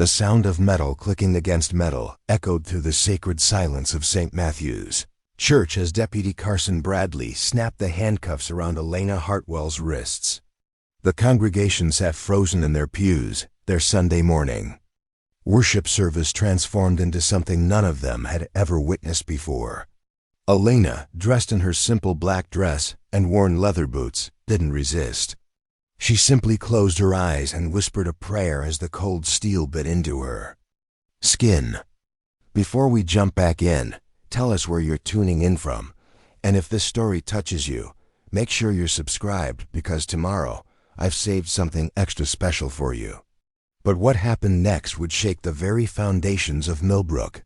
The sound of metal clicking against metal echoed through the sacred silence of St. Matthew's Church as Deputy Carson Bradley snapped the handcuffs around Elena Hartwell's wrists. The congregation sat frozen in their pews, their Sunday morning. Worship service transformed into something none of them had ever witnessed before. Elena, dressed in her simple black dress and worn leather boots, didn't resist. She simply closed her eyes and whispered a prayer as the cold steel bit into her skin. Before we jump back in, tell us where you're tuning in from, and if this story touches you, make sure you're subscribed because tomorrow I've saved something extra special for you. But what happened next would shake the very foundations of Millbrook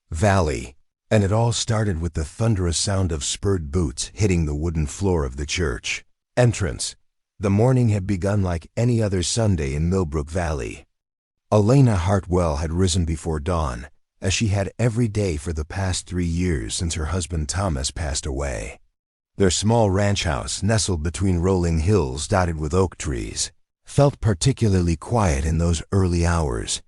Valley, and it all started with the thunderous sound of spurred boots hitting the wooden floor of the church entrance. The morning had begun like any other Sunday in Millbrook Valley. Elena Hartwell had risen before dawn, as she had every day for the past 3 years since her husband Thomas passed away. Their small ranch house, nestled between rolling hills dotted with oak trees, felt particularly quiet in those early hours.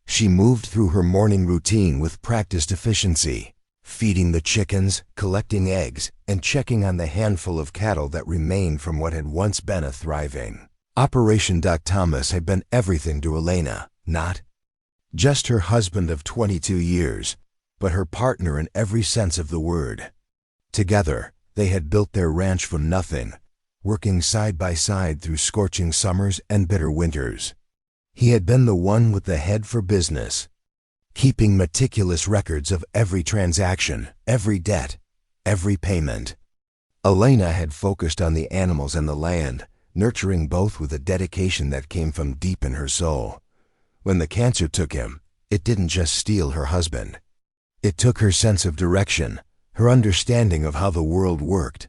She moved through her morning routine with practiced efficiency, feeding the chickens, collecting eggs, and checking on the handful of cattle that remained from what had once been a thriving operation. Thomas had been everything to Elena, not just her husband of 22 years, but her partner in every sense of the word. Together, they had built their ranch from nothing, working side by side through scorching summers and bitter winters. He had been the one with the head for business, keeping meticulous records of every transaction, every debt, every payment. Elena had focused on the animals and the land, nurturing both with a dedication that came from deep in her soul. When the cancer took him, it didn't just steal her husband. It took her sense of direction, her understanding of how the world worked,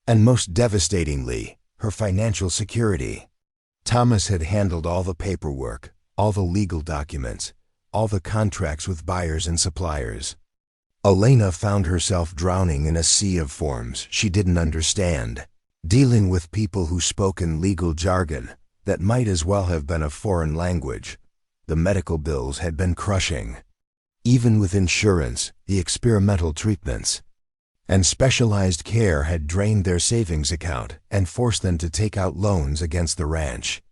and most devastatingly, her financial security. Thomas had handled all the paperwork, all the legal documents, all the contracts with buyers and suppliers. Elena found herself drowning in a sea of forms she didn't understand, dealing with people who spoke in legal jargon that might as well have been a foreign language. The medical bills had been crushing. Even with insurance, the experimental treatments and specialized care had drained their savings account and forced them to take out loans against the ranch.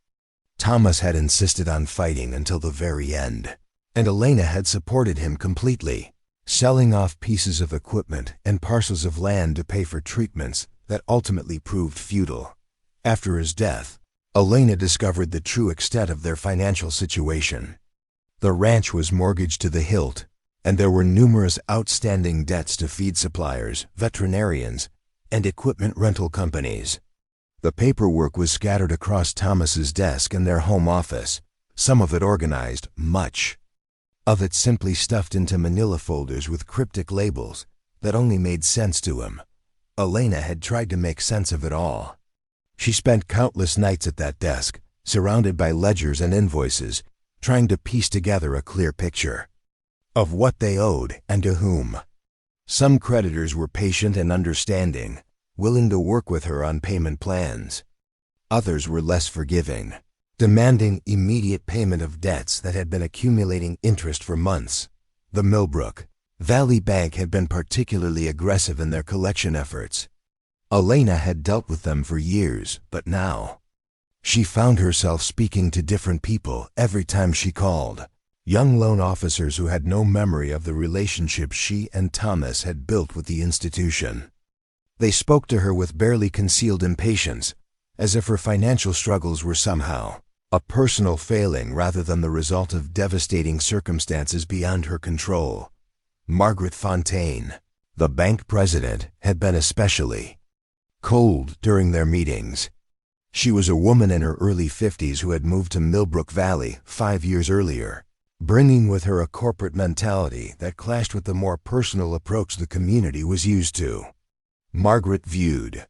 Thomas had insisted on fighting until the very end, and Elena had supported him completely, selling off pieces of equipment and parcels of land to pay for treatments that ultimately proved futile. After his death, Elena discovered the true extent of their financial situation. The ranch was mortgaged to the hilt, and there were numerous outstanding debts to feed suppliers, veterinarians, and equipment rental companies. The paperwork was scattered across Thomas's desk in their home office, some of it organized, much of it simply stuffed into manila folders with cryptic labels that only made sense to him. Elena had tried to make sense of it all. She spent countless nights at that desk, surrounded by ledgers and invoices, trying to piece together a clear picture of what they owed and to whom. Some creditors were patient and understanding, willing to work with her on payment plans. Others were less forgiving, demanding immediate payment of debts that had been accumulating interest for months. The Millbrook Valley Bank had been particularly aggressive in their collection efforts. Elena had dealt with them for years, but now she found herself speaking to different people every time she called. Young loan officers who had no memory of the relationship she and Thomas had built with the institution. They spoke to her with barely concealed impatience, as if her financial struggles were somehow a personal failing rather than the result of devastating circumstances beyond her control. Margaret Fontaine, the bank president, had been especially cold during their meetings. She was a woman in her early 50s who had moved to Millbrook Valley 5 years earlier, bringing with her a corporate mentality that clashed with the more personal approach the community was used to. Margaret viewed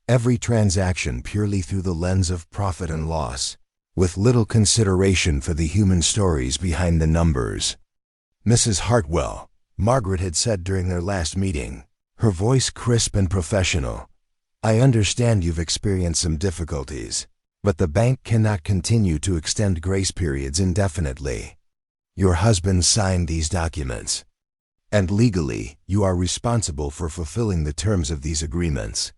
every transaction purely through the lens of profit and loss, with little consideration for the human stories behind the numbers. "Mrs. Hartwell," Margaret had said during their last meeting, her voice crisp and professional, "I understand you've experienced some difficulties. But the bank cannot continue to extend grace periods indefinitely. Your husband signed these documents, and legally, you are responsible for fulfilling the terms of these agreements.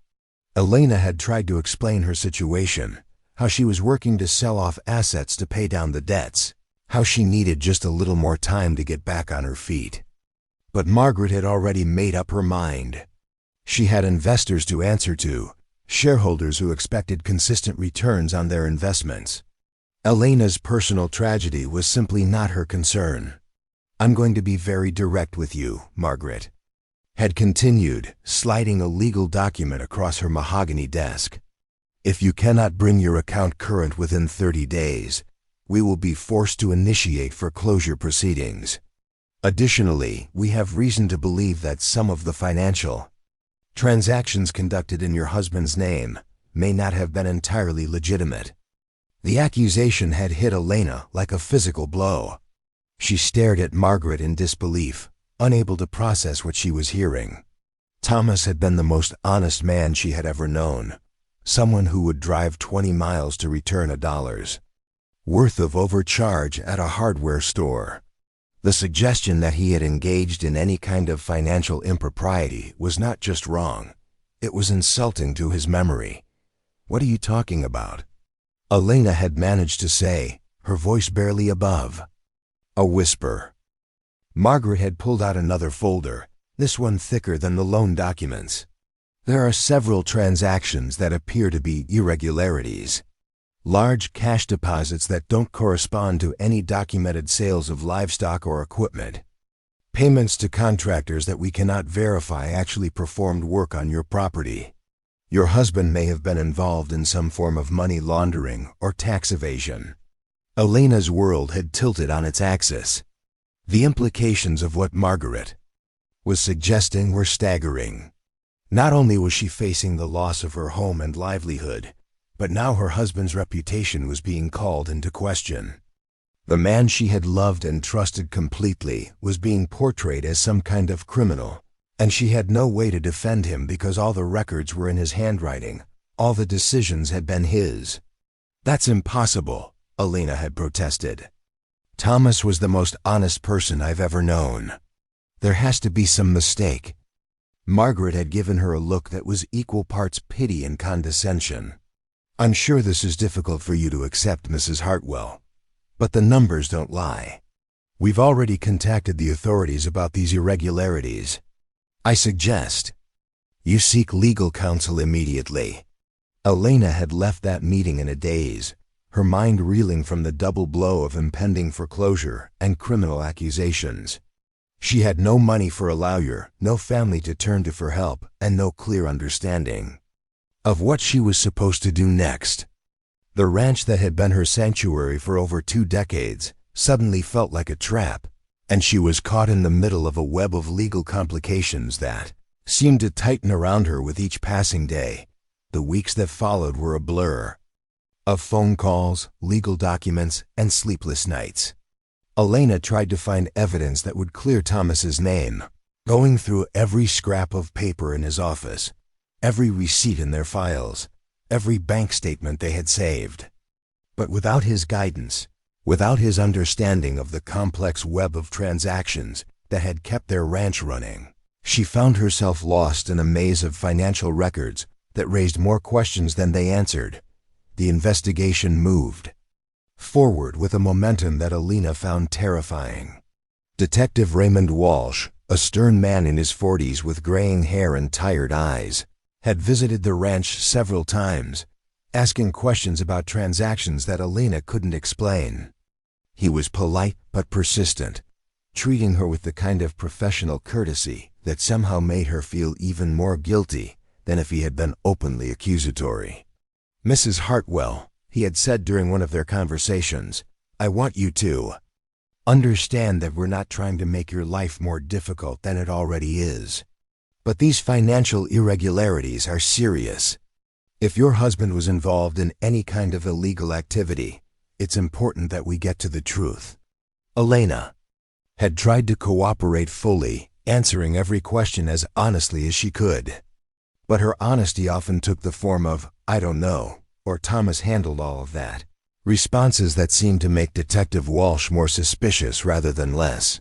Elena had tried to explain her situation, how she was working to sell off assets to pay down the debts, how she needed just a little more time to get back on her feet. But Margaret had already made up her mind. She had investors to answer to, shareholders who expected consistent returns on their investments. Elena's personal tragedy was simply not her concern. "I'm going to be very direct with you, Margaret," had continued, sliding a legal document across her mahogany desk. "If you cannot bring your account current within 30 days, we will be forced to initiate foreclosure proceedings. Additionally, we have reason to believe that some of the financial transactions conducted in your husband's name may not have been entirely legitimate." The accusation had hit Elena like a physical blow. She stared at Margaret in disbelief, unable to process what she was hearing. Thomas had been the most honest man she had ever known, someone who would drive 20 miles to return $1 worth of overcharge at a hardware store. The suggestion that he had engaged in any kind of financial impropriety was not just wrong, it was insulting to his memory. "What are you talking about?" Elena had managed to say, her voice barely above a whisper. Margaret had pulled out another folder, this one thicker than the loan documents. "There are several transactions that appear to be irregularities. Large cash deposits that don't correspond to any documented sales of livestock or equipment. Payments to contractors that we cannot verify actually performed work on your property. Your husband may have been involved in some form of money laundering or tax evasion." Elena's world had tilted on its axis. The implications of what Margaret was suggesting were staggering. Not only was she facing the loss of her home and livelihood, but now her husband's reputation was being called into question. The man she had loved and trusted completely was being portrayed as some kind of criminal, and she had no way to defend him because all the records were in his handwriting, all the decisions had been his. "That's impossible," Elena had protested. "Thomas was the most honest person I've ever known. There has to be some mistake." Margaret had given her a look that was equal parts pity and condescension. "I'm sure this is difficult for you to accept, Mrs. Hartwell, but the numbers don't lie. We've already contacted the authorities about these irregularities. I suggest you seek legal counsel immediately." Elena had left that meeting in a daze, her mind reeling from the double blow of impending foreclosure and criminal accusations. She had no money for a lawyer, no family to turn to for help, and no clear understanding of what she was supposed to do next. The ranch that had been her sanctuary for over 2 decades suddenly felt like a trap, and she was caught in the middle of a web of legal complications that seemed to tighten around her with each passing day. The weeks that followed were a blur of phone calls, legal documents, and sleepless nights. Elena tried to find evidence that would clear Thomas's name, going through every scrap of paper in his office, every receipt in their files, every bank statement they had saved. But without his guidance, without his understanding of the complex web of transactions that had kept their ranch running, she found herself lost in a maze of financial records that raised more questions than they answered. The investigation moved forward with a momentum that Elena found terrifying. Detective Raymond Walsh, a stern man in his 40s with graying hair and tired eyes, had visited the ranch several times, asking questions about transactions that Elena couldn't explain. He was polite but persistent, treating her with the kind of professional courtesy that somehow made her feel even more guilty than if he had been openly accusatory. "Mrs. Hartwell," he had said during one of their conversations, "I want you to understand that we're not trying to make your life more difficult than it already is. But these financial irregularities are serious. If your husband was involved in any kind of illegal activity, it's important that we get to the truth." Elena had tried to cooperate fully, answering every question as honestly as she could. But her honesty often took the form of, "I don't know," or Thomas handled all of that. Responses that seemed to make Detective Walsh more suspicious rather than less.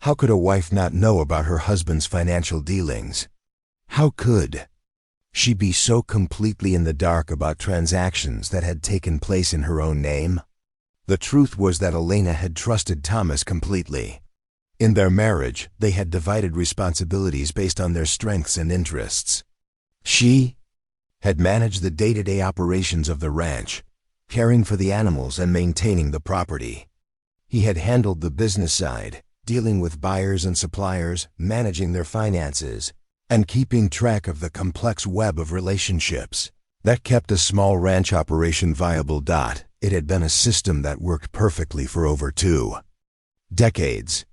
How could a wife not know about her husband's financial dealings? How could she be so completely in the dark about transactions that had taken place in her own name? The truth was that Elena had trusted Thomas completely. In their marriage, they had divided responsibilities based on their strengths and interests. She had managed the day-to-day operations of the ranch, caring for the animals and maintaining the property. He had handled the business side, dealing with buyers and suppliers, managing their finances, and keeping track of the complex web of relationships that kept a small ranch operation viable. It had been a system that worked perfectly for over 2 decades.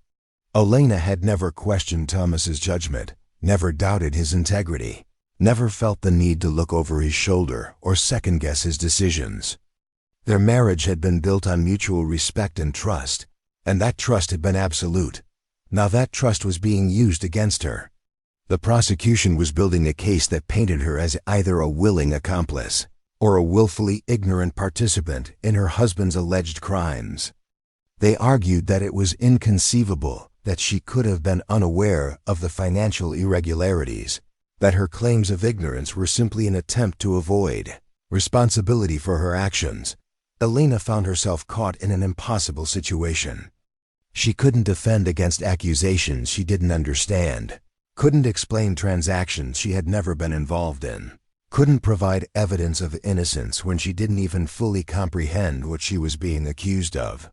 Elena had never questioned Thomas's judgment, never doubted his integrity, never felt the need to look over his shoulder or second-guess his decisions. Their marriage had been built on mutual respect and trust, and that trust had been absolute. Now that trust was being used against her. The prosecution was building a case that painted her as either a willing accomplice or a willfully ignorant participant in her husband's alleged crimes. They argued that it was inconceivable that she could have been unaware of the financial irregularities, that her claims of ignorance were simply an attempt to avoid responsibility for her actions. Elena found herself caught in an impossible situation. She couldn't defend against accusations she didn't understand, couldn't explain transactions she had never been involved in, couldn't provide evidence of innocence when she didn't even fully comprehend what she was being accused of.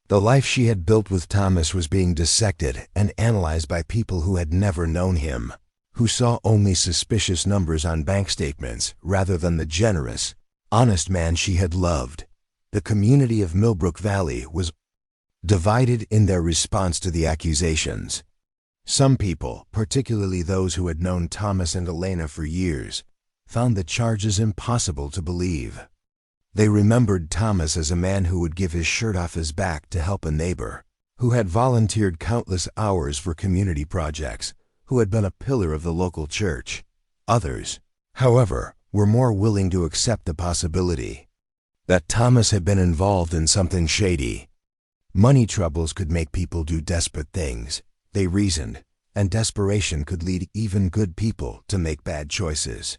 The life she had built with Thomas was being dissected and analyzed by people who had never known him, who saw only suspicious numbers on bank statements rather than the generous, honest man she had loved. The community of Millbrook Valley was divided in their response to the accusations. Some people, particularly those who had known Thomas and Elena for years, found the charges impossible to believe. They remembered Thomas as a man who would give his shirt off his back to help a neighbor, who had volunteered countless hours for community projects, who had been a pillar of the local church. Others, however, were more willing to accept the possibility that Thomas had been involved in something shady. Money troubles could make people do desperate things, they reasoned, and desperation could lead even good people to make bad choices.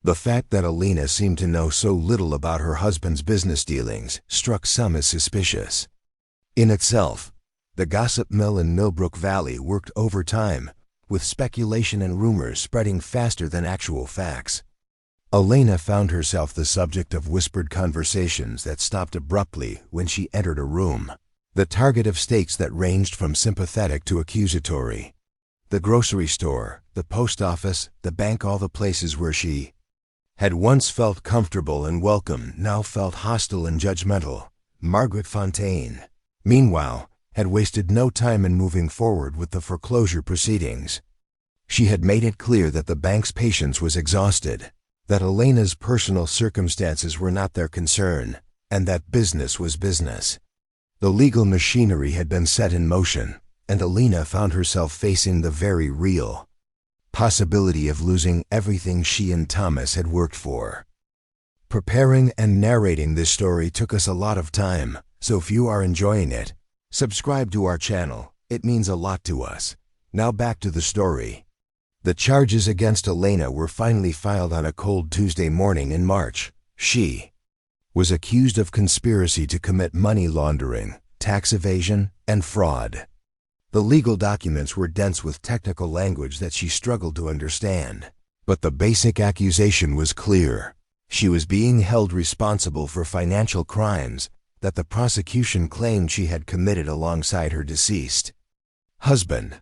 The fact that Elena seemed to know so little about her husband's business dealings struck some as suspicious. In itself, the gossip mill in Millbrook Valley worked overtime, with speculation and rumors spreading faster than actual facts. Elena found herself the subject of whispered conversations that stopped abruptly when she entered a room, the target of stakes that ranged from sympathetic to accusatory. The grocery store, the post office, the bank, all the places where she had once felt comfortable and welcome now felt hostile and judgmental. Margaret Fontaine, meanwhile, had wasted no time in moving forward with the foreclosure proceedings. She had made it clear that the bank's patience was exhausted, that Elena's personal circumstances were not their concern, and that business was business. The legal machinery had been set in motion, and Elena found herself facing the very real possibility of losing everything she and Thomas had worked for. Preparing and narrating this story took us a lot of time, so if you are enjoying it, subscribe to our channel. It means a lot to us. Now back to the story. The charges against Elena were finally filed on a cold Tuesday morning in March. She was accused of conspiracy to commit money laundering, tax evasion, and fraud. The legal documents were dense with technical language that she struggled to understand, but the basic accusation was clear. She was being held responsible for financial crimes that the prosecution claimed she had committed alongside her deceased husband.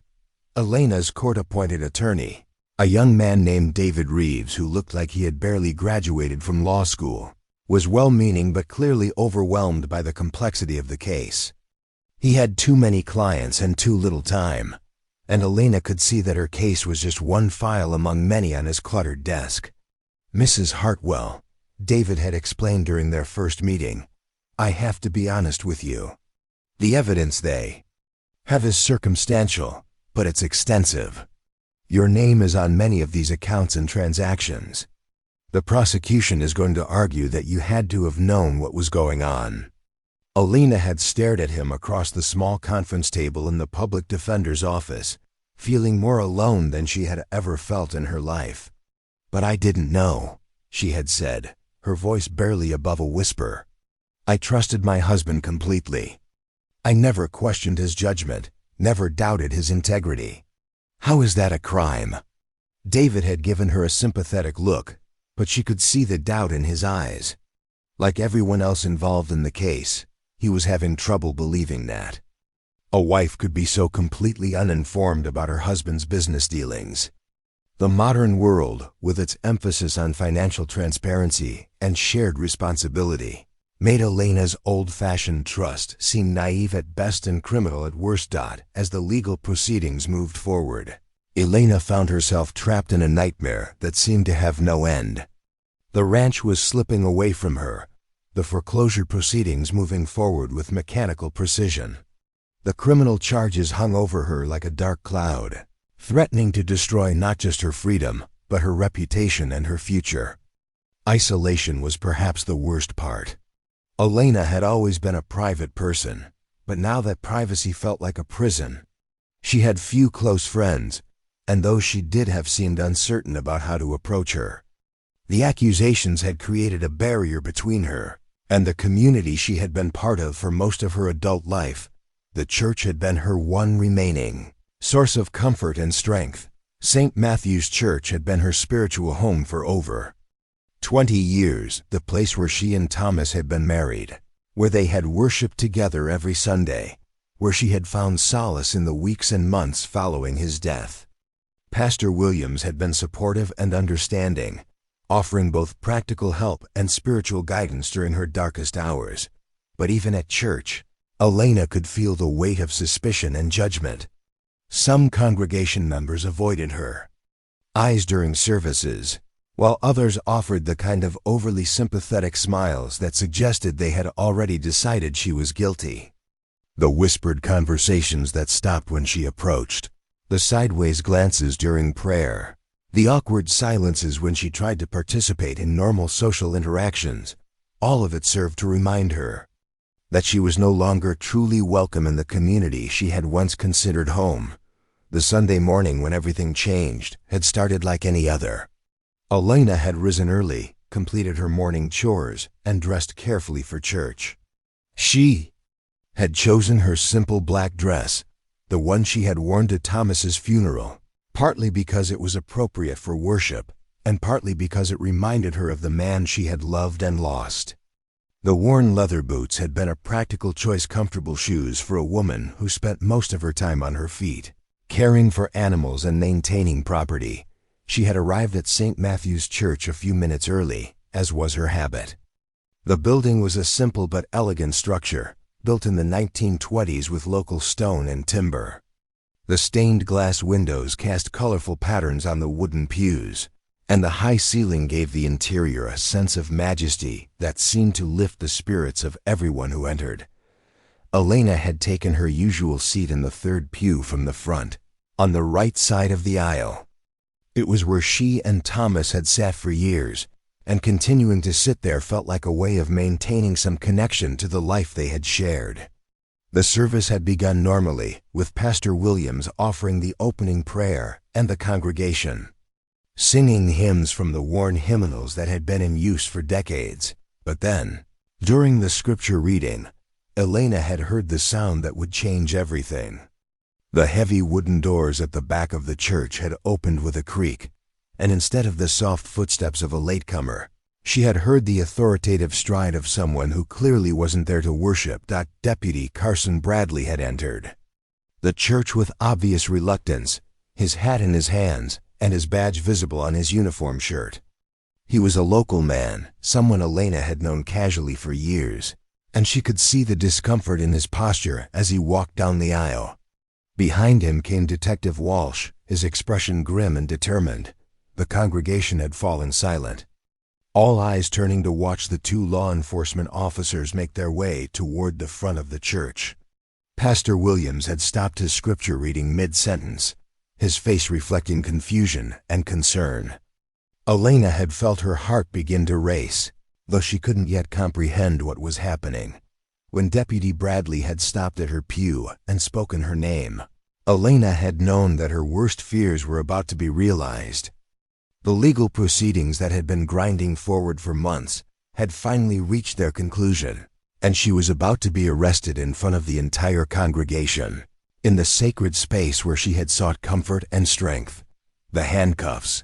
Elena's court-appointed attorney, a young man named David Reeves who looked like he had barely graduated from law school, was well-meaning but clearly overwhelmed by the complexity of the case. He had too many clients and too little time, and Elena could see that her case was just one file among many on his cluttered desk. "Mrs. Hartwell," David had explained during their first meeting, "I have to be honest with you. The evidence they have is circumstantial, but it's extensive. Your name is on many of these accounts and transactions. The prosecution is going to argue that you had to have known what was going on. Elena had stared at him across the small conference table in the public defender's office, feeling more alone than she had ever felt in her life. "But I didn't know," she had said, her voice barely above a whisper. "I trusted my husband completely. I never questioned his judgment, never doubted his integrity." "How is that a crime?" David had given her a sympathetic look, but she could see the doubt in his eyes. Like everyone else involved in the case, he was having trouble believing that a wife could be so completely uninformed about her husband's business dealings. The modern world, with its emphasis on financial transparency and shared responsibility, made Elena's old-fashioned trust seem naive at best and criminal at worst. As the legal proceedings moved forward, Elena found herself trapped in a nightmare that seemed to have no end. The ranch was slipping away from her, the foreclosure proceedings moving forward with mechanical precision. The criminal charges hung over her like a dark cloud, threatening to destroy not just her freedom, but her reputation and her future. Isolation was perhaps the worst part. Elena had always been a private person, but now that privacy felt like a prison. She had few close friends, and those she did have seemed uncertain about how to approach her. The accusations had created a barrier between her and the community she had been part of for most of her adult life. The church had been her one remaining source of comfort and strength. St. Matthew's Church had been her spiritual home for over 20 years, the place where she and Thomas had been married, where they had worshiped together every Sunday, where she had found solace in the weeks and months following his death. Pastor Williams had been supportive and understanding, offering both practical help and spiritual guidance during her darkest hours. But even at church, Elena could feel the weight of suspicion and judgment. Some congregation members avoided her eyes during services, while others offered the kind of overly sympathetic smiles that suggested they had already decided she was guilty. The whispered conversations that stopped when she approached, the sideways glances during prayer, the awkward silences when she tried to participate in normal social interactions, all of it served to remind her that she was no longer truly welcome in the community she had once considered home. The Sunday morning when everything changed had started like any other. Elena had risen early, completed her morning chores, and dressed carefully for church. She had chosen her simple black dress, the one she had worn to Thomas's funeral, partly because it was appropriate for worship, and partly because it reminded her of the man she had loved and lost. The worn leather boots had been a practical choice, comfortable shoes for a woman who spent most of her time on her feet, caring for animals and maintaining property. She had arrived at St. Matthew's Church a few minutes early, as was her habit. The building was a simple but elegant structure, built in the 1920s with local stone and timber. The stained glass windows cast colorful patterns on the wooden pews, and the high ceiling gave the interior a sense of majesty that seemed to lift the spirits of everyone who entered. Elena had taken her usual seat in the third pew from the front, on the right side of the aisle. It was where she and Thomas had sat for years, and continuing to sit there felt like a way of maintaining some connection to the life they had shared. The service had begun normally, with Pastor Williams offering the opening prayer and the congregation singing hymns from the worn hymnals that had been in use for decades. But then, during the scripture reading, Elena had heard the sound that would change everything. The heavy wooden doors at the back of the church had opened with a creak, and instead of the soft footsteps of a latecomer, she had heard the authoritative stride of someone who clearly wasn't there to worship. Deputy Carson Bradley had entered the church with obvious reluctance, his hat in his hands, and his badge visible on his uniform shirt. He was a local man, someone Elena had known casually for years, and she could see the discomfort in his posture as he walked down the aisle. Behind him came Detective Walsh, his expression grim and determined. The congregation had fallen silent, all eyes turning to watch the two law enforcement officers make their way toward the front of the church. Pastor Williams had stopped his scripture reading mid-sentence, his face reflecting confusion and concern. Elena had felt her heart begin to race, though she couldn't yet comprehend what was happening. When Deputy Bradley had stopped at her pew and spoken her name, Elena had known that her worst fears were about to be realized. The legal proceedings that had been grinding forward for months had finally reached their conclusion, and she was about to be arrested in front of the entire congregation, in the sacred space where she had sought comfort and strength. The handcuffs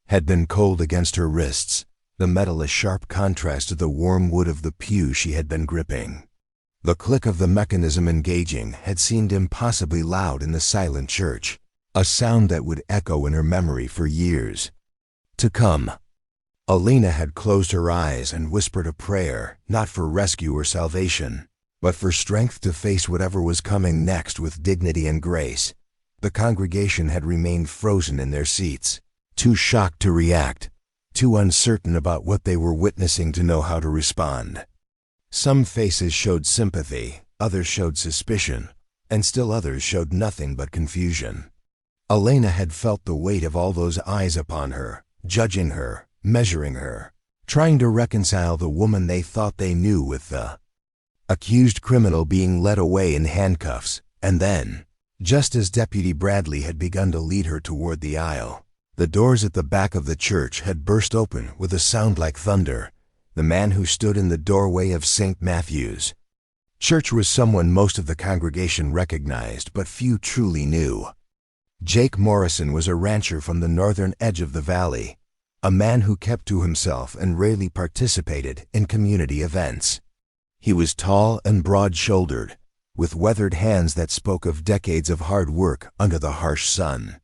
had been cold against her wrists, the metal a sharp contrast to the warm wood of the pew she had been gripping. The click of the mechanism engaging had seemed impossibly loud in the silent church, a sound that would echo in her memory for years to come. Elena had closed her eyes and whispered a prayer, not for rescue or salvation, but for strength to face whatever was coming next with dignity and grace. The congregation had remained frozen in their seats, too shocked to react, too uncertain about what they were witnessing to know how to respond. Some faces showed sympathy, others showed suspicion, and still others showed nothing but confusion. Elena had felt the weight of all those eyes upon her, judging her, measuring her, trying to reconcile the woman they thought they knew with the accused criminal being led away in handcuffs, and then, just as Deputy Bradley had begun to lead her toward the aisle, the doors at the back of the church had burst open with a sound like thunder. The man who stood in the doorway of St. Matthew's Church was someone most of the congregation recognized, but few truly knew. Jake Morrison was a rancher from the northern edge of the valley, a man who kept to himself and rarely participated in community events. He was tall and broad-shouldered, with weathered hands that spoke of decades of hard work under the harsh sun.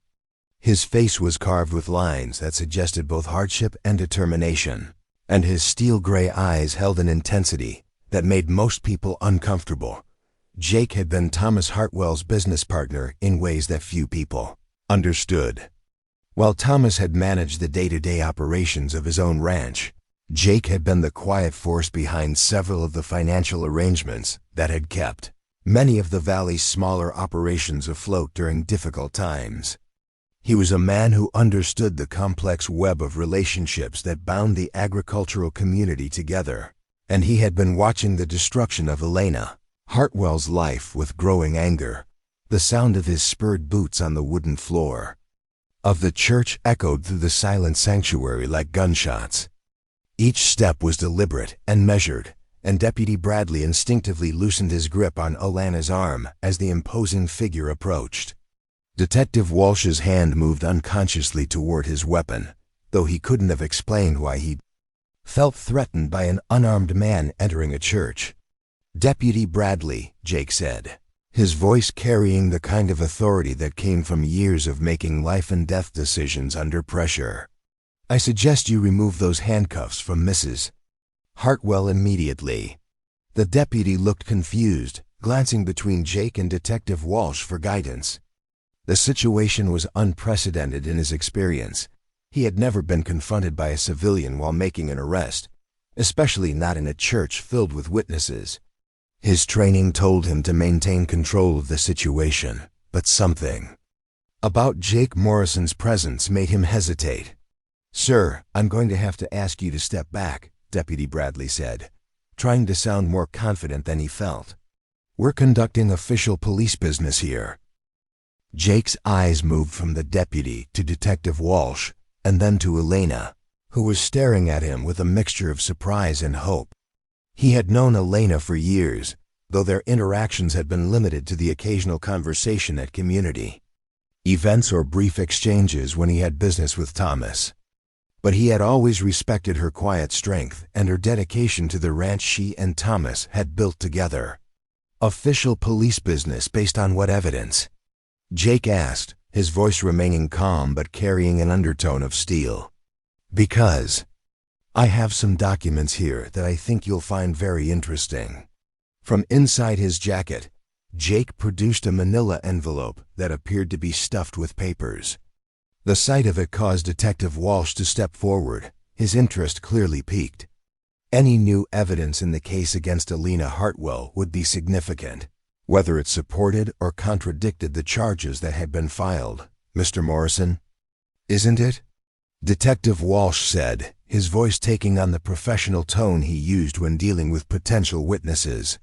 His face was carved with lines that suggested both hardship and determination, and his steel-gray eyes held an intensity that made most people uncomfortable. Jake had been Thomas Hartwell's business partner in ways that few people understood. While Thomas had managed the day-to-day operations of his own ranch, Jake had been the quiet force behind several of the financial arrangements that had kept many of the valley's smaller operations afloat during difficult times. He was a man who understood the complex web of relationships that bound the agricultural community together, and he had been watching the destruction of Elena Hartwell's life with growing anger. The sound of his spurred boots on the wooden floor of the church echoed through the silent sanctuary like gunshots. Each step was deliberate and measured, and Deputy Bradley instinctively loosened his grip on Elena's arm as the imposing figure approached. Detective Walsh's hand moved unconsciously toward his weapon, though he couldn't have explained why he felt threatened by an unarmed man entering a church. "Deputy Bradley," Jake said, his voice carrying the kind of authority that came from years of making life-and-death decisions under pressure. "I suggest you remove those handcuffs from Mrs. Hartwell immediately." The deputy looked confused, glancing between Jake and Detective Walsh for guidance. The situation was unprecedented in his experience. He had never been confronted by a civilian while making an arrest, especially not in a church filled with witnesses. His training told him to maintain control of the situation, but something about Jake Morrison's presence made him hesitate. "Sir, I'm going to have to ask you to step back," Deputy Bradley said, trying to sound more confident than he felt. "We're conducting official police business here." Jake's eyes moved from the deputy to Detective Walsh, and then to Elena, who was staring at him with a mixture of surprise and hope. He had known Elena for years, though their interactions had been limited to the occasional conversation at community events or brief exchanges when he had business with Thomas. But he had always respected her quiet strength and her dedication to the ranch she and Thomas had built together. "Official police business based on what evidence?" Jake asked, his voice remaining calm but carrying an undertone of steel. "Because I have some documents here that I think you'll find very interesting." From inside his jacket, Jake produced a manila envelope that appeared to be stuffed with papers. The sight of it caused Detective Walsh to step forward, his interest clearly piqued. Any new evidence in the case against Elena Hartwell would be significant, whether it supported or contradicted the charges that had been filed. "Mr. Morrison, isn't it?" Detective Walsh said, his voice taking on the professional tone he used when dealing with potential witnesses.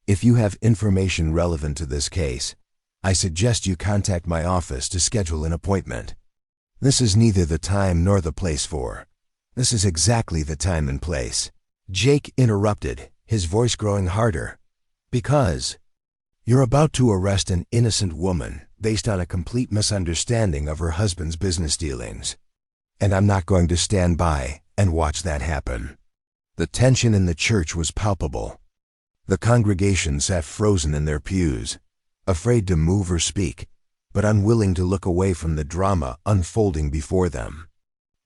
If you have information relevant to this case, I suggest you contact my office to schedule an appointment. This is neither the time nor the place for. This is exactly the time and place. Jake interrupted, his voice growing harder. Because you're about to arrest an innocent woman based on a complete misunderstanding of her husband's business dealings. And I'm not going to stand by and watch that happen. The tension in the church was palpable. The congregation sat frozen in their pews, afraid to move or speak, but unwilling to look away from the drama unfolding before them.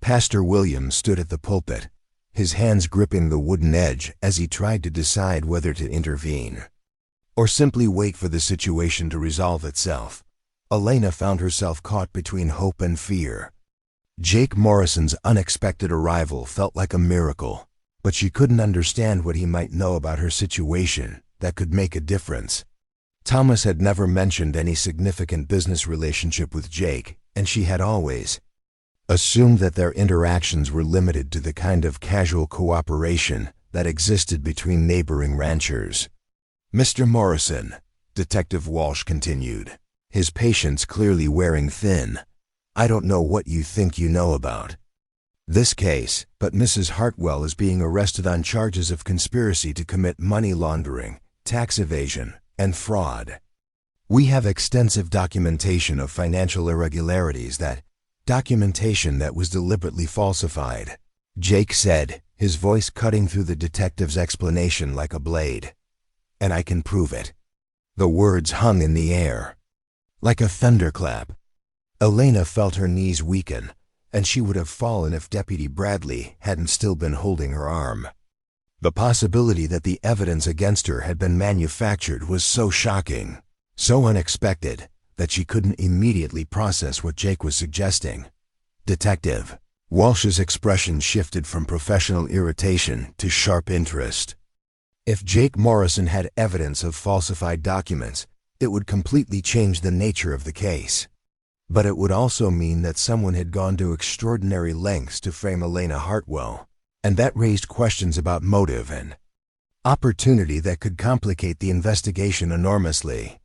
Pastor Williams stood at the pulpit, his hands gripping the wooden edge as he tried to decide whether to intervene or simply wait for the situation to resolve itself. Elena found herself caught between hope and fear. Jake Morrison's unexpected arrival felt like a miracle, but she couldn't understand what he might know about her situation that could make a difference. Thomas had never mentioned any significant business relationship with Jake, and she had always assumed that their interactions were limited to the kind of casual cooperation that existed between neighboring ranchers. Mr. Morrison, Detective Walsh continued, his patience clearly wearing thin, I don't know what you think you know about this case, but Mrs. Hartwell is being arrested on charges of conspiracy to commit money laundering, tax evasion, and fraud. We have extensive documentation of financial irregularities documentation that was deliberately falsified, Jake said, his voice cutting through the detective's explanation like a blade. And I can prove it. The words hung in the air, like a thunderclap. Elena felt her knees weaken, and she would have fallen if Deputy Bradley hadn't still been holding her arm. The possibility that the evidence against her had been manufactured was so shocking, so unexpected, that she couldn't immediately process what Jake was suggesting. Detective Walsh's expression shifted from professional irritation to sharp interest. If Jake Morrison had evidence of falsified documents, it would completely change the nature of the case. But it would also mean that someone had gone to extraordinary lengths to frame Elena Hartwell, and that raised questions about motive and opportunity that could complicate the investigation enormously.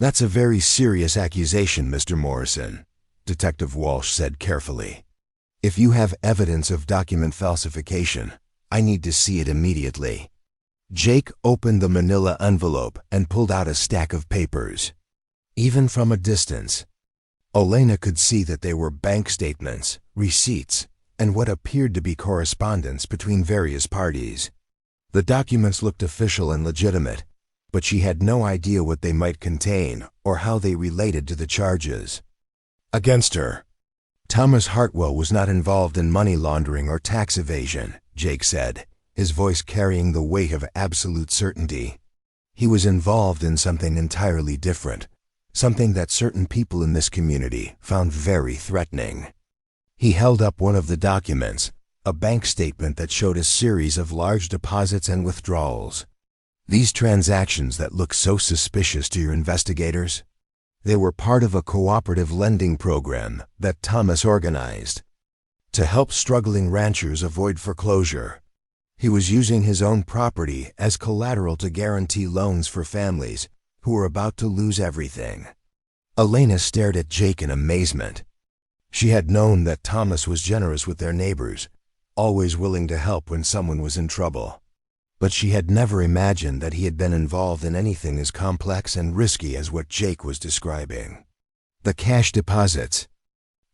That's a very serious accusation, Mr. Morrison, Detective Walsh said carefully. If you have evidence of document falsification, I need to see it immediately. Jake opened the manila envelope and pulled out a stack of papers. Even from a distance, Elena could see that they were bank statements, receipts, and what appeared to be correspondence between various parties. The documents looked official and legitimate, but she had no idea what they might contain or how they related to the charges against her. Thomas Hartwell was not involved in money laundering or tax evasion, Jake said, his voice carrying the weight of absolute certainty. He was involved in something entirely different, something that certain people in this community found very threatening. He held up one of the documents, a bank statement that showed a series of large deposits and withdrawals. These transactions that look so suspicious to your investigators? They were part of a cooperative lending program that Thomas organized to help struggling ranchers avoid foreclosure. He was using his own property as collateral to guarantee loans for families who were about to lose everything. Elena stared at Jake in amazement. She had known that Thomas was generous with their neighbors, always willing to help when someone was in trouble. But she had never imagined that he had been involved in anything as complex and risky as what Jake was describing. The cash deposits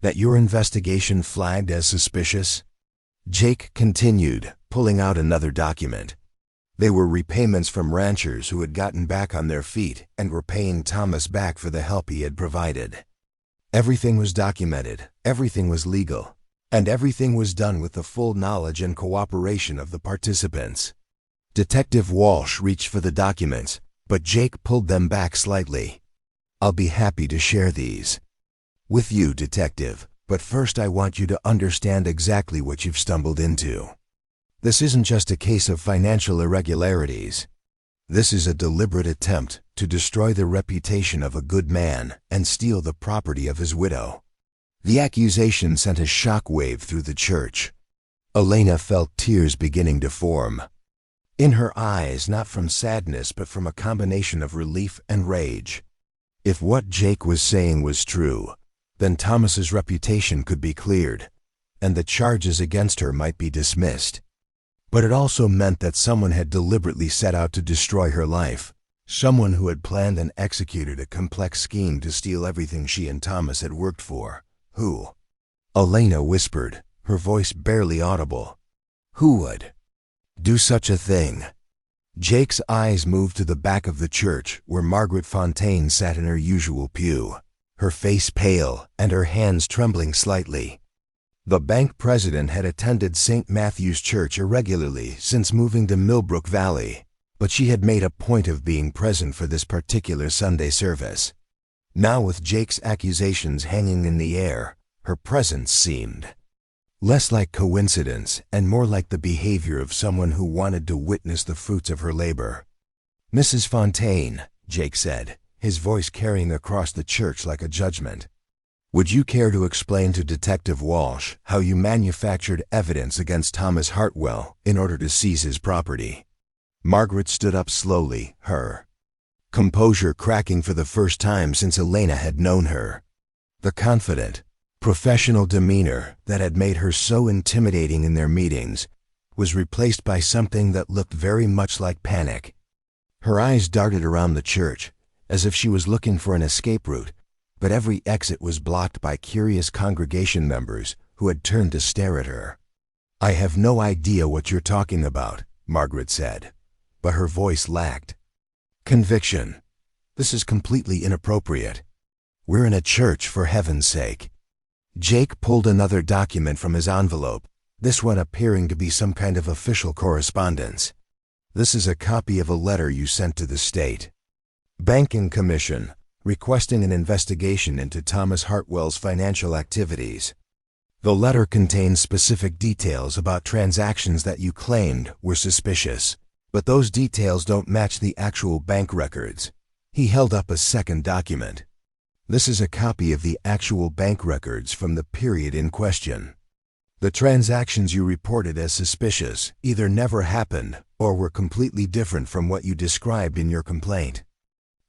that your investigation flagged as suspicious? Jake continued, pulling out another document. They were repayments from ranchers who had gotten back on their feet and were paying Thomas back for the help he had provided. Everything was documented, everything was legal, and everything was done with the full knowledge and cooperation of the participants. Detective Walsh reached for the documents, but Jake pulled them back slightly. I'll be happy to share these with you, Detective, but first I want you to understand exactly what you've stumbled into. This isn't just a case of financial irregularities. This is a deliberate attempt to destroy the reputation of a good man and steal the property of his widow. The accusation sent a shock wave through the church. Elena felt tears beginning to form. In her eyes, not from sadness but from a combination of relief and rage. If what Jake was saying was true, then Thomas's reputation could be cleared, and the charges against her might be dismissed. But it also meant that someone had deliberately set out to destroy her life, someone who had planned and executed a complex scheme to steal everything she and Thomas had worked for. Who? Elena whispered, her voice barely audible. Who would do such a thing? Jake's eyes moved to the back of the church where Margaret Fontaine sat in her usual pew, her face pale and her hands trembling slightly. The bank president had attended St. Matthew's Church irregularly since moving to Millbrook Valley, but she had made a point of being present for this particular Sunday service. Now, with Jake's accusations hanging in the air, her presence seemed less like coincidence and more like the behavior of someone who wanted to witness the fruits of her labor. "Mrs. Fontaine," Jake said, his voice carrying across the church like a judgment, "would you care to explain to Detective Walsh how you manufactured evidence against Thomas Hartwell in order to seize his property?" Margaret stood up slowly, her composure cracking for the first time since Elena had known her. The confident, professional demeanor that had made her so intimidating in their meetings was replaced by something that looked very much like panic. Her eyes darted around the church, as if she was looking for an escape route, but every exit was blocked by curious congregation members who had turned to stare at her. "I have no idea what you're talking about," Margaret said, but her voice lacked conviction. "This is completely inappropriate. We're in a church, for heaven's sake." Jake pulled another document from his envelope, this one appearing to be some kind of official correspondence. "This is a copy of a letter you sent to the State Banking Commission, requesting an investigation into Thomas Hartwell's financial activities. The letter contains specific details about transactions that you claimed were suspicious, but those details don't match the actual bank records." He held up a second document. "This is a copy of the actual bank records from the period in question. The transactions you reported as suspicious either never happened or were completely different from what you described in your complaint."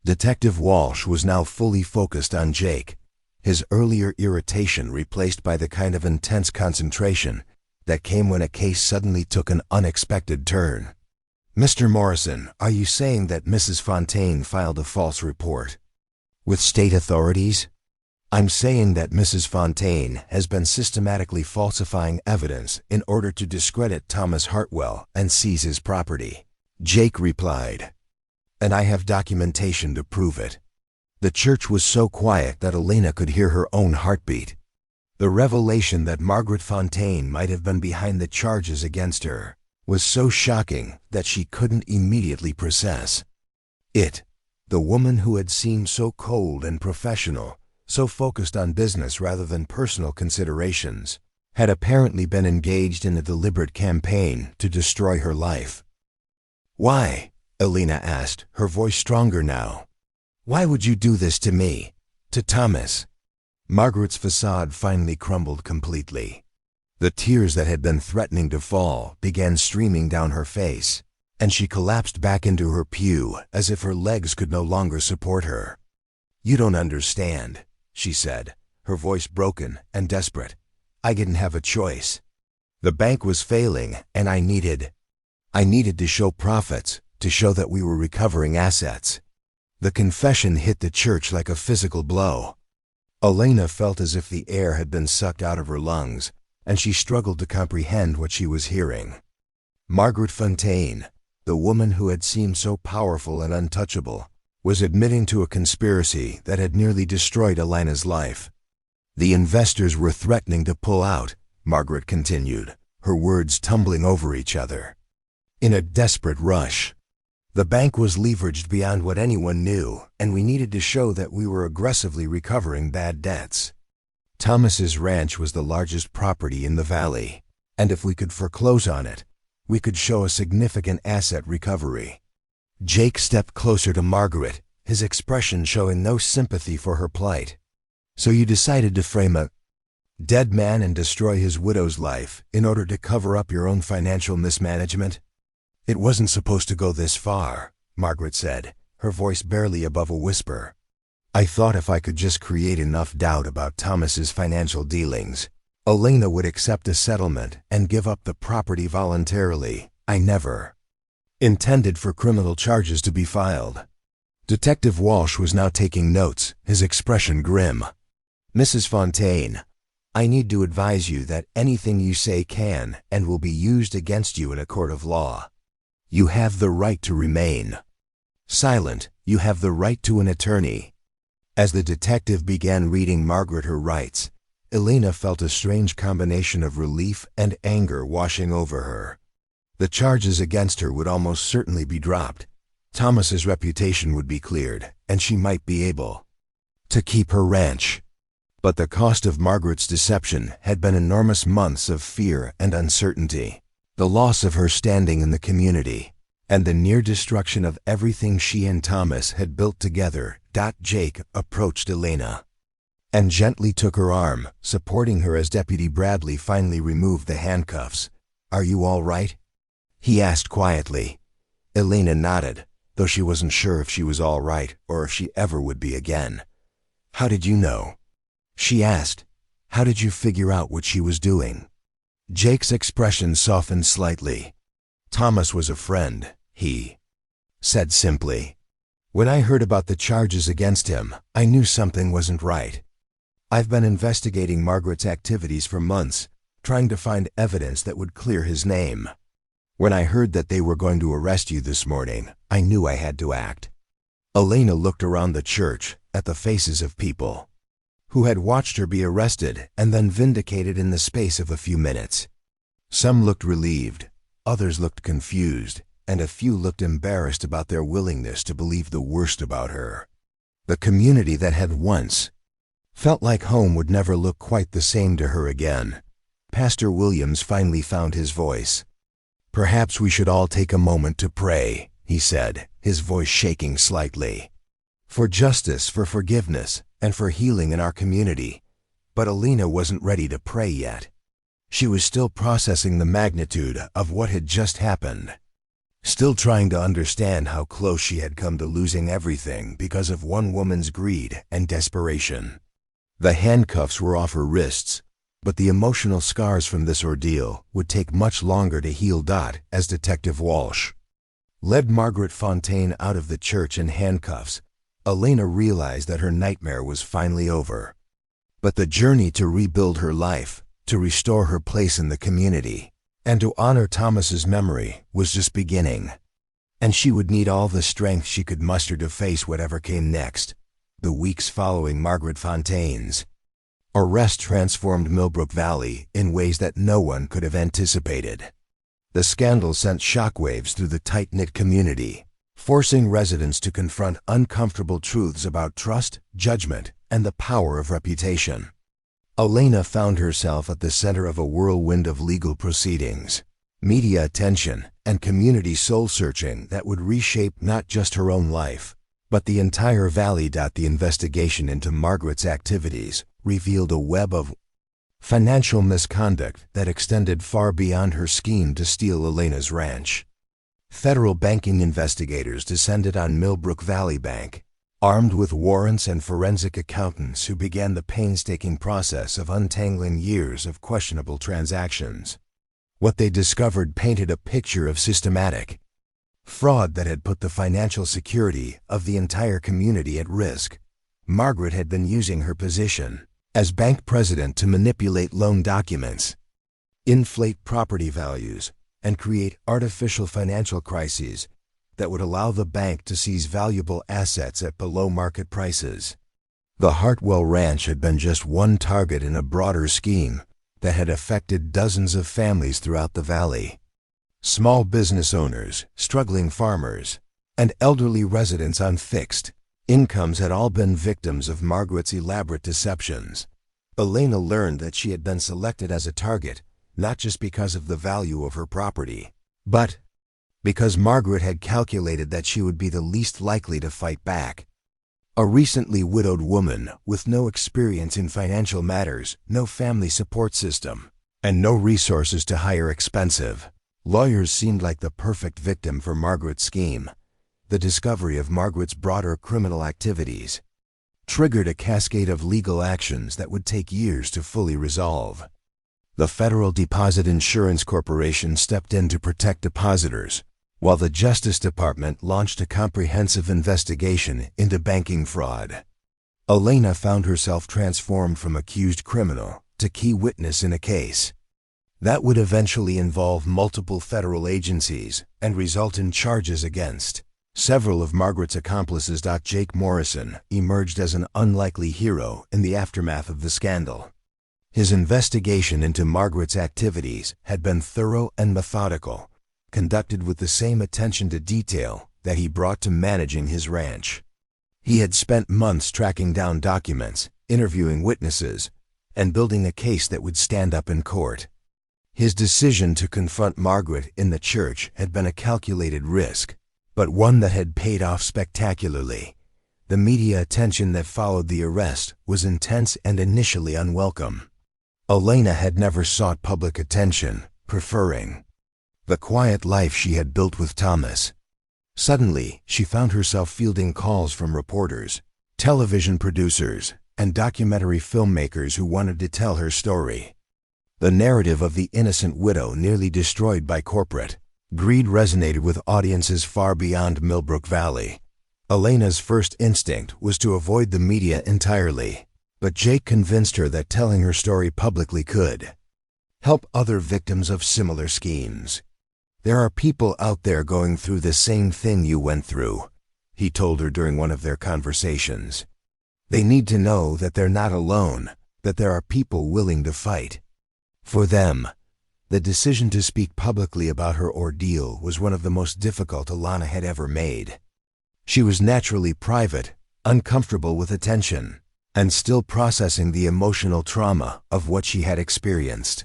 Detective Walsh was now fully focused on Jake, his earlier irritation replaced by the kind of intense concentration that came when a case suddenly took an unexpected turn. "Mr. Morrison, are you saying that Mrs. Fontaine filed a false report with state authorities?" "I'm saying that Mrs. Fontaine has been systematically falsifying evidence in order to discredit Thomas Hartwell and seize his property," Jake replied. "And I have documentation to prove it." The church was so quiet that Elena could hear her own heartbeat. The revelation that Margaret Fontaine might have been behind the charges against her was so shocking that she couldn't immediately process it. The woman who had seemed so cold and professional, so focused on business rather than personal considerations, had apparently been engaged in a deliberate campaign to destroy her life. "Why?" Elena asked, her voice stronger now. "Why would you do this to me? To Thomas?" Margaret's facade finally crumbled completely. The tears that had been threatening to fall began streaming down her face, and she collapsed back into her pew as if her legs could no longer support her. "You don't understand," she said, her voice broken and desperate. "I didn't have a choice. The bank was failing, and I needed to show profits, to show that we were recovering assets." The confession hit the church like a physical blow. Elena felt as if the air had been sucked out of her lungs, and she struggled to comprehend what she was hearing. Margaret Fontaine, the woman who had seemed so powerful and untouchable, was admitting to a conspiracy that had nearly destroyed Elena's life. "The investors were threatening to pull out," Margaret continued, her words tumbling over each other. "In a desperate rush. The bank was leveraged beyond what anyone knew, and we needed to show that we were aggressively recovering bad debts. Thomas's ranch was the largest property in the valley, and if we could foreclose on it, we could show a significant asset recovery." Jake stepped closer to Margaret, his expression showing no sympathy for her plight. "So you decided to frame a Dead man and destroy his widow's life in order to cover up your own financial mismanagement? It wasn't supposed to go this far, Margaret said, her voice barely above a whisper. I thought if I could just create enough doubt about Thomas's financial dealings, Elena would accept a settlement and give up the property voluntarily. I never intended for criminal charges to be filed. Detective Walsh was now taking notes, his expression grim. Mrs. Fontaine, I need to advise you that anything you say can and will be used against you in a court of law. You have the right to remain silent. You have the right to an attorney. As the detective began reading Margaret her rights, Elena felt a strange combination of relief and anger washing over her. The charges against her would almost certainly be dropped. Thomas's reputation would be cleared, and she might be able to keep her ranch. But the cost of Margaret's deception had been enormous months of fear and uncertainty, the loss of her standing in the community, and the near destruction of everything she and Thomas had built together. Jake approached Elena and gently took her arm, supporting her as Deputy Bradley finally removed the handcuffs. Are you all right? He asked quietly. Elena nodded, though she wasn't sure if she was all right or if she ever would be again. How did you know? She asked. How did you figure out what she was doing? Jake's expression softened slightly. Thomas was a friend, he said simply. When I heard about the charges against him, I knew something wasn't right. I've been investigating Margaret's activities for months, trying to find evidence that would clear his name. When I heard that they were going to arrest you this morning, I knew I had to act. Elena looked around the church, at the faces of people who had watched her be arrested and then vindicated in the space of a few minutes. Some looked relieved, others looked confused, and a few looked embarrassed about their willingness to believe the worst about her. The community that had once felt like home would never look quite the same to her again. Pastor Williams finally found his voice. Perhaps we should all take a moment to pray, he said, his voice shaking slightly. For justice, for forgiveness, and for healing in our community. But Elena wasn't ready to pray yet. She was still processing the magnitude of what had just happened. Still trying to understand how close she had come to losing everything because of one woman's greed and desperation. The handcuffs were off her wrists, but the emotional scars from this ordeal would take much longer to heal. As Detective Walsh led Margaret Fontaine out of the church in handcuffs, Elena realized that her nightmare was finally over. But the journey to rebuild her life, to restore her place in the community, and to honor Thomas's memory was just beginning. And she would need all the strength she could muster to face whatever came next. The weeks following Margaret Fontaine's arrest transformed Millbrook Valley in ways that no one could have anticipated. The scandal sent shockwaves through the tight-knit community, forcing residents to confront uncomfortable truths about trust, judgment, and the power of reputation. Elena found herself at the center of a whirlwind of legal proceedings, media attention, and community soul-searching that would reshape not just her own life, but the entire valley. The investigation into Margaret's activities revealed a web of financial misconduct that extended far beyond her scheme to steal Elena's ranch. Federal banking investigators descended on Millbrook Valley Bank, armed with warrants and forensic accountants who began the painstaking process of untangling years of questionable transactions. What they discovered painted a picture of systematic fraud that had put the financial security of the entire community at risk. Margaret had been using her position as bank president to manipulate loan documents, inflate property values, and create artificial financial crises that would allow the bank to seize valuable assets at below-market prices. The Hartwell Ranch had been just one target in a broader scheme that had affected dozens of families throughout the valley. Small business owners, struggling farmers, and elderly residents on fixed incomes had all been victims of Margaret's elaborate deceptions. Elena learned that she had been selected as a target not just because of the value of her property, but because Margaret had calculated that she would be the least likely to fight back. A recently widowed woman with no experience in financial matters, no family support system, and no resources to hire expensive lawyers seemed like the perfect victim for Margaret's scheme. The discovery of Margaret's broader criminal activities triggered a cascade of legal actions that would take years to fully resolve. The Federal Deposit Insurance Corporation stepped in to protect depositors, while the Justice Department launched a comprehensive investigation into banking fraud. Elena found herself transformed from accused criminal to key witness in a case that would eventually involve multiple federal agencies and result in charges against several of Margaret's accomplices. Jake Morrison emerged as an unlikely hero in the aftermath of the scandal. His investigation into Margaret's activities had been thorough and methodical, conducted with the same attention to detail that he brought to managing his ranch. He had spent months tracking down documents, interviewing witnesses, and building a case that would stand up in court. His decision to confront Margaret in the church had been a calculated risk, but one that had paid off spectacularly. The media attention that followed the arrest was intense and initially unwelcome. Elena had never sought public attention, preferring the quiet life she had built with Thomas. Suddenly, she found herself fielding calls from reporters, television producers, and documentary filmmakers who wanted to tell her story. The narrative of the innocent widow nearly destroyed by corporate greed resonated with audiences far beyond Millbrook Valley. Elena's first instinct was to avoid the media entirely, but Jake convinced her that telling her story publicly could help other victims of similar schemes. "There are people out there going through the same thing you went through," he told her during one of their conversations. "They need to know that they're not alone, that there are people willing to fight for them." The decision to speak publicly about her ordeal was one of the most difficult Elena had ever made. She was naturally private, uncomfortable with attention, and still processing the emotional trauma of what she had experienced.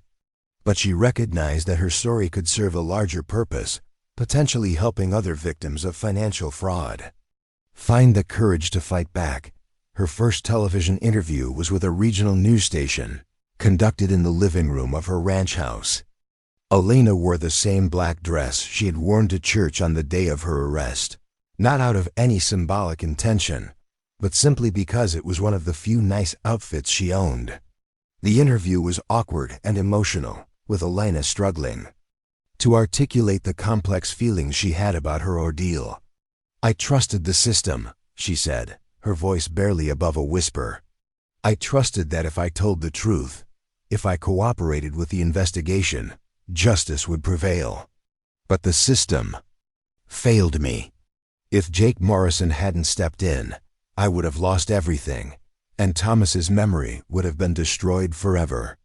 But she recognized that her story could serve a larger purpose, potentially helping other victims of financial fraud find the courage to fight back. Her first television interview was with a regional news station, conducted in the living room of her ranch house. Elena wore the same black dress she had worn to church on the day of her arrest, not out of any symbolic intention, but simply because it was one of the few nice outfits she owned. The interview was awkward and emotional, with Elena struggling to articulate the complex feelings she had about her ordeal. "I trusted the system," she said, her voice barely above a whisper. "I trusted that if I told the truth, if I cooperated with the investigation, justice would prevail. But the system failed me. If Jake Morrison hadn't stepped in, I would have lost everything, and Thomas's memory would have been destroyed forever."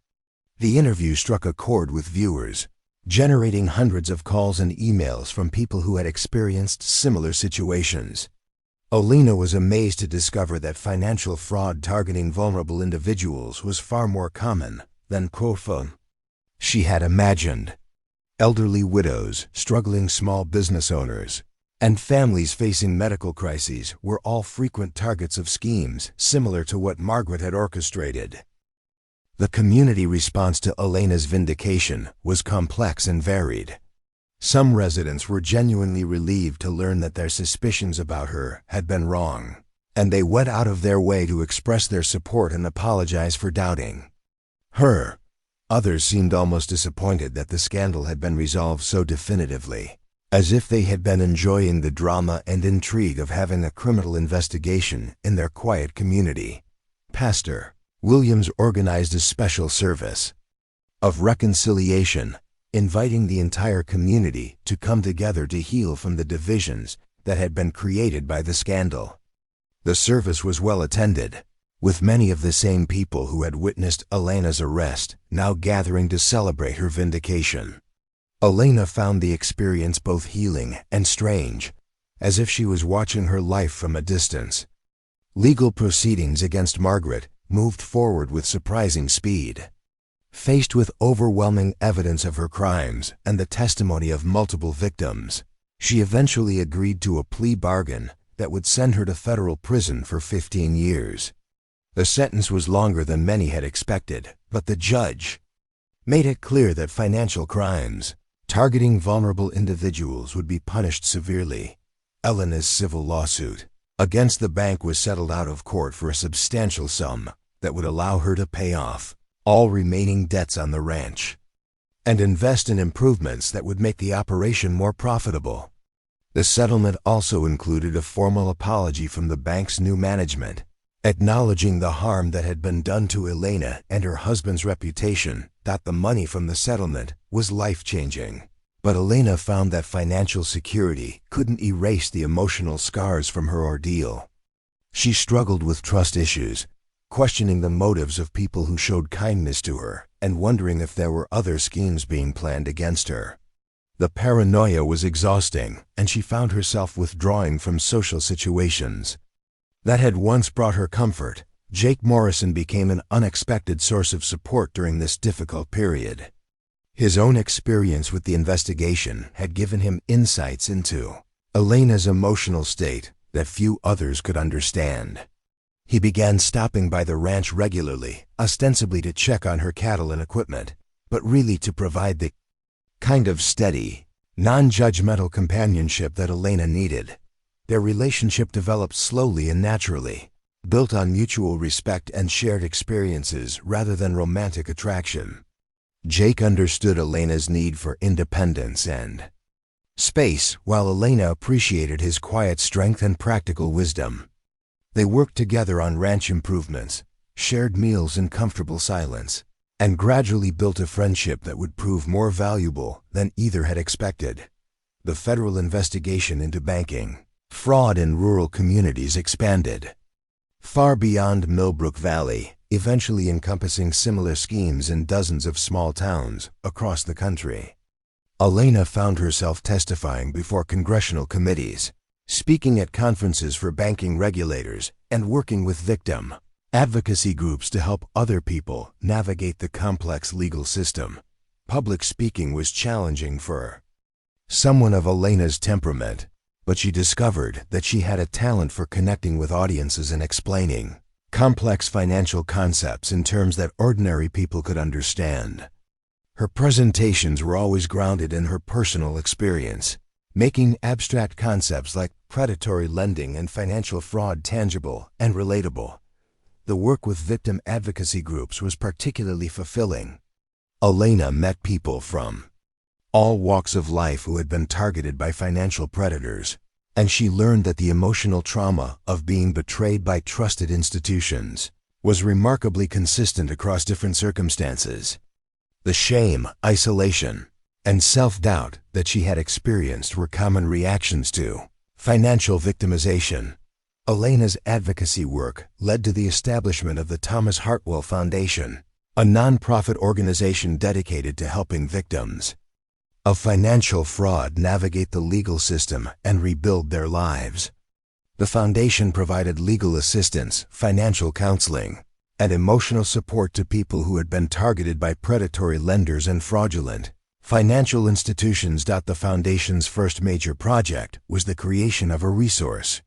The interview struck a chord with viewers, generating hundreds of calls and emails from people who had experienced similar situations. Elena was amazed to discover that financial fraud targeting vulnerable individuals was far more common than she had imagined. Elderly widows, struggling small business owners, and families facing medical crises were all frequent targets of schemes similar to what Margaret had orchestrated. The community response to Elena's vindication was complex and varied. Some residents were genuinely relieved to learn that their suspicions about her had been wrong, and they went out of their way to express their support and apologize for doubting her. Others seemed almost disappointed that the scandal had been resolved so definitively, as if they had been enjoying the drama and intrigue of having a criminal investigation in their quiet community. Pastor Williams organized a special service of reconciliation, inviting the entire community to come together to heal from the divisions that had been created by the scandal. The service was well attended, with many of the same people who had witnessed Elena's arrest now gathering to celebrate her vindication. Elena found the experience both healing and strange, as if she was watching her life from a distance. Legal proceedings against Margaret moved forward with surprising speed. Faced with overwhelming evidence of her crimes and the testimony of multiple victims, she eventually agreed to a plea bargain that would send her to federal prison for 15 years. The sentence was longer than many had expected, but the judge made it clear that financial crimes targeting vulnerable individuals would be punished severely. Elena's civil lawsuit against the bank was settled out of court for a substantial sum that would allow her to pay off all remaining debts on the ranch and invest in improvements that would make the operation more profitable. The settlement also included a formal apology from the bank's new management, acknowledging the harm that had been done to Elena and her husband's reputation. That the money from the settlement was life-changing. But Elena found that financial security couldn't erase the emotional scars from her ordeal. She struggled with trust issues, questioning the motives of people who showed kindness to her and wondering if there were other schemes being planned against her. The paranoia was exhausting, and she found herself withdrawing from social situations that had once brought her comfort. Jake Morrison became an unexpected source of support during this difficult period. His own experience with the investigation had given him insights into Elena's emotional state that few others could understand. He began stopping by the ranch regularly, ostensibly to check on her cattle and equipment, but really to provide the kind of steady, non-judgmental companionship that Elena needed. Their relationship developed slowly and naturally, built on mutual respect and shared experiences rather than romantic attraction. Jake understood Elena's need for independence and space, while Elena appreciated his quiet strength and practical wisdom. They worked together on ranch improvements, shared meals in comfortable silence, and gradually built a friendship that would prove more valuable than either had expected. The federal investigation into banking fraud in rural communities expanded far beyond Millbrook Valley, eventually encompassing similar schemes in dozens of small towns across the country. Elena found herself testifying before congressional committees, speaking at conferences for banking regulators, and working with victim advocacy groups to help other people navigate the complex legal system. Public speaking was challenging for someone of Elena's temperament, but she discovered that she had a talent for connecting with audiences and explaining complex financial concepts in terms that ordinary people could understand. Her presentations were always grounded in her personal experience, making abstract concepts like predatory lending and financial fraud tangible and relatable. The work with victim advocacy groups was particularly fulfilling. Elena met people from all walks of life who had been targeted by financial predators, and she learned that the emotional trauma of being betrayed by trusted institutions was remarkably consistent across different circumstances. The shame, isolation, and self-doubt that she had experienced were common reactions to financial victimization. Elena's advocacy work led to the establishment of the Thomas Hartwell Foundation, a nonprofit organization dedicated to helping victims of financial fraud navigate the legal system and rebuild their lives. The foundation provided legal assistance, financial counseling, and emotional support to people who had been targeted by predatory lenders and fraudulent financial institutions. The foundation's first major project was the creation of a resource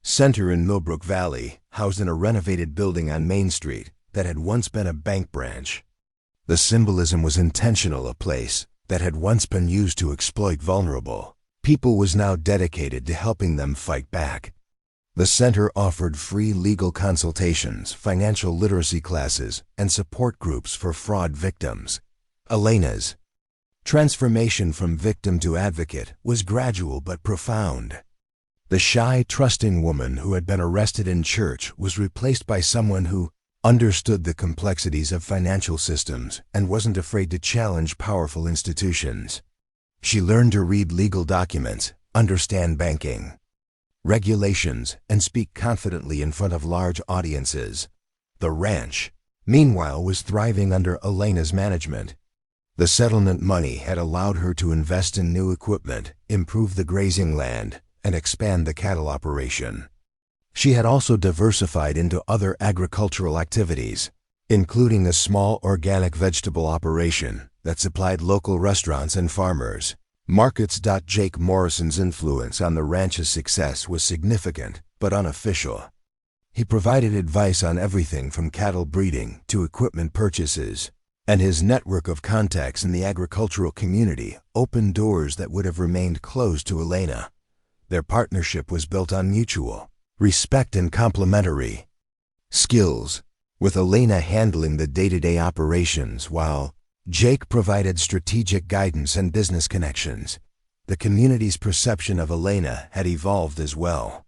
center in Millbrook Valley, housed in a renovated building on Main Street that had once been a bank branch. The symbolism was intentional. A place that had once been used to exploit vulnerable people was now dedicated to helping them fight back. The center offered free legal consultations, financial literacy classes, and support groups for fraud victims. Elena's transformation from victim to advocate was gradual but profound. The shy, trusting woman who had been arrested in church was replaced by someone who understood the complexities of financial systems and wasn't afraid to challenge powerful institutions. She learned to read legal documents, understand banking regulations, and speak confidently in front of large audiences. The ranch, meanwhile, was thriving under Elena's management. The settlement money had allowed her to invest in new equipment, improve the grazing land, and expand the cattle operation. She had also diversified into other agricultural activities, including a small organic vegetable operation that supplied local restaurants and farmers. Markets. Jake Morrison's influence on the ranch's success was significant, but unofficial. He provided advice on everything from cattle breeding to equipment purchases, and his network of contacts in the agricultural community opened doors that would have remained closed to Elena. Their partnership was built on mutual respect and complementary skills, with Elena handling the day-to-day operations while Jake provided strategic guidance and business connections. The community's perception of Elena had evolved as well.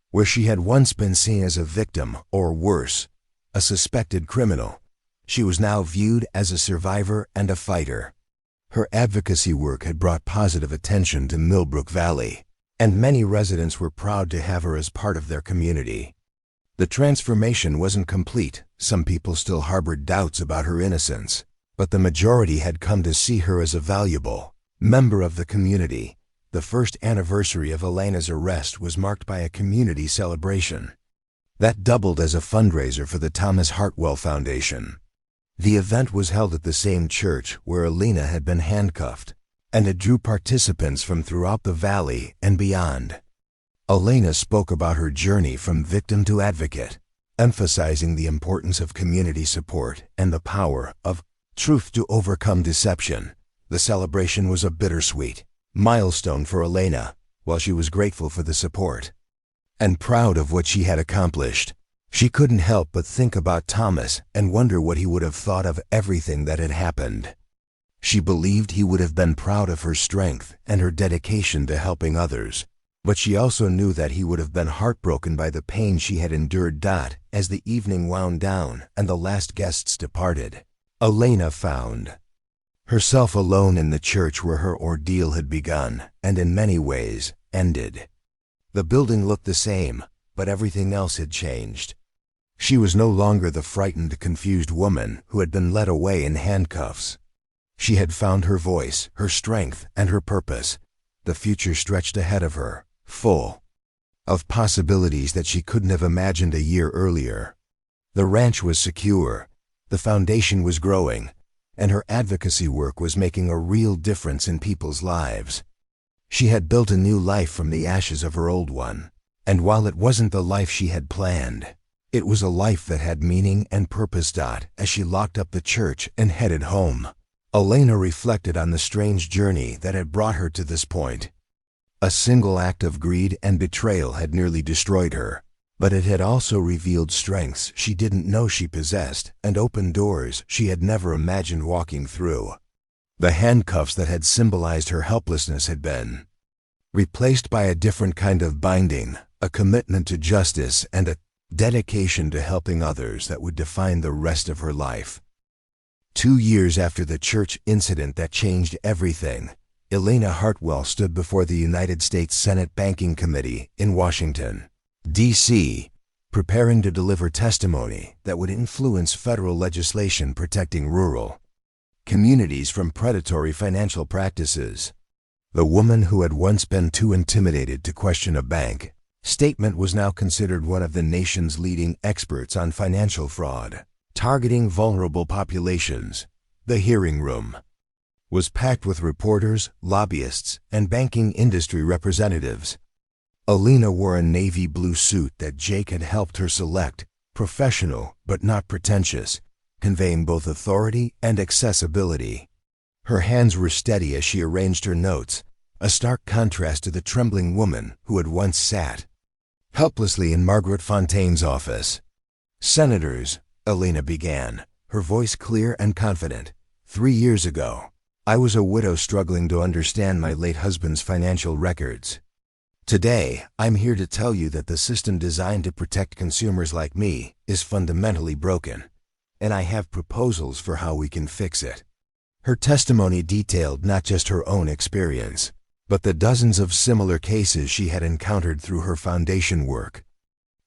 Where she had once been seen as a victim, or worse, a suspected criminal, she was now viewed as a survivor and a fighter. Her advocacy work had brought positive attention to Millbrook Valley, and many residents were proud to have her as part of their community. The transformation wasn't complete. Some people still harbored doubts about her innocence, but the majority had come to see her as a valuable member of the community. The first anniversary of Elena's arrest was marked by a community celebration that doubled as a fundraiser for the Thomas Hartwell Foundation. The event was held at the same church where Elena had been handcuffed, and it drew participants from throughout the valley and beyond. Elena spoke about her journey from victim to advocate, emphasizing the importance of community support and the power of truth to overcome deception. The celebration was a bittersweet milestone for Elena. While she was grateful for the support and proud of what she had accomplished, she couldn't help but think about Thomas and wonder what he would have thought of everything that had happened. She believed he would have been proud of her strength and her dedication to helping others, but she also knew that he would have been heartbroken by the pain she had endured. As the evening wound down and the last guests departed, Elena found herself alone in the church where her ordeal had begun and in many ways ended. The building looked the same, but everything else had changed. She was no longer the frightened, confused woman who had been led away in handcuffs. She had found her voice, her strength, and her purpose. The future stretched ahead of her, full of possibilities that she couldn't have imagined a year earlier. The ranch was secure, the foundation was growing, and her advocacy work was making a real difference in people's lives. She had built a new life from the ashes of her old one, and while it wasn't the life she had planned, it was a life that had meaning and purpose. As she locked up the church and headed home, Elena reflected on the strange journey that had brought her to this point. A single act of greed and betrayal had nearly destroyed her, but it had also revealed strengths she didn't know she possessed and opened doors she had never imagined walking through. The handcuffs that had symbolized her helplessness had been replaced by a different kind of binding, a commitment to justice and a dedication to helping others that would define the rest of her life. 2 years after the church incident that changed everything, Elena Hartwell stood before the United States Senate Banking Committee in Washington, D.C., preparing to deliver testimony that would influence federal legislation protecting rural communities from predatory financial practices. The woman who had once been too intimidated to question a bank statement was now considered one of the nation's leading experts on financial fraud, targeting vulnerable populations. The hearing room was packed with reporters, lobbyists, and banking industry representatives. Elena wore a navy blue suit that Jake had helped her select, professional but not pretentious, conveying both authority and accessibility. Her hands were steady as she arranged her notes, a stark contrast to the trembling woman who had once sat helplessly in Margaret Fontaine's office. "Senators," Elena began, her voice clear and confident, "3 years ago, I was a widow struggling to understand my late husband's financial records. Today, I'm here to tell you that the system designed to protect consumers like me is fundamentally broken, and I have proposals for how we can fix it." Her testimony detailed not just her own experience, but the dozens of similar cases she had encountered through her foundation work.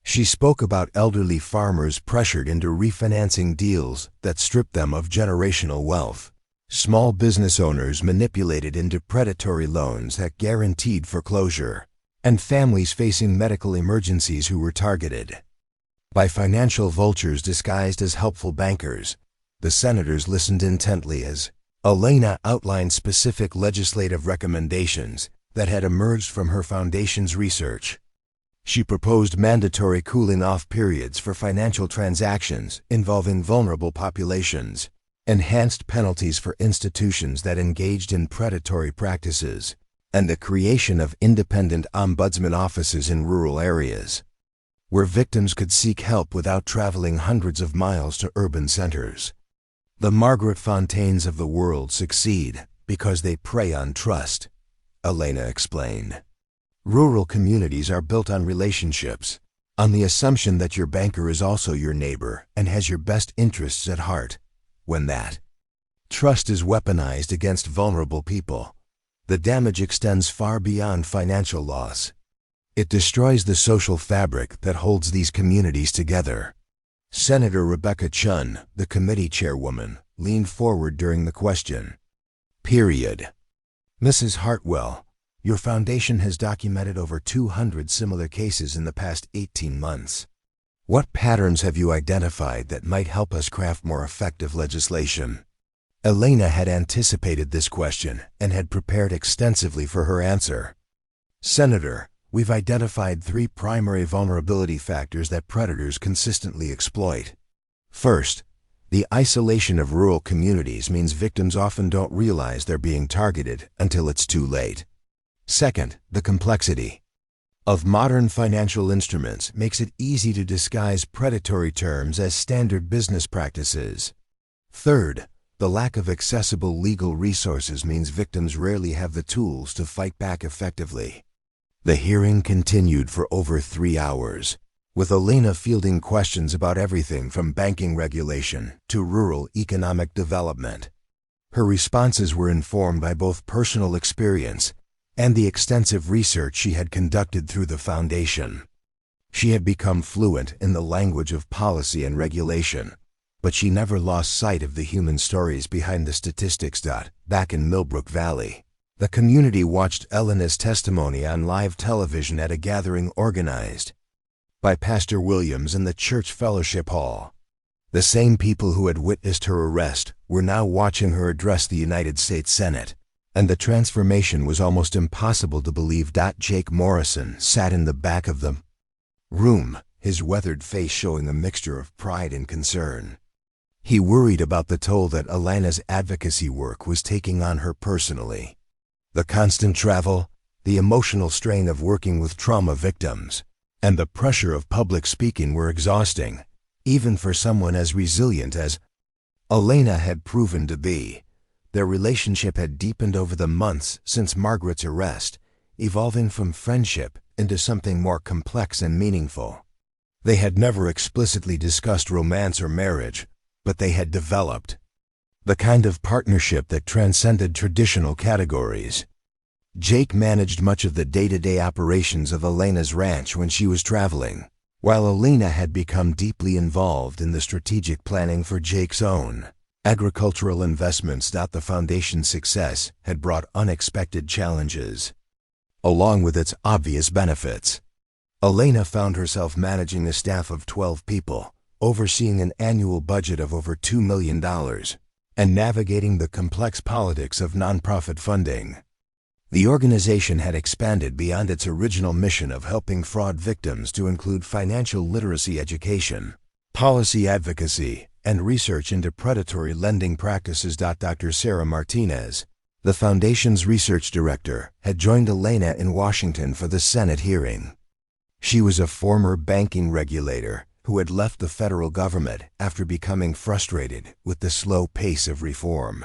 She spoke about elderly farmers pressured into refinancing deals that stripped them of generational wealth, small business owners manipulated into predatory loans that guaranteed foreclosure, and families facing medical emergencies who were targeted by financial vultures disguised as helpful bankers. The senators listened intently as Elena outlined specific legislative recommendations that had emerged from her foundation's research. She proposed mandatory cooling-off periods for financial transactions involving vulnerable populations, enhanced penalties for institutions that engaged in predatory practices, and the creation of independent ombudsman offices in rural areas, where victims could seek help without traveling hundreds of miles to urban centers. The Margaret Fontaines of the world succeed because they prey on trust, Elena explained. Rural communities are built on relationships, on the assumption that your banker is also your neighbor and has your best interests at heart. When that trust is weaponized against vulnerable people, the damage extends far beyond financial loss. It destroys the social fabric that holds these communities together. Senator Rebecca Chun, the committee chairwoman, leaned forward during the question. Mrs. Hartwell, your foundation has documented over 200 similar cases in the past 18 months. What patterns have you identified that might help us craft more effective legislation? Elena had anticipated this question and had prepared extensively for her answer. Senator, we've identified 3 primary vulnerability factors that predators consistently exploit. First, the isolation of rural communities means victims often don't realize they're being targeted until it's too late. Second, the complexity of modern financial instruments makes it easy to disguise predatory terms as standard business practices. Third, the lack of accessible legal resources means victims rarely have the tools to fight back effectively. The hearing continued for over 3 hours, with Elena fielding questions about everything from banking regulation to rural economic development. Her responses were informed by both personal experience and the extensive research she had conducted through the foundation. She had become fluent in the language of policy and regulation, but she never lost sight of the human stories behind the statistics. Back in Millbrook Valley, the community watched Elena's testimony on live television at a gathering organized by Pastor Williams in the church fellowship hall. The same people who had witnessed her arrest were now watching her address the United States Senate, and the transformation was almost impossible to believe. Jake Morrison sat in the back of the room, his weathered face showing a mixture of pride and concern. He worried about the toll that Elena's advocacy work was taking on her personally. The constant travel, the emotional strain of working with trauma victims, and the pressure of public speaking were exhausting, even for someone as resilient as Elena had proven to be. Their relationship had deepened over the months since Margaret's arrest, evolving from friendship into something more complex and meaningful. They had never explicitly discussed romance or marriage, but they had developed the kind of partnership that transcended traditional categories. Jake managed much of the day-to-day operations of Elena's ranch when she was traveling, while Elena had become deeply involved in the strategic planning for Jake's own agricultural investments. The foundation's success had brought unexpected challenges, along with its obvious benefits. Elena found herself managing a staff of 12 people, overseeing an annual budget of over $2 million, and navigating the complex politics of nonprofit funding. The organization had expanded beyond its original mission of helping fraud victims to include financial literacy education, policy advocacy, and research into predatory lending practices. Dr. Sarah Martinez, the foundation's research director, had joined Elena in Washington for the Senate hearing. She was a former banking regulator who had left the federal government after becoming frustrated with the slow pace of reform.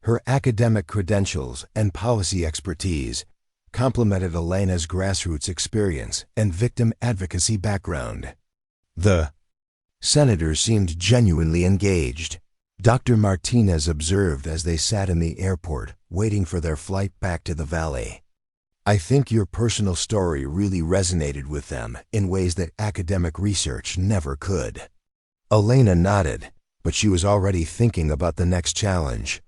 Her academic credentials and policy expertise complemented Elena's grassroots experience and victim advocacy background. The senators seemed genuinely engaged, Dr. Martinez observed as they sat in the airport waiting for their flight back to the valley. I think your personal story really resonated with them in ways that academic research never could. Elena nodded, but she was already thinking about the next challenge.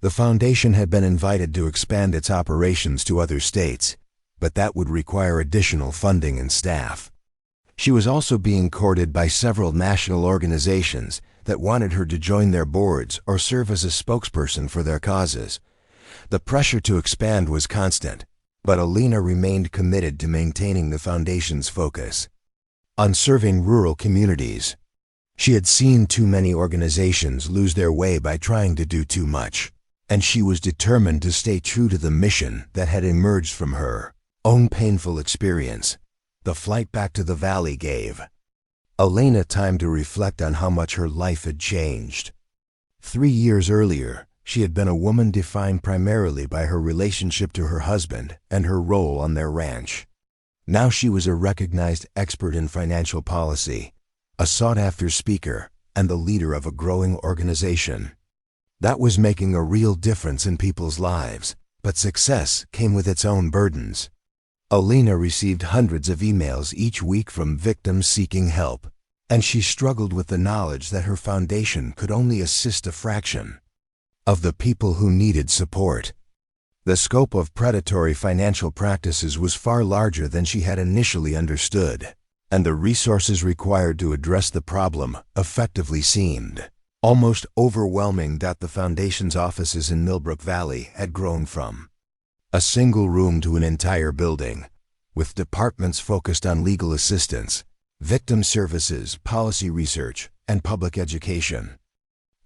The foundation had been invited to expand its operations to other states, but that would require additional funding and staff. She was also being courted by several national organizations that wanted her to join their boards or serve as a spokesperson for their causes. The pressure to expand was constant, but Alina remained committed to maintaining the foundation's focus on serving rural communities. She had seen too many organizations lose their way by trying to do too much, and she was determined to stay true to the mission that had emerged from her own painful experience. The flight back to the valley gave Alina time to reflect on how much her life had changed. 3 years earlier, she had been a woman defined primarily by her relationship to her husband and her role on their ranch. Now she was a recognized expert in financial policy, a sought-after speaker, and the leader of a growing organization. That was making a real difference in people's lives, but success came with its own burdens. Alina received hundreds of emails each week from victims seeking help, and she struggled with the knowledge that her foundation could only assist a fraction of the people who needed support. The scope of predatory financial practices was far larger than she had initially understood, and the resources required to address the problem effectively seemed almost overwhelming. That the foundation's offices in Millbrook Valley had grown from a single room to an entire building, with departments focused on legal assistance, victim services, policy research, and public education.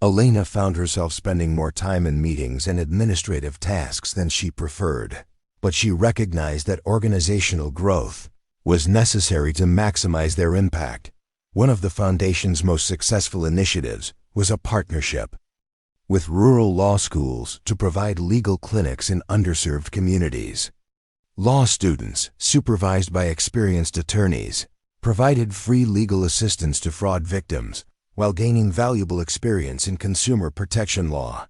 Alina found herself spending more time in meetings and administrative tasks than she preferred, but she recognized that organizational growth was necessary to maximize their impact. One of the foundation's most successful initiatives was a partnership with rural law schools to provide legal clinics in underserved communities. Law students, supervised by experienced attorneys, provided free legal assistance to fraud victims while gaining valuable experience in consumer protection law.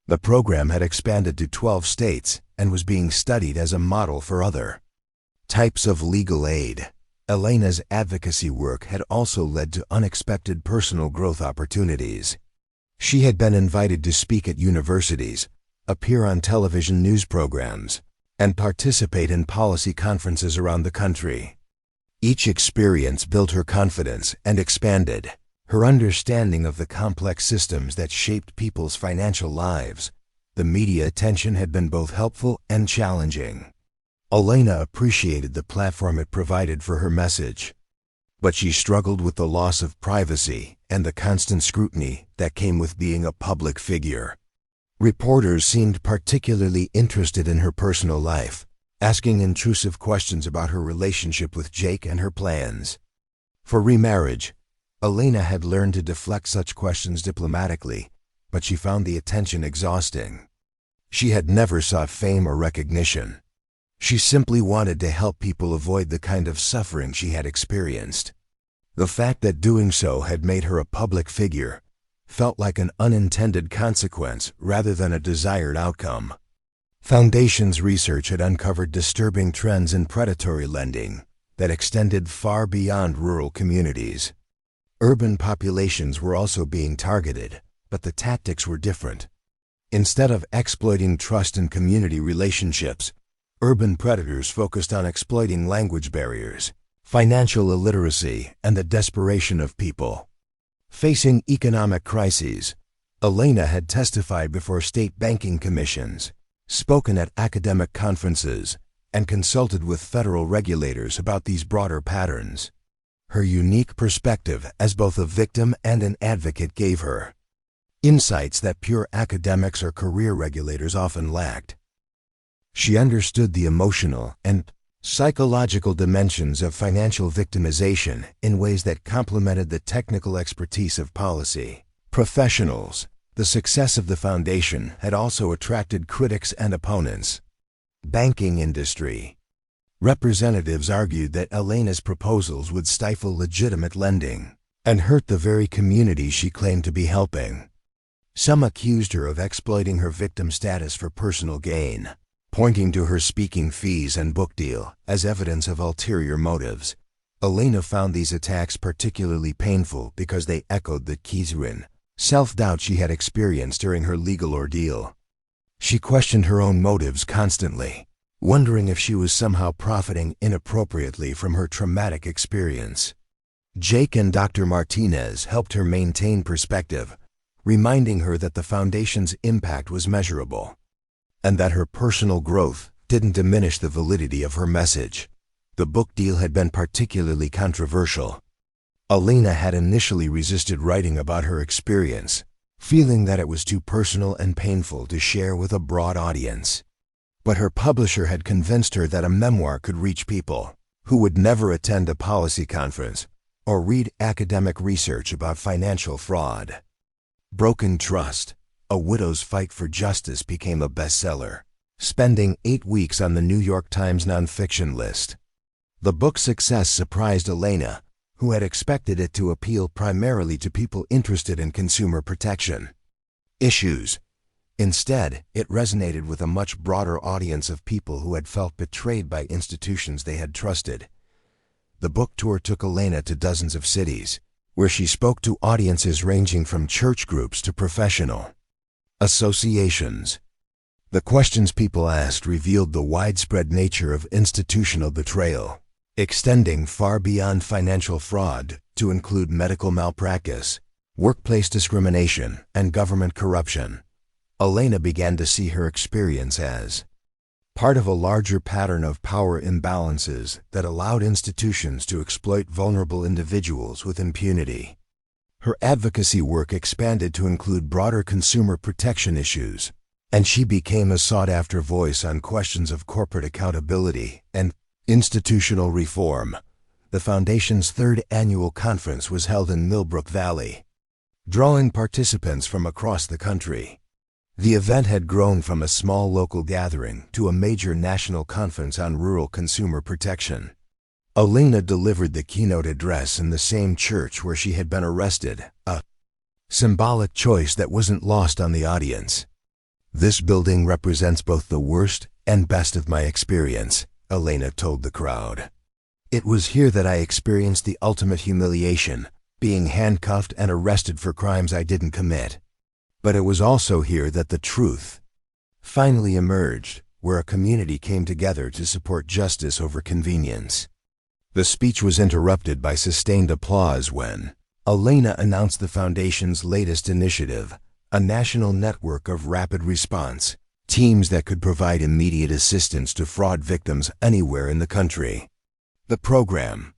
The program had expanded to 12 states and was being studied as a model for other types of legal aid. Alina's advocacy work had also led to unexpected personal growth opportunities. She had been invited to speak at universities, appear on television news programs, and participate in policy conferences around the country. Each experience built her confidence and expanded her understanding of the complex systems that shaped people's financial lives. The media attention had been both helpful and challenging. Alina appreciated the platform it provided for her message, but she struggled with the loss of privacy and the constant scrutiny that came with being a public figure. Reporters seemed particularly interested in her personal life, asking intrusive questions about her relationship with Jake and her plans for remarriage. Alina had learned to deflect such questions diplomatically, but she found the attention exhausting. She had never sought fame or recognition. She simply wanted to help people avoid the kind of suffering she had experienced. The fact that doing so had made her a public figure felt like an unintended consequence rather than a desired outcome. Foundation's research had uncovered disturbing trends in predatory lending that extended far beyond rural communities. Urban populations were also being targeted, but the tactics were different. Instead of exploiting trust and community relationships, urban predators focused on exploiting language barriers, financial illiteracy, and the desperation of people facing economic crises. Alina had testified before state banking commissions, spoken at academic conferences, and consulted with federal regulators about these broader patterns. Her unique perspective as both a victim and an advocate gave her insights that pure academics or career regulators often lacked. She understood the emotional and psychological dimensions of financial victimization in ways that complemented the technical expertise of policy professionals. The success of the foundation had also attracted critics and opponents. Banking industry representatives argued that Alina's proposals would stifle legitimate lending and hurt the very communities she claimed to be helping. Some accused her of exploiting her victim status for personal gain, pointing to her speaking fees and book deal as evidence of ulterior motives. Alina found these attacks particularly painful because they echoed the Kizrin self-doubt she had experienced during her legal ordeal. She questioned her own motives constantly, wondering if she was somehow profiting inappropriately from her traumatic experience. Jake and Dr. Martinez helped her maintain perspective, reminding her that the foundation's impact was measurable, and that her personal growth didn't diminish the validity of her message. The book deal had been particularly controversial. Elena had initially resisted writing about her experience, feeling that it was too personal and painful to share with a broad audience. But her publisher had convinced her that a memoir could reach people who would never attend a policy conference or read academic research about financial fraud. Broken Trust, A Widow's Fight for Justice became a bestseller, spending 8 weeks on the New York Times nonfiction list. The book's success surprised Elena, who had expected it to appeal primarily to people interested in consumer protection issues. Instead, it resonated with a much broader audience of people who had felt betrayed by institutions they had trusted. The book tour took Elena to dozens of cities, where she spoke to audiences ranging from church groups to professional associations. The questions people asked revealed the widespread nature of institutional betrayal, extending far beyond financial fraud to include medical malpractice, workplace discrimination, and government corruption. Elena began to see her experience as part of a larger pattern of power imbalances that allowed institutions to exploit vulnerable individuals with impunity. Her advocacy work expanded to include broader consumer protection issues, and she became a sought-after voice on questions of corporate accountability and institutional reform. The Foundation's third annual conference was held in Millbrook Valley, drawing participants from across the country. The event had grown from a small local gathering to a major national conference on rural consumer protection. Elena delivered the keynote address in the same church where she had been arrested, a symbolic choice that wasn't lost on the audience. "This building represents both the worst and best of my experience," Elena told the crowd. "It was here that I experienced the ultimate humiliation, being handcuffed and arrested for crimes I didn't commit. But it was also here that the truth finally emerged, where a community came together to support justice over convenience." The speech was interrupted by sustained applause when Elena announced the Foundation's latest initiative, a national network of rapid response teams that could provide immediate assistance to fraud victims anywhere in the country. The program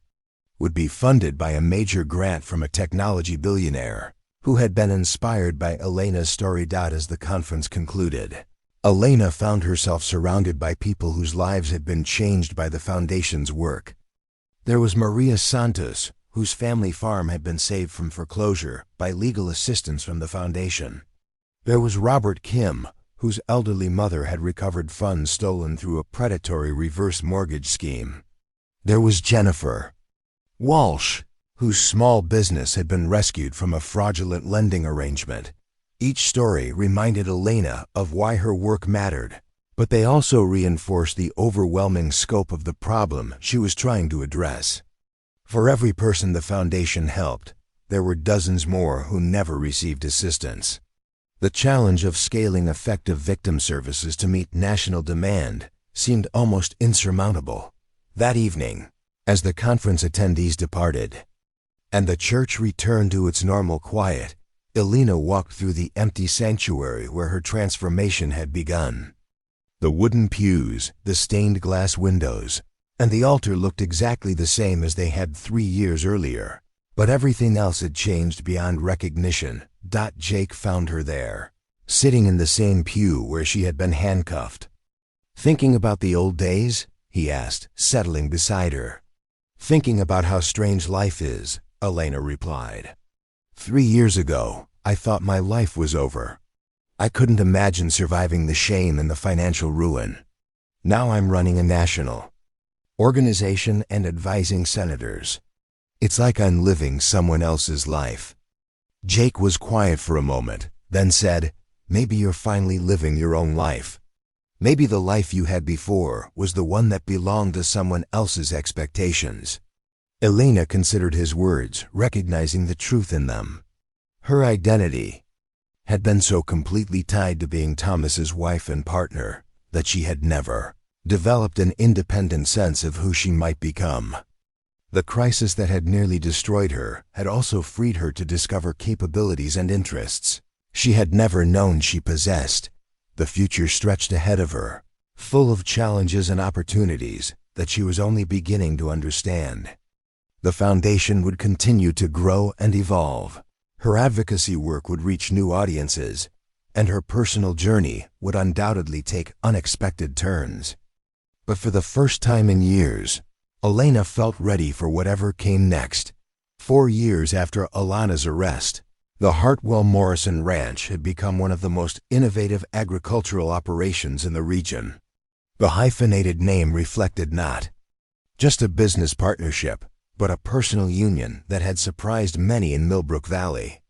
would be funded by a major grant from a technology billionaire who had been inspired by Elena's story. As the conference concluded, Elena found herself surrounded by people whose lives had been changed by the Foundation's work. There was Maria Santos, whose family farm had been saved from foreclosure by legal assistance from the Foundation. There was Robert Kim, whose elderly mother had recovered funds stolen through a predatory reverse mortgage scheme. There was Jennifer Walsh, whose small business had been rescued from a fraudulent lending arrangement. Each story reminded Elena of why her work mattered, but they also reinforced the overwhelming scope of the problem she was trying to address. For every person the Foundation helped, there were dozens more who never received assistance. The challenge of scaling effective victim services to meet national demand seemed almost insurmountable. That evening, as the conference attendees departed, and the church returned to its normal quiet, Elena walked through the empty sanctuary where her transformation had begun. The wooden pews, the stained glass windows, and the altar looked exactly the same as they had 3 years earlier, but everything else had changed beyond recognition. Jake found her there, sitting in the same pew where she had been handcuffed. "Thinking about the old days?" he asked, settling beside her. "Thinking about how strange life is," Elena replied. 3 years ago, I thought my life was over. I couldn't imagine surviving the shame and the financial ruin. Now I'm running a national organization and advising senators. It's like I'm living someone else's life." Jake was quiet for a moment, then said, "Maybe you're finally living your own life. Maybe the life you had before was the one that belonged to someone else's expectations." Elena considered his words, recognizing the truth in them. Her identity had been so completely tied to being Thomas's wife and partner that she had never developed an independent sense of who she might become. The crisis that had nearly destroyed her had also freed her to discover capabilities and interests she had never known she possessed. The future stretched ahead of her, full of challenges and opportunities that she was only beginning to understand. The foundation would continue to grow and evolve. Her advocacy work would reach new audiences, and her personal journey would undoubtedly take unexpected turns. But for the first time in years, Elena felt ready for whatever came next. 4 years after Alana's arrest, the Hartwell Morrison Ranch had become one of the most innovative agricultural operations in the region. The hyphenated name reflected not just a business partnership, but a personal union that had surprised many in Millbrook Valley.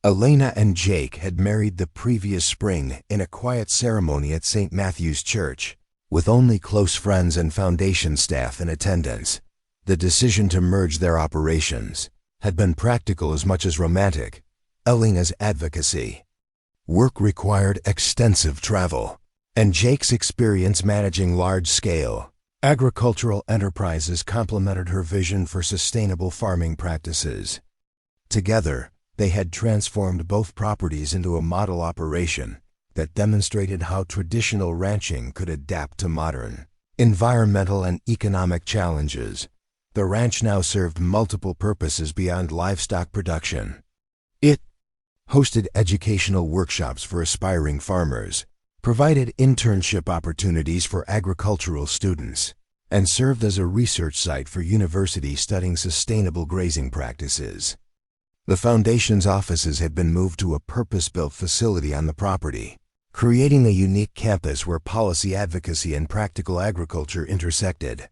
Elena and Jake had married the previous spring in a quiet ceremony at St. Matthew's Church, with only close friends and foundation staff in attendance. The decision to merge their operations had been practical as much as romantic. Elena's advocacy work required extensive travel, and Jake's experience managing large-scale agricultural enterprises complemented her vision for sustainable farming practices. Together, they had transformed both properties into a model operation that demonstrated how traditional ranching could adapt to modern environmental and economic challenges. The ranch now served multiple purposes beyond livestock production. It hosted educational workshops for aspiring farmers, provided internship opportunities for agricultural students, and served as a research site for universities studying sustainable grazing practices. The foundation's offices had been moved to a purpose-built facility on the property, creating a unique campus where policy advocacy and practical agriculture intersected.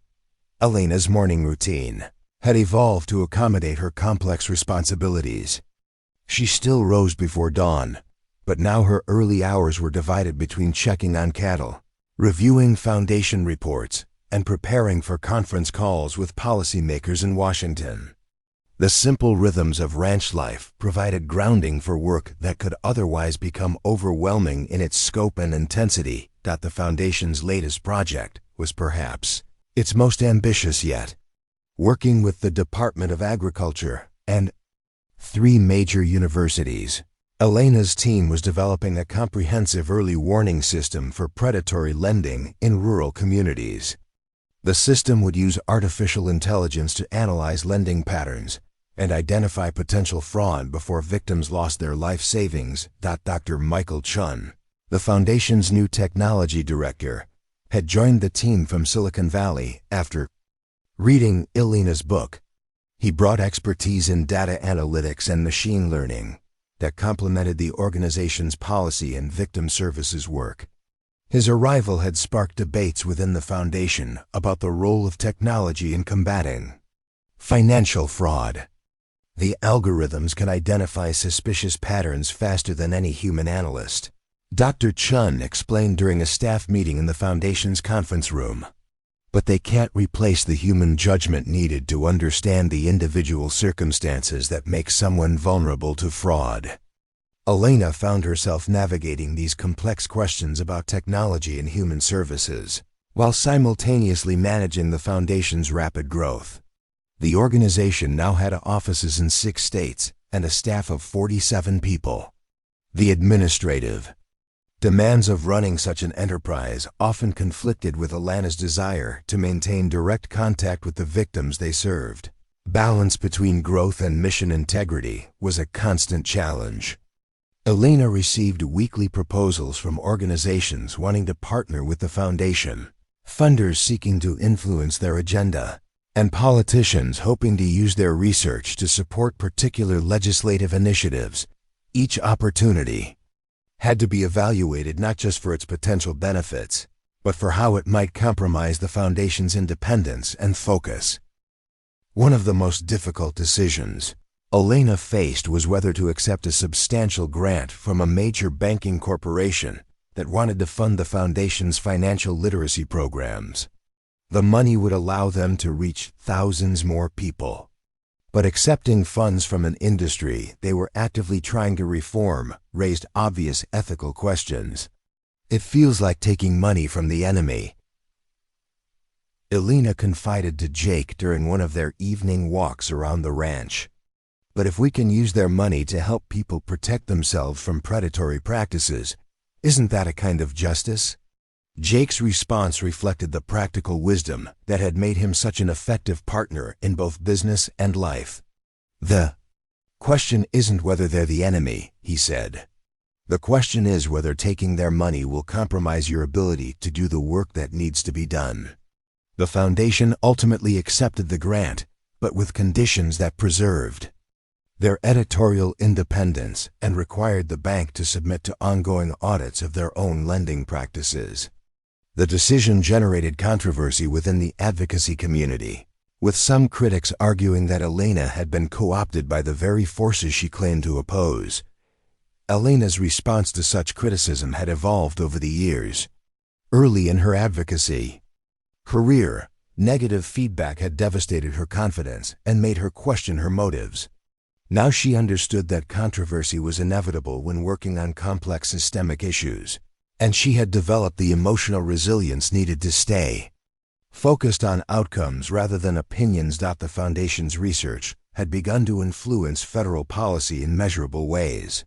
Elena's morning routine had evolved to accommodate her complex responsibilities. She still rose before dawn, but now her early hours were divided between checking on cattle, reviewing foundation reports, and preparing for conference calls with policymakers in Washington. The simple rhythms of ranch life provided grounding for work that could otherwise become overwhelming in its scope and intensity. The foundation's latest project was perhaps its most ambitious yet. Working with the Department of Agriculture and 3 major universities, Elena's team was developing a comprehensive early warning system for predatory lending in rural communities. The system would use artificial intelligence to analyze lending patterns and identify potential fraud before victims lost their life savings. Dr. Michael Chun, the foundation's new technology director, had joined the team from Silicon Valley after reading Elena's book. He brought expertise in data analytics and machine learning that complemented the organization's policy and victim services work. His arrival had sparked debates within the foundation about the role of technology in combating financial fraud. The algorithms can identify suspicious patterns faster than any human analyst, Dr. Chun explained during a staff meeting in the foundation's conference room. But they can't replace the human judgment needed to understand the individual circumstances that make someone vulnerable to fraud. Elena found herself navigating these complex questions about technology and human services, while simultaneously managing the foundation's rapid growth. The organization now had offices in 6 states and a staff of 47 people. The administrative demands of running such an enterprise often conflicted with Elena's desire to maintain direct contact with the victims they served. Balance between growth and mission integrity was a constant challenge. Elena received weekly proposals from organizations wanting to partner with the foundation, funders seeking to influence their agenda, and politicians hoping to use their research to support particular legislative initiatives. Each opportunity had to be evaluated not just for its potential benefits, but for how it might compromise the foundation's independence and focus. One of the most difficult decisions Elena faced was whether to accept a substantial grant from a major banking corporation that wanted to fund the foundation's financial literacy programs. The money would allow them to reach thousands more people. But accepting funds from an industry they were actively trying to reform raised obvious ethical questions. It feels like taking money from the enemy. Elena confided to Jake during one of their evening walks around the ranch. But if we can use their money to help people protect themselves from predatory practices, isn't that a kind of justice? Jake's response reflected the practical wisdom that had made him such an effective partner in both business and life. The question isn't whether they're the enemy, he said. The question is whether taking their money will compromise your ability to do the work that needs to be done. The foundation ultimately accepted the grant, but with conditions that preserved their editorial independence and required the bank to submit to ongoing audits of their own lending practices. The decision generated controversy within the advocacy community, with some critics arguing that Elena had been co-opted by the very forces she claimed to oppose. Elena's response to such criticism had evolved over the years. Early in her advocacy career, negative feedback had devastated her confidence and made her question her motives. Now she understood that controversy was inevitable when working on complex systemic issues, and she had developed the emotional resilience needed to stay focused on outcomes rather than opinions. The foundation's research had begun to influence federal policy in measurable ways.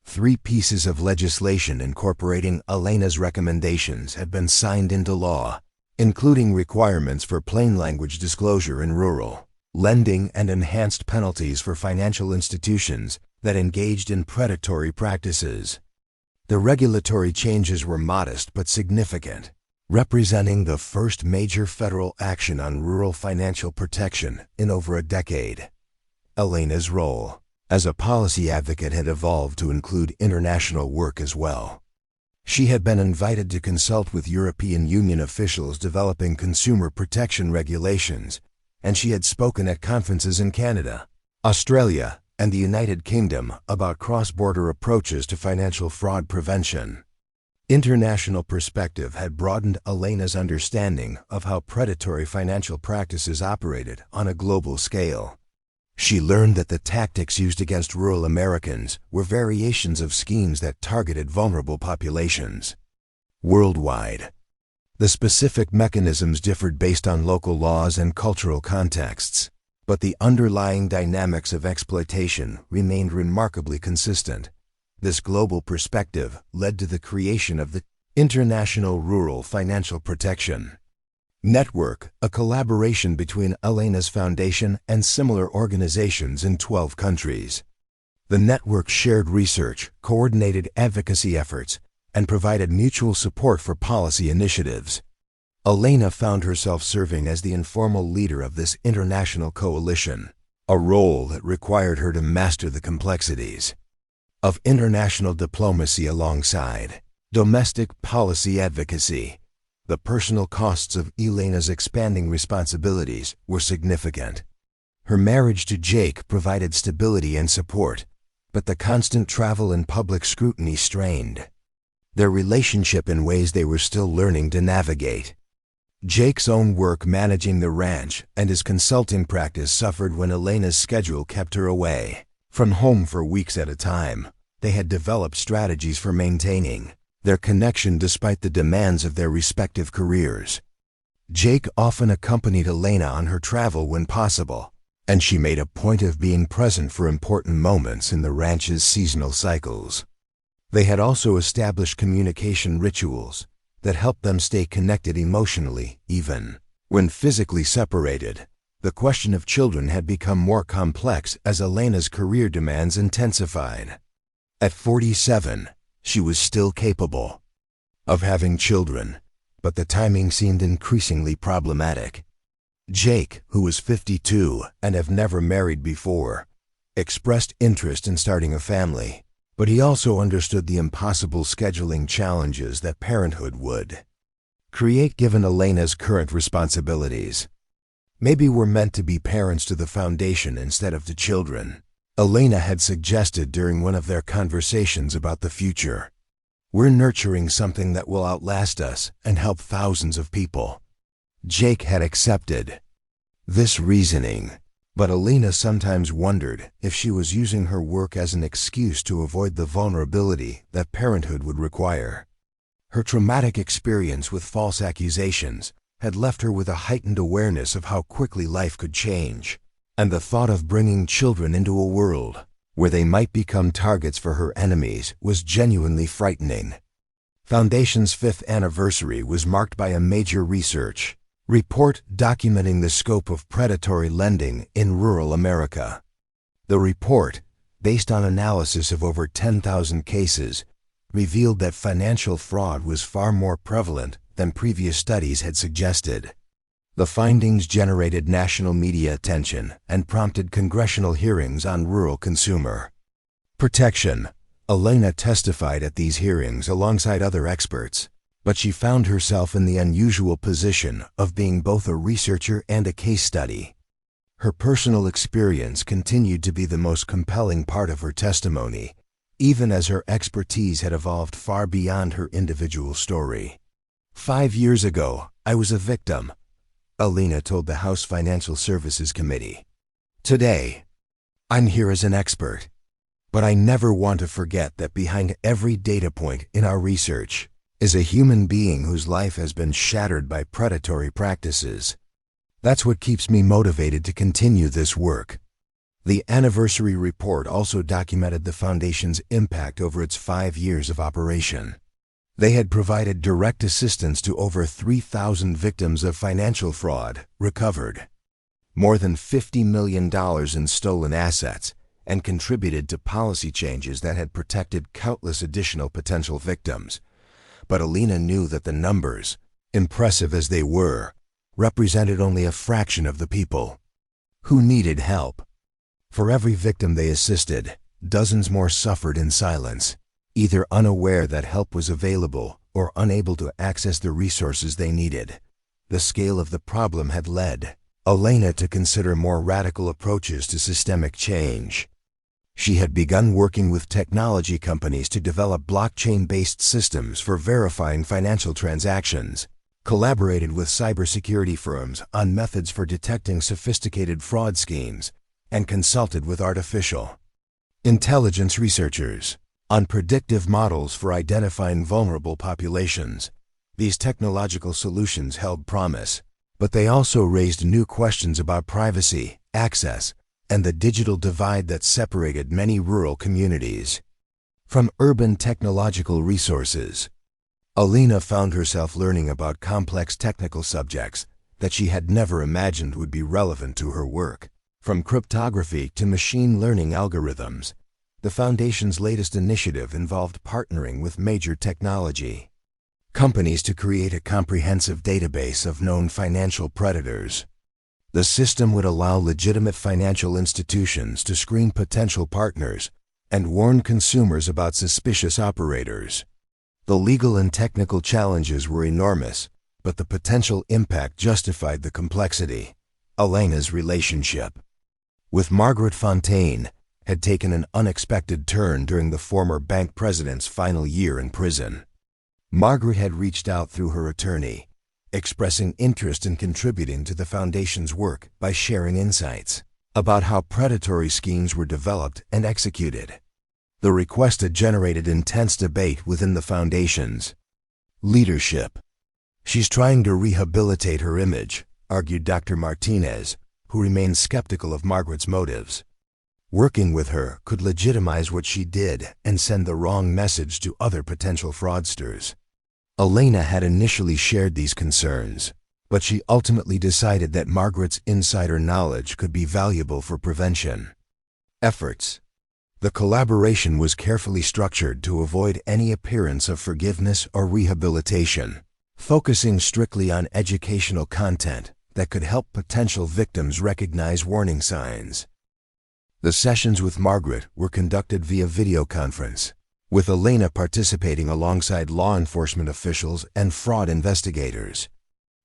3 pieces of legislation incorporating Elena's recommendations had been signed into law, including requirements for plain language disclosure in rural lending and enhanced penalties for financial institutions that engaged in predatory practices. The regulatory changes were modest but significant, representing the first major federal action on rural financial protection in over a decade. Elena's role as a policy advocate had evolved to include international work as well. She had been invited to consult with European Union officials developing consumer protection regulations, and she had spoken at conferences in Canada, Australia, and the United Kingdom about cross-border approaches to financial fraud prevention. International perspective had broadened Elena's understanding of how predatory financial practices operated on a global scale. She learned that the tactics used against rural Americans were variations of schemes that targeted vulnerable populations worldwide. The specific mechanisms differed based on local laws and cultural contexts, but the underlying dynamics of exploitation remained remarkably consistent. This global perspective led to the creation of the International Rural Financial Protection Network, a collaboration between Elena's foundation and similar organizations in 12 countries. The network shared research, coordinated advocacy efforts, and provided mutual support for policy initiatives. Elena found herself serving as the informal leader of this international coalition, a role that required her to master the complexities of international diplomacy alongside domestic policy advocacy. The personal costs of Elena's expanding responsibilities were significant. Her marriage to Jake provided stability and support, but the constant travel and public scrutiny strained their relationship in ways they were still learning to navigate. Jake's own work managing the ranch and his consulting practice suffered when Elena's schedule kept her away from home for weeks at a time. They had developed strategies for maintaining their connection despite the demands of their respective careers. Jake often accompanied Elena on her travel when possible, and she made a point of being present for important moments in the ranch's seasonal cycles. They had also established communication rituals that helped them stay connected emotionally, even when physically separated. The question of children had become more complex as Elena's career demands intensified. At 47, she was still capable of having children, but the timing seemed increasingly problematic. Jake, who was 52 and had never married before, expressed interest in starting a family, but he also understood the impossible scheduling challenges that parenthood would create given Elena's current responsibilities. Maybe we're meant to be parents to the foundation instead of to children, Elena had suggested during one of their conversations about the future. We're nurturing something that will outlast us and help thousands of people. Jake had accepted this reasoning, but Elena sometimes wondered if she was using her work as an excuse to avoid the vulnerability that parenthood would require. Her traumatic experience with false accusations had left her with a heightened awareness of how quickly life could change, and the thought of bringing children into a world where they might become targets for her enemies was genuinely frightening. Foundation's 5th anniversary was marked by a major research report documenting the scope of predatory lending in rural America. The report, based on analysis of over 10,000 cases, revealed that financial fraud was far more prevalent than previous studies had suggested. The findings generated national media attention and prompted congressional hearings on rural consumer protection. Elena testified at these hearings alongside other experts, but she found herself in the unusual position of being both a researcher and a case study. Her personal experience continued to be the most compelling part of her testimony, even as her expertise had evolved far beyond her individual story. 5 years ago, I was a victim, Elena told the House Financial Services Committee. Today, I'm here as an expert, but I never want to forget that behind every data point in our research is a human being whose life has been shattered by predatory practices. That's what keeps me motivated to continue this work. The anniversary report also documented the Foundation's impact over its 5 years of operation. They had provided direct assistance to over 3,000 victims of financial fraud, recovered more than $50 million in stolen assets, and contributed to policy changes that had protected countless additional potential victims. But Elena knew that the numbers, impressive as they were, represented only a fraction of the people who needed help. For every victim they assisted, dozens more suffered in silence, either unaware that help was available or unable to access the resources they needed. The scale of the problem had led Elena to consider more radical approaches to systemic change. She had begun working with technology companies to develop blockchain-based systems for verifying financial transactions, collaborated with cybersecurity firms on methods for detecting sophisticated fraud schemes, and consulted with artificial intelligence researchers on predictive models for identifying vulnerable populations. These technological solutions held promise, but they also raised new questions about privacy, access, and the digital divide that separated many rural communities from urban technological resources. Elena found herself learning about complex technical subjects that she had never imagined would be relevant to her work. From cryptography to machine learning algorithms, the Foundation's latest initiative involved partnering with major technology companies to create a comprehensive database of known financial predators. The system would allow legitimate financial institutions to screen potential partners and warn consumers about suspicious operators. The legal and technical challenges were enormous, but the potential impact justified the complexity. Elena's relationship with Margaret Fontaine had taken an unexpected turn during the former bank president's final year in prison. Margaret had reached out through her attorney, expressing interest in contributing to the Foundation's work by sharing insights about how predatory schemes were developed and executed. The request had generated intense debate within the Foundation's leadership. "She's trying to rehabilitate her image," argued Dr. Martinez, who remained skeptical of Margaret's motives. Working with her could legitimize what she did and send the wrong message to other potential fraudsters. Elena had initially shared these concerns, but she ultimately decided that Margaret's insider knowledge could be valuable for prevention efforts. The collaboration was carefully structured to avoid any appearance of forgiveness or rehabilitation, focusing strictly on educational content that could help potential victims recognize warning signs. The sessions with Margaret were conducted via video conference, with Elena participating alongside law enforcement officials and fraud investigators.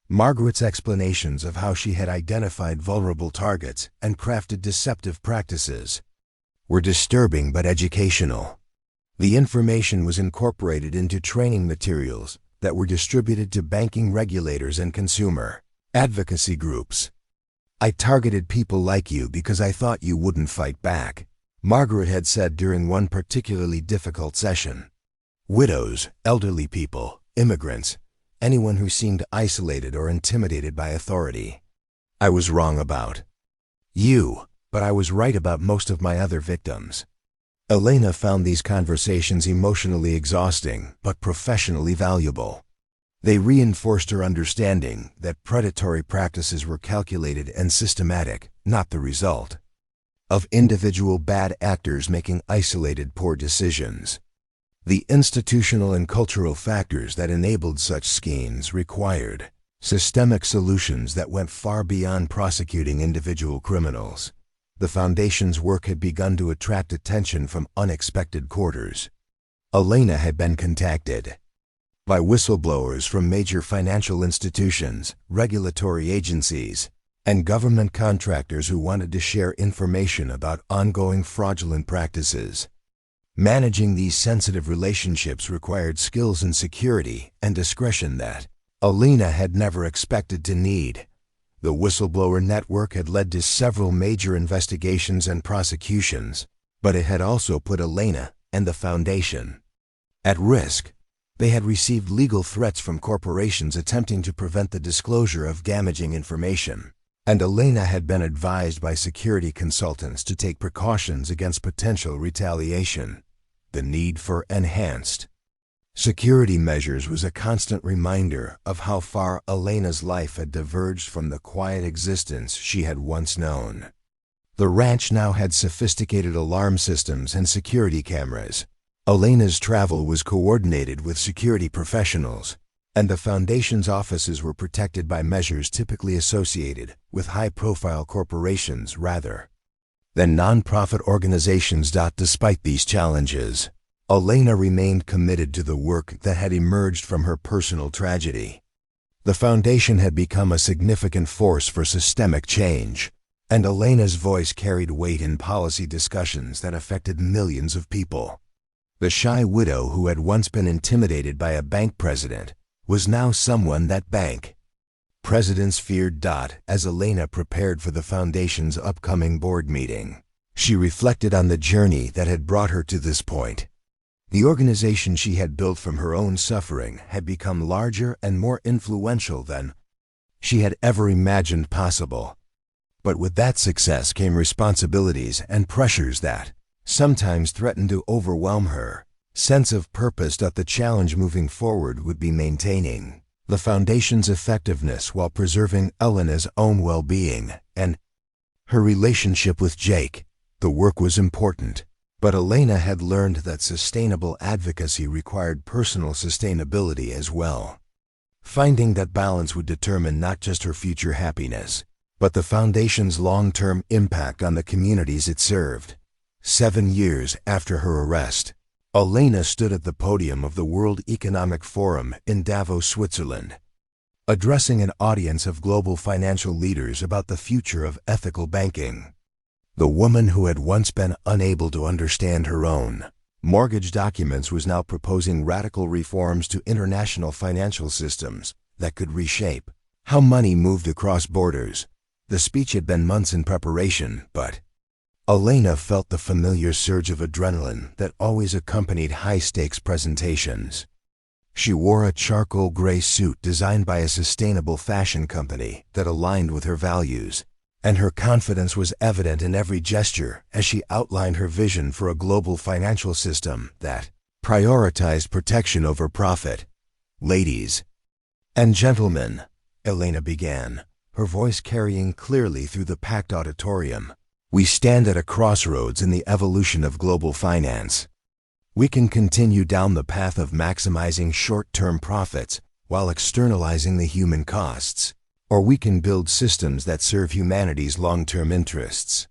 Margaret's explanations of how she had identified vulnerable targets and crafted deceptive practices were disturbing but educational. The information was incorporated into training materials that were distributed to banking regulators and consumer advocacy groups. "I targeted people like you because I thought you wouldn't fight back," Margaret had said during one particularly difficult session. Widows, elderly people, immigrants, anyone who seemed isolated or intimidated by authority. I was wrong about you, but I was right about most of my other victims. Elena found these conversations emotionally exhausting, but professionally valuable. They reinforced her understanding that predatory practices were calculated and systematic, not the result of individual bad actors making isolated poor decisions. The institutional and cultural factors that enabled such schemes required systemic solutions that went far beyond prosecuting individual criminals. The Foundation's work had begun to attract attention from unexpected quarters. Elena had been contacted by whistleblowers from major financial institutions, regulatory agencies, and government contractors who wanted to share information about ongoing fraudulent practices. Managing these sensitive relationships required skills in security and discretion that Elena had never expected to need. The whistleblower network had led to several major investigations and prosecutions, but it had also put Elena and the Foundation at risk. They had received legal threats from corporations attempting to prevent the disclosure of damaging information, and Elena had been advised by security consultants to take precautions against potential retaliation. The need for enhanced security measures was a constant reminder of how far Elena's life had diverged from the quiet existence she had once known. The ranch now had sophisticated alarm systems and security cameras. Elena's travel was coordinated with security professionals, and the Foundation's offices were protected by measures typically associated with high-profile corporations rather than non-profit organizations. Despite these challenges, Elena remained committed to the work that had emerged from her personal tragedy. The Foundation had become a significant force for systemic change, and Elena's voice carried weight in policy discussions that affected millions of people. The shy widow who had once been intimidated by a bank president was now someone that bank presidents feared. As Elena prepared for the Foundation's upcoming board meeting, she reflected on the journey that had brought her to this point. The organization she had built from her own suffering had become larger and more influential than she had ever imagined possible. But with that success came responsibilities and pressures that sometimes threatened to overwhelm her sense of purpose. The challenge moving forward would be maintaining the Foundation's effectiveness while preserving Elena's own well-being and her relationship with Jake. The work was important, but Elena had learned that sustainable advocacy required personal sustainability as well. Finding that balance would determine not just her future happiness, but the Foundation's long-term impact on the communities it served. 7 years after her arrest, Elena stood at the podium of the World Economic Forum in Davos, Switzerland, addressing an audience of global financial leaders about the future of ethical banking. The woman who had once been unable to understand her own mortgage documents was now proposing radical reforms to international financial systems that could reshape how money moved across borders. The speech had been months in preparation, but Elena felt the familiar surge of adrenaline that always accompanied high-stakes presentations. She wore a charcoal gray suit designed by a sustainable fashion company that aligned with her values, and her confidence was evident in every gesture as she outlined her vision for a global financial system that prioritized protection over profit. "Ladies and gentlemen," Elena began, her voice carrying clearly through the packed auditorium, "we stand at a crossroads in the evolution of global finance. We can continue down the path of maximizing short-term profits while externalizing the human costs, or we can build systems that serve humanity's long-term interests.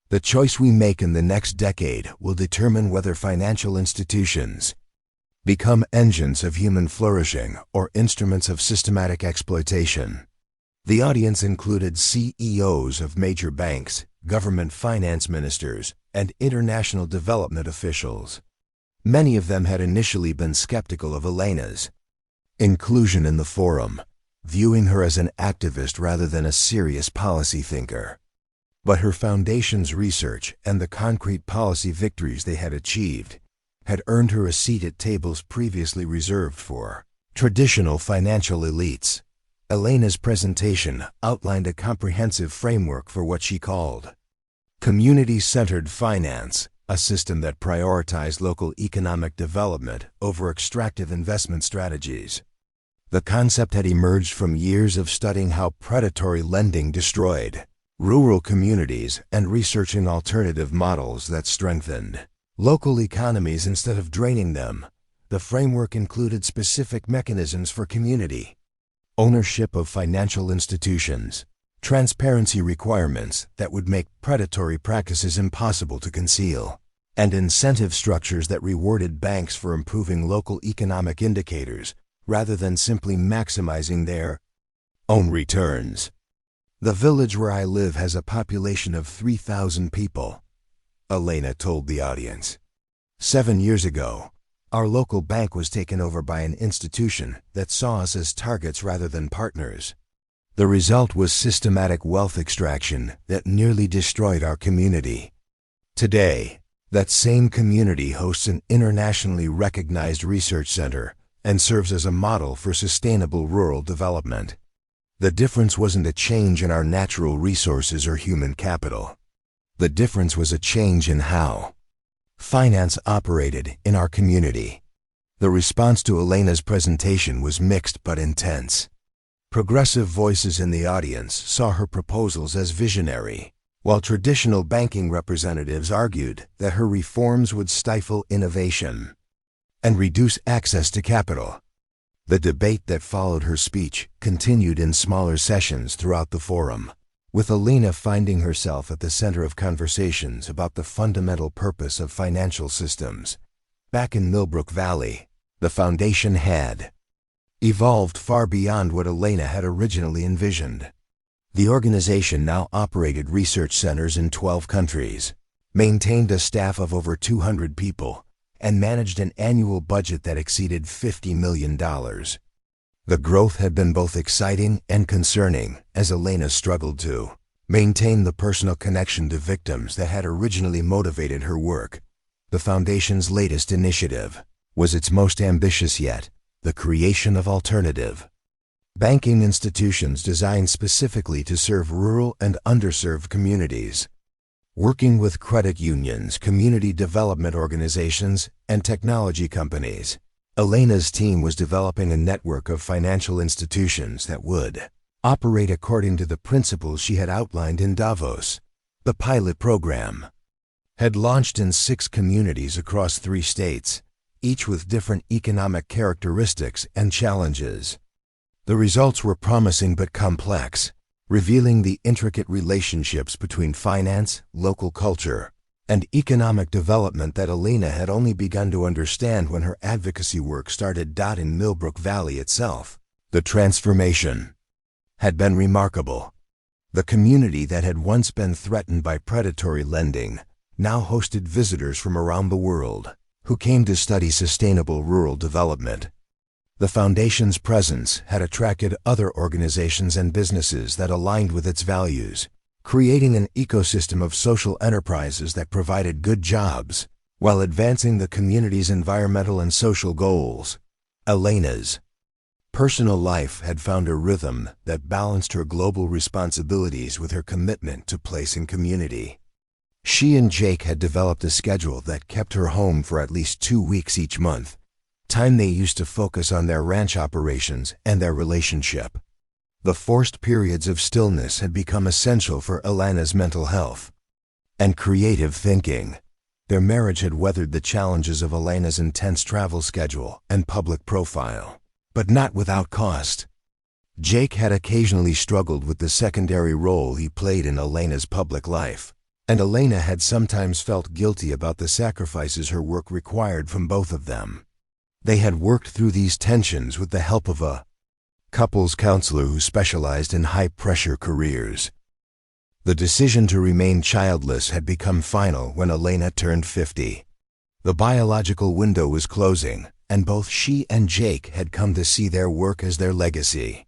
The choice we make in the next decade will determine whether financial institutions become engines of human flourishing or instruments of systematic exploitation." The audience included CEOs of major banks, government finance ministers, and international development officials. Many of them had initially been skeptical of Elena's inclusion in the forum, viewing her as an activist rather than a serious policy thinker. But her Foundation's research and the concrete policy victories they had achieved had earned her a seat at tables previously reserved for Traditional financial elites. Elena's presentation outlined a comprehensive framework for what she called community-centered finance, a system that prioritized local economic development over extractive investment strategies. The concept had emerged from years of studying how predatory lending destroyed rural communities and researching alternative models that strengthened local economies instead of draining them. The framework included specific mechanisms for community ownership of financial institutions, transparency requirements that would make predatory practices impossible to conceal, and incentive structures that rewarded banks for improving local economic indicators rather than simply maximizing their own returns. The village where I live has a population of 3,000 people, Elena told the audience. 7 years ago, our local bank was taken over by an institution that saw us as targets rather than partners. The result was systematic wealth extraction that nearly destroyed our community. Today, that same community hosts an internationally recognized research center and serves as a model for sustainable rural development. The difference wasn't a change in our natural resources or human capital. The difference was a change in how finance operated in our community. The response to Elena's presentation was mixed but intense. Progressive voices in the audience saw her proposals as visionary, while traditional banking representatives argued that her reforms would stifle innovation and reduce access to capital. The debate that followed her speech continued in smaller sessions throughout the forum, with Elena finding herself at the center of conversations about the fundamental purpose of financial systems. Back in Millbrook Valley, the foundation had evolved far beyond what Elena had originally envisioned. The organization now operated research centers in 12 countries, maintained a staff of over 200 people, and managed an annual budget that exceeded $50 million. The growth had been both exciting and concerning as Elena struggled to maintain the personal connection to victims that had originally motivated her work. The Foundation's latest initiative was its most ambitious yet, the creation of alternative banking institutions designed specifically to serve rural and underserved communities. Working with credit unions, community development organizations, and technology companies, Elena's team was developing a network of financial institutions that would operate according to the principles she had outlined in Davos. The pilot program had launched in 6 communities across 3 states, each with different economic characteristics and challenges. The results were promising but complex, revealing the intricate relationships between finance, local culture, and economic development that Elena had only begun to understand when her advocacy work started. In Millbrook Valley itself, the transformation had been remarkable. The community that had once been threatened by predatory lending now hosted visitors from around the world who came to study sustainable rural development. The Foundation's presence had attracted other organizations and businesses that aligned with its values, creating an ecosystem of social enterprises that provided good jobs while advancing the community's environmental and social goals. Elena's personal life had found a rhythm that balanced her global responsibilities with her commitment to place and community. She and Jake had developed a schedule that kept her home for at least 2 weeks each month, time they used to focus on their ranch operations and their relationship. The forced periods of stillness had become essential for Elena's mental health and creative thinking. Their marriage had weathered the challenges of Elena's intense travel schedule and public profile, but not without cost. Jake had occasionally struggled with the secondary role he played in Elena's public life, and Elena had sometimes felt guilty about the sacrifices her work required from both of them. They had worked through these tensions with the help of a couples counselor who specialized in high-pressure careers. The decision to remain childless had become final when Elena turned 50. The biological window was closing, and both she and Jake had come to see their work as their legacy.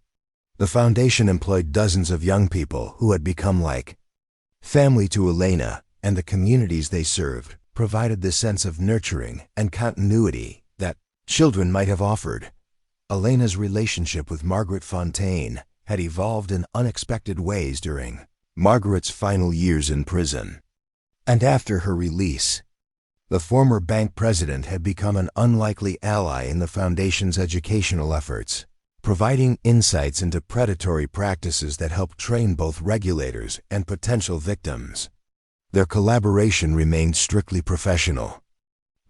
The Foundation employed dozens of young people who had become like family to Elena, and the communities they served provided the sense of nurturing and continuity that children might have offered. Elena's relationship with Margaret Fontaine had evolved in unexpected ways during Margaret's final years in prison. And after her release, the former bank president had become an unlikely ally in the Foundation's educational efforts, providing insights into predatory practices that helped train both regulators and potential victims. Their collaboration remained strictly professional,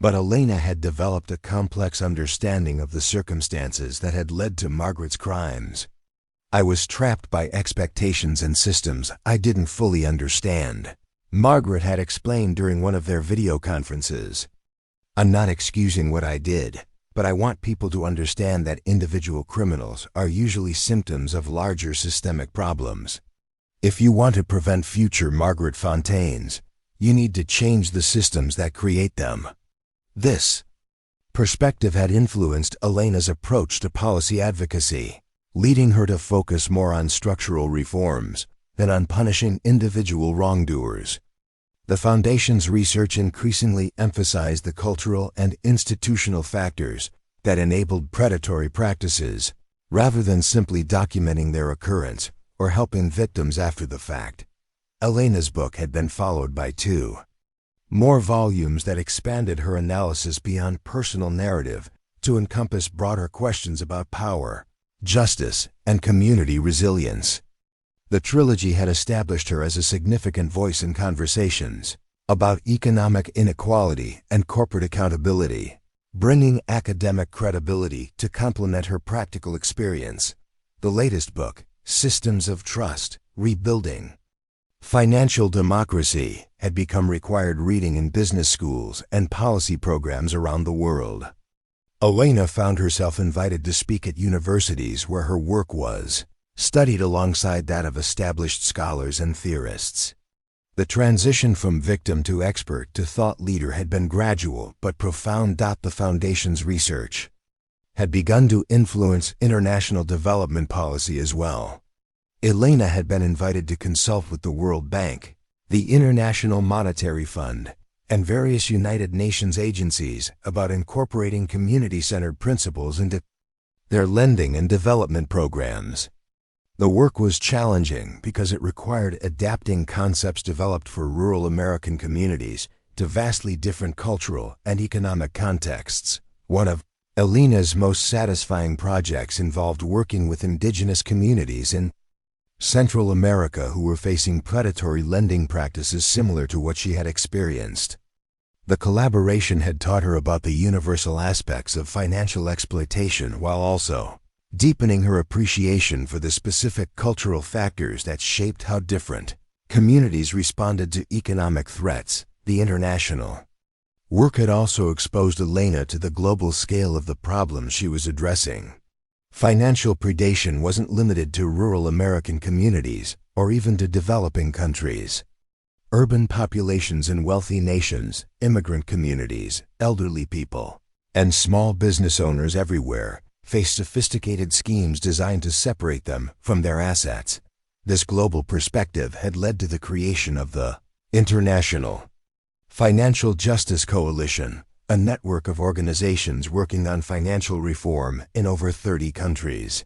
but Elena had developed a complex understanding of the circumstances that had led to Margaret's crimes. "I was trapped by expectations and systems I didn't fully understand," Margaret had explained during one of their video conferences. "I'm not excusing what I did, but I want people to understand that individual criminals are usually symptoms of larger systemic problems. If you want to prevent future Margaret Fontaines, you need to change the systems that create them." This perspective had influenced Elena's approach to policy advocacy, leading her to focus more on structural reforms than on punishing individual wrongdoers. The Foundation's research increasingly emphasized the cultural and institutional factors that enabled predatory practices, rather than simply documenting their occurrence or helping victims after the fact. Elena's book had been followed by 2 more volumes that expanded her analysis beyond personal narrative to encompass broader questions about power, justice, and community resilience. The trilogy had established her as a significant voice in conversations about economic inequality and corporate accountability, bringing academic credibility to complement her practical experience. The latest book, Systems of Trust: Rebuilding Financial Democracy, had become required reading in business schools and policy programs around the world. Elena found herself invited to speak at universities where her work was studied alongside that of established scholars and theorists. The transition from victim to expert to thought leader had been gradual but profound. The Foundation's research had begun to influence international development policy as well. Elena had been invited to consult with the World Bank, the International Monetary Fund, and various United Nations agencies about incorporating community-centered principles into their lending and development programs. The work was challenging because it required adapting concepts developed for rural American communities to vastly different cultural and economic contexts. One of Elena's most satisfying projects involved working with indigenous communities in Central America who were facing predatory lending practices similar to what she had experienced. The collaboration had taught her about the universal aspects of financial exploitation while also deepening her appreciation for the specific cultural factors that shaped how different communities responded to economic threats. The international work had also exposed Elena to the global scale of the problems she was addressing. Financial predation wasn't limited to rural American communities or even to developing countries. Urban populations in wealthy nations, immigrant communities, elderly people, and small business owners everywhere face sophisticated schemes designed to separate them from their assets. This global perspective had led to the creation of the International Financial Justice Coalition, a network of organizations working on financial reform in over 30 countries.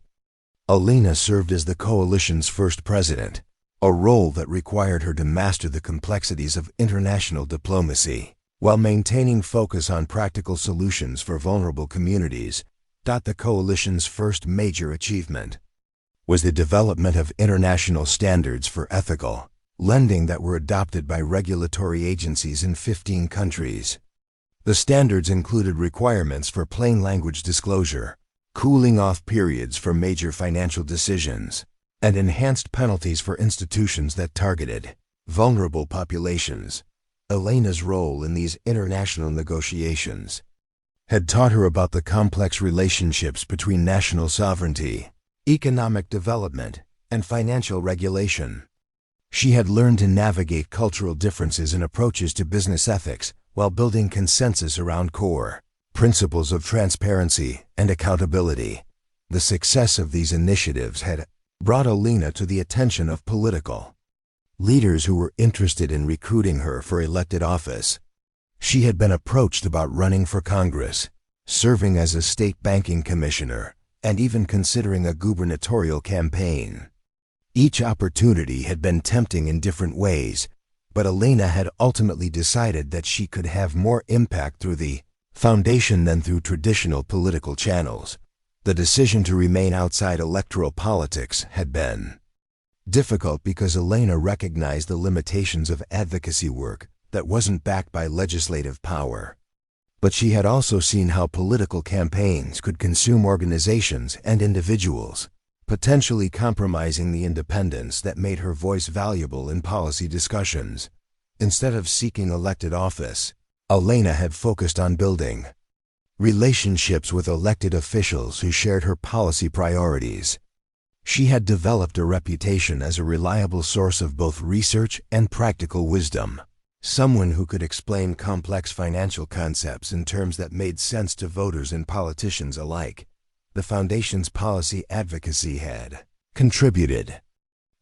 Elena served as the coalition's first president, a role that required her to master the complexities of international diplomacy while maintaining focus on practical solutions for vulnerable communities. The coalition's first major achievement was the development of international standards for ethical lending that were adopted by regulatory agencies in 15 countries. The standards included requirements for plain language disclosure, cooling off periods for major financial decisions, and enhanced penalties for institutions that targeted vulnerable populations. Elena's role in these international negotiations had taught her about the complex relationships between national sovereignty, economic development, and financial regulation. She had learned to navigate cultural differences in approaches to business ethics while building consensus around core principles of transparency and accountability. The success of these initiatives had brought Elena to the attention of political leaders who were interested in recruiting her for elected office. She had been approached about running for Congress, serving as a state banking commissioner, and even considering a gubernatorial campaign. Each opportunity had been tempting in different ways, but Elena had ultimately decided that she could have more impact through the foundation than through traditional political channels. The decision to remain outside electoral politics had been difficult because Elena recognized the limitations of advocacy work that wasn't backed by legislative power. But she had also seen how political campaigns could consume organizations and individuals, potentially compromising the independence that made her voice valuable in policy discussions. Instead of seeking elected office, Elena had focused on building relationships with elected officials who shared her policy priorities. She had developed a reputation as a reliable source of both research and practical wisdom, someone who could explain complex financial concepts in terms that made sense to voters and politicians alike. The Foundation's policy advocacy had contributed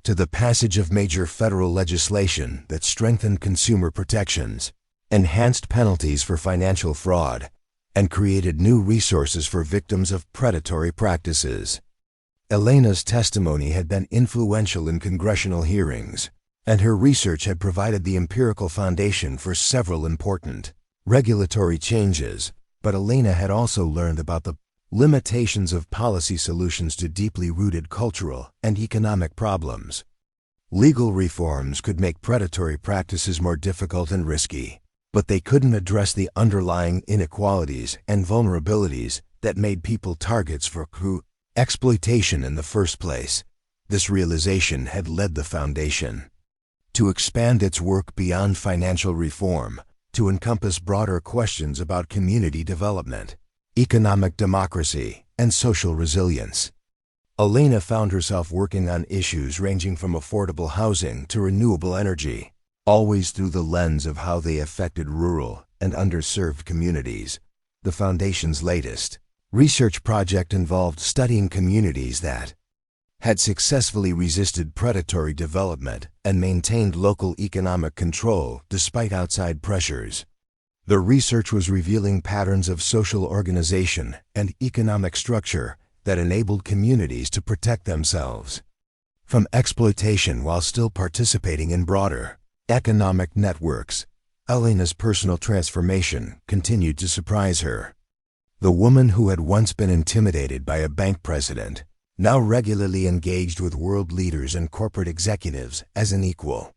to the passage of major federal legislation that strengthened consumer protections, enhanced penalties for financial fraud, and created new resources for victims of predatory practices. Elena's testimony had been influential in congressional hearings, and her research had provided the empirical foundation for several important regulatory changes, but Elena had also learned about the limitations of policy solutions to deeply rooted cultural and economic problems. Legal reforms could make predatory practices more difficult and risky, but they couldn't address the underlying inequalities and vulnerabilities that made people targets for exploitation in the first place. This realization had led the Foundation to expand its work beyond financial reform, to encompass broader questions about community development, economic democracy, and social resilience. Elena found herself working on issues ranging from affordable housing to renewable energy, always through the lens of how they affected rural and underserved communities. The Foundation's latest research project involved studying communities that had successfully resisted predatory development and maintained local economic control despite outside pressures. The research was revealing patterns of social organization and economic structure that enabled communities to protect themselves from exploitation while still participating in broader economic networks. Elena's personal transformation continued to surprise her. The woman who had once been intimidated by a bank president now regularly engaged with world leaders and corporate executives as an equal.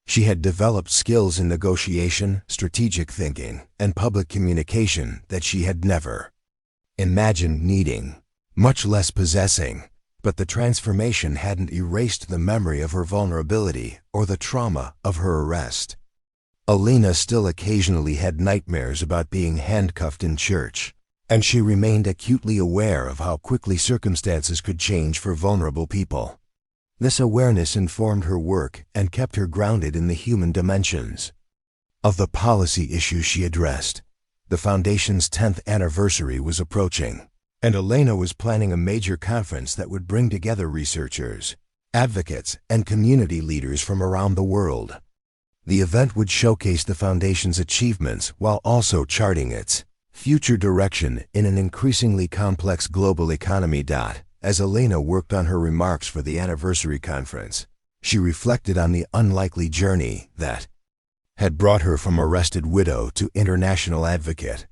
She had developed skills in negotiation, strategic thinking, and public communication that she had never imagined needing, much less possessing. But the transformation hadn't erased the memory of her vulnerability or the trauma of her arrest. Elena still occasionally had nightmares about being handcuffed in church, and she remained acutely aware of how quickly circumstances could change for vulnerable people. This awareness informed her work and kept her grounded in the human dimensions of the policy issues she addressed. The Foundation's 10th anniversary was approaching, and Elena was planning a major conference that would bring together researchers, advocates, and community leaders from around the world. The event would showcase the Foundation's achievements while also charting its future direction in an increasingly complex global economy. As Elena worked on her remarks for the anniversary conference, she reflected on the unlikely journey that had brought her from arrested widow to international advocate.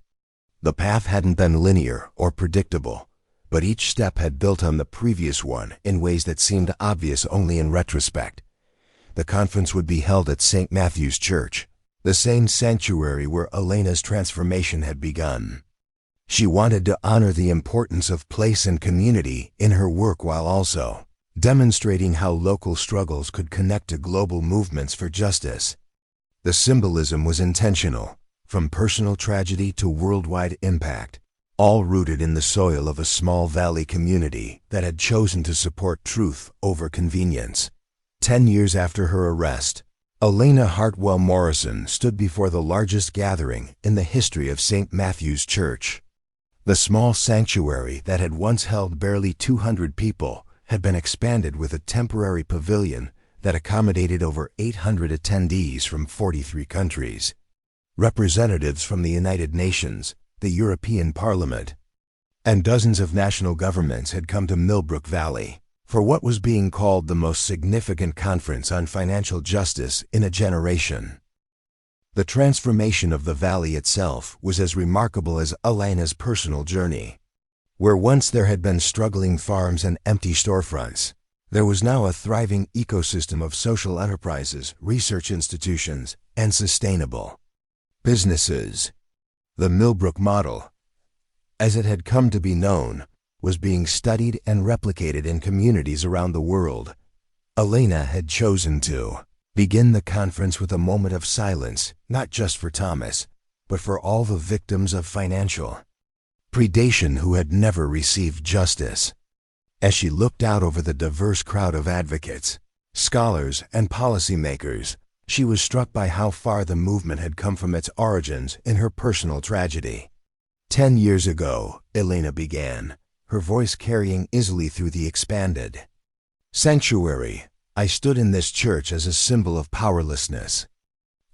The path hadn't been linear or predictable, but each step had built on the previous one in ways that seemed obvious only in retrospect. The conference would be held at St. Matthew's Church, the same sanctuary where Elena's transformation had begun. She wanted to honor the importance of place and community in her work while also demonstrating how local struggles could connect to global movements for justice. The symbolism was intentional, from personal tragedy to worldwide impact, all rooted in the soil of a small valley community that had chosen to support truth over convenience. 10 years after her arrest, Elena Hartwell Morrison stood before the largest gathering in the history of St. Matthew's Church. The small sanctuary that had once held barely 200 people had been expanded with a temporary pavilion that accommodated over 800 attendees from 43 countries. Representatives from the United Nations, the European Parliament, and dozens of national governments had come to Millbrook Valley for what was being called the most significant conference on financial justice in a generation. The transformation of the valley itself was as remarkable as Elena's personal journey. Where once there had been struggling farms and empty storefronts, there was now a thriving ecosystem of social enterprises, research institutions, and sustainable businesses. The Millbrook model, as it had come to be known, was being studied and replicated in communities around the world. Elena had chosen to begin the conference with a moment of silence, not just for Thomas, but for all the victims of financial predation who had never received justice. As she looked out over the diverse crowd of advocates, scholars, and policymakers, she was struck by how far the movement had come from its origins in her personal tragedy. 10 years ago, Elena began, her voice carrying easily through the expanded sanctuary. I stood in this church as a symbol of powerlessness.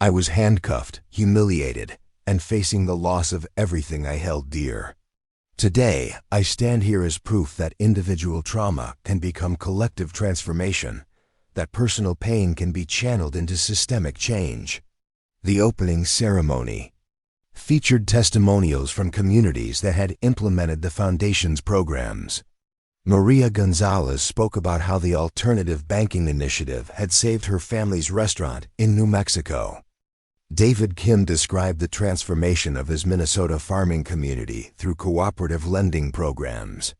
I was handcuffed, humiliated, and facing the loss of everything I held dear. Today, I stand here as proof that individual trauma can become collective transformation, that personal pain can be channeled into systemic change. The opening ceremony featured testimonials from communities that had implemented the Foundation's programs. Maria Gonzalez spoke about how the Alternative Banking Initiative had saved her family's restaurant in New Mexico. David Kim described the transformation of his Minnesota farming community through cooperative lending programs.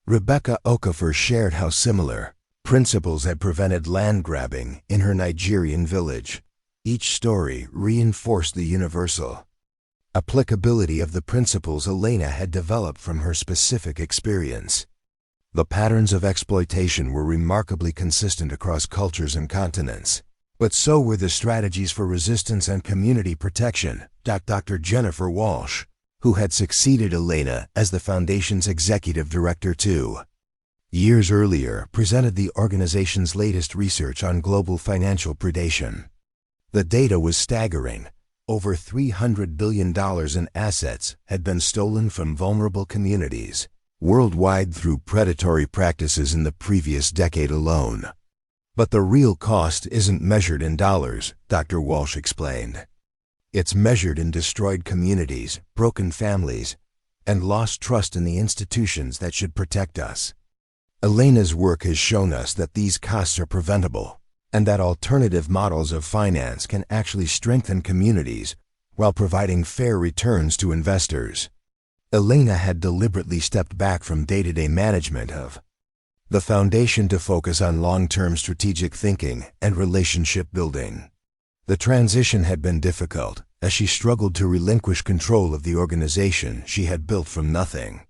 Rebecca Okafor shared how similar principles had prevented land grabbing in her Nigerian village. Each story reinforced the universal applicability of the principles Elena had developed from her specific experience. The patterns of exploitation were remarkably consistent across cultures and continents, but so were the strategies for resistance and community protection. Dr. Jennifer Walsh, who had succeeded Elena as the Foundation's executive director 2 years earlier, presented the organization's latest research on global financial predation. The data was staggering. Over $300 billion in assets had been stolen from vulnerable communities worldwide through predatory practices in the previous decade alone. But the real cost isn't measured in dollars, Dr. Walsh explained. It's measured in destroyed communities, broken families, and lost trust in the institutions that should protect us. Elena's work has shown us that these costs are preventable, and that alternative models of finance can actually strengthen communities while providing fair returns to investors. Elena had deliberately stepped back from day-to-day management of the Foundation to focus on long-term strategic thinking and relationship building. The transition had been difficult, as she struggled to relinquish control of the organization she had built from nothing.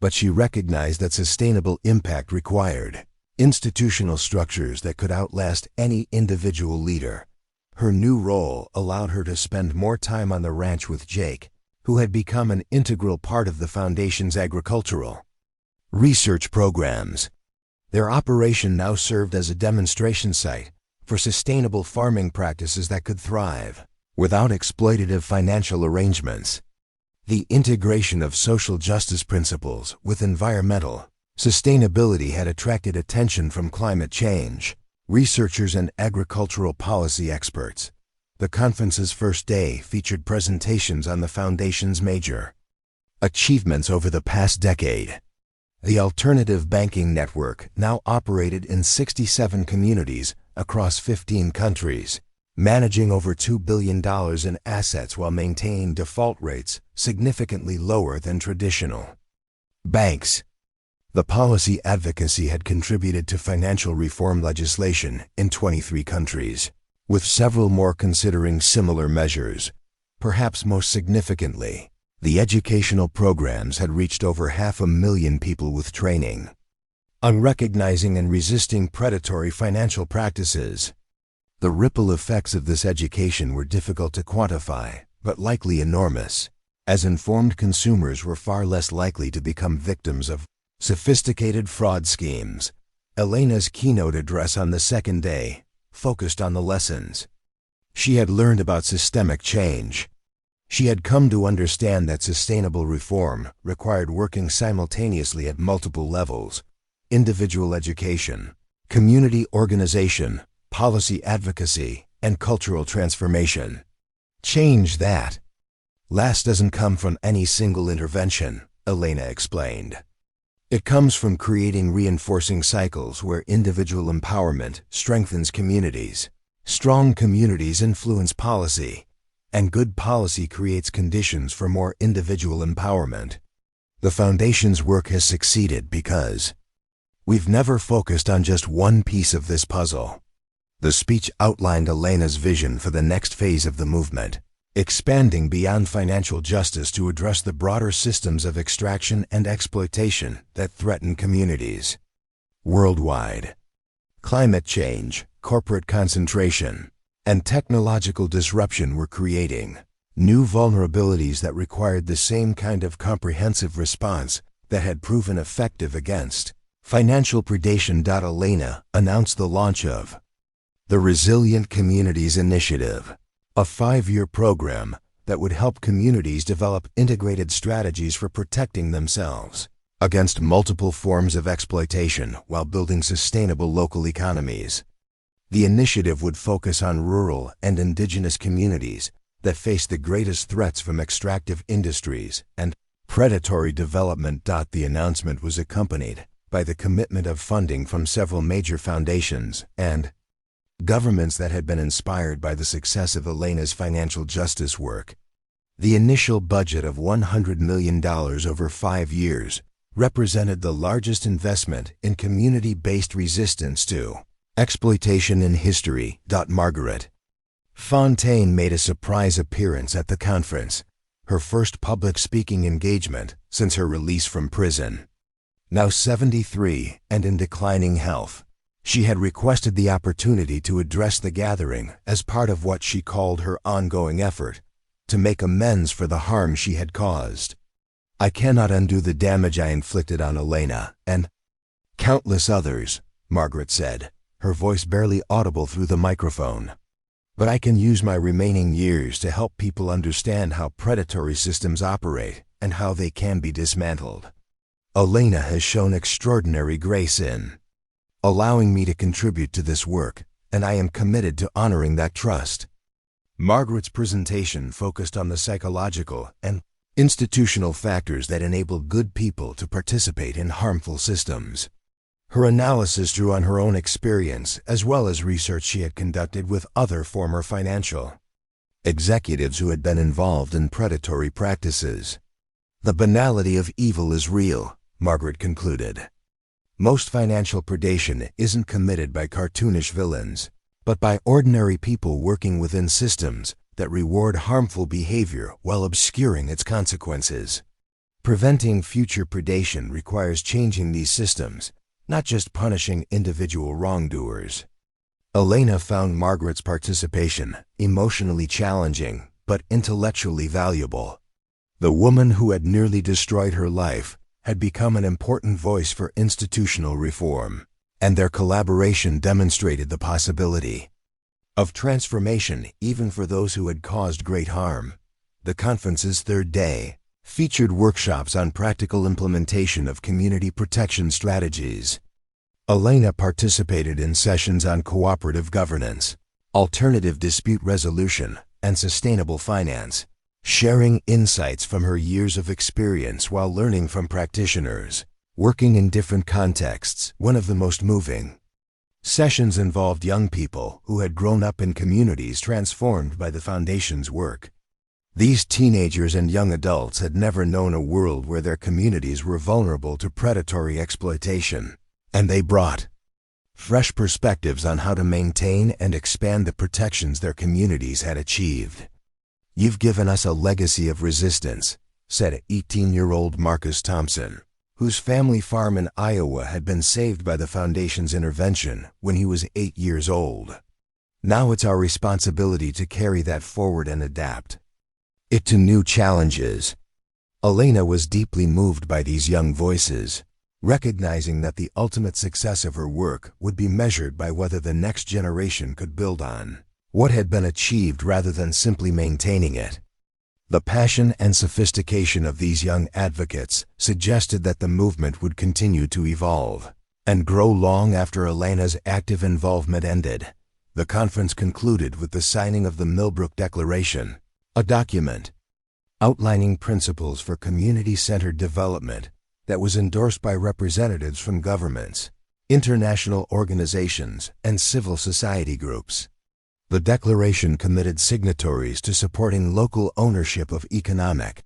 But she recognized that sustainable impact required institutional structures that could outlast any individual leader. Her new role allowed her to spend more time on the ranch with Jake, who had become an integral part of the Foundation's agricultural research programs. Their operation now served as a demonstration site for sustainable farming practices that could thrive without exploitative financial arrangements. The integration of social justice principles with environmental sustainability had attracted attention from climate change researchers and agricultural policy experts. The conference's first day featured presentations on the Foundation's major achievements over the past decade. The Alternative Banking Network now operated in 67 communities across 15 countries, managing over $2 billion in assets while maintaining default rates significantly lower than traditional banks. The policy advocacy had contributed to financial reform legislation in 23 countries, with several more considering similar measures. Perhaps most significantly, the educational programs had reached over 500,000 people with training on recognizing and resisting predatory financial practices. The ripple effects of this education were difficult to quantify, but likely enormous, as informed consumers were far less likely to become victims of sophisticated fraud schemes. Elena's keynote address on the second day focused on the lessons she had learned about systemic change. She had come to understand that sustainable reform required working simultaneously at multiple levels: individual education, community organization, policy advocacy, and cultural transformation. Change that last doesn't come from any single intervention, Elena explained. It comes from creating reinforcing cycles where individual empowerment strengthens communities, strong communities influence policy, and good policy creates conditions for more individual empowerment. The Foundation's work has succeeded because we've never focused on just one piece of this puzzle. The speech outlined Elena's vision for the next phase of the movement, expanding beyond financial justice to address the broader systems of extraction and exploitation that threaten communities worldwide. Climate change, corporate concentration, and technological disruption were creating new vulnerabilities that required the same kind of comprehensive response that had proven effective against financial predation. Elena announced the launch of the Resilient Communities Initiative, a 5-year program that would help communities develop integrated strategies for protecting themselves against multiple forms of exploitation while building sustainable local economies. The initiative would focus on rural and indigenous communities that face the greatest threats from extractive industries and predatory development. The announcement was accompanied by the commitment of funding from several major foundations and governments that had been inspired by the success of Elena's financial justice work. The initial budget of $100 million over 5 years represented the largest investment in community-based resistance to exploitation in history. Margaret Fontaine made a surprise appearance at the conference, her first public speaking engagement since her release from prison. Now 73 and in declining health, she had requested the opportunity to address the gathering as part of what she called her ongoing effort to make amends for the harm she had caused. "I cannot undo the damage I inflicted on Elena and countless others," Margaret said, her voice barely audible through the microphone. "But I can use my remaining years to help people understand how predatory systems operate and how they can be dismantled. Elena has shown extraordinary grace in allowing me to contribute to this work, and I am committed to honoring that trust." Margaret's presentation focused on the psychological and institutional factors that enable good people to participate in harmful systems. Her analysis drew on her own experience as well as research she had conducted with other former financial executives who had been involved in predatory practices. "The banality of evil is real," Margaret concluded. "Most financial predation isn't committed by cartoonish villains, but by ordinary people working within systems that reward harmful behavior while obscuring its consequences. Preventing future predation requires changing these systems, not just punishing individual wrongdoers." Elena found Margaret's participation emotionally challenging but intellectually valuable. The woman who had nearly destroyed her life had become an important voice for institutional reform, and their collaboration demonstrated the possibility of transformation even for those who had caused great harm. The conference's third day featured workshops on practical implementation of community protection strategies. Elena participated in sessions on cooperative governance, alternative dispute resolution, and sustainable finance, sharing insights from her years of experience while learning from practitioners working in different contexts. One of the most moving sessions involved young people who had grown up in communities transformed by the Foundation's work. These teenagers and young adults had never known a world where their communities were vulnerable to predatory exploitation, and they brought fresh perspectives on how to maintain and expand the protections their communities had achieved. "You've given us a legacy of resistance," said 18-year-old Marcus Thompson, whose family farm in Iowa had been saved by the Foundation's intervention when he was 8 years old. "Now it's our responsibility to carry that forward and adapt it to new challenges." Elena was deeply moved by these young voices, recognizing that the ultimate success of her work would be measured by whether the next generation could build on what had been achieved rather than simply maintaining it. The passion and sophistication of these young advocates suggested that the movement would continue to evolve and grow long after Elena's active involvement ended. The conference concluded with the signing of the Millbrook Declaration, a document outlining principles for community-centered development that was endorsed by representatives from governments, international organizations, and civil society groups. The declaration committed signatories to supporting local ownership of economic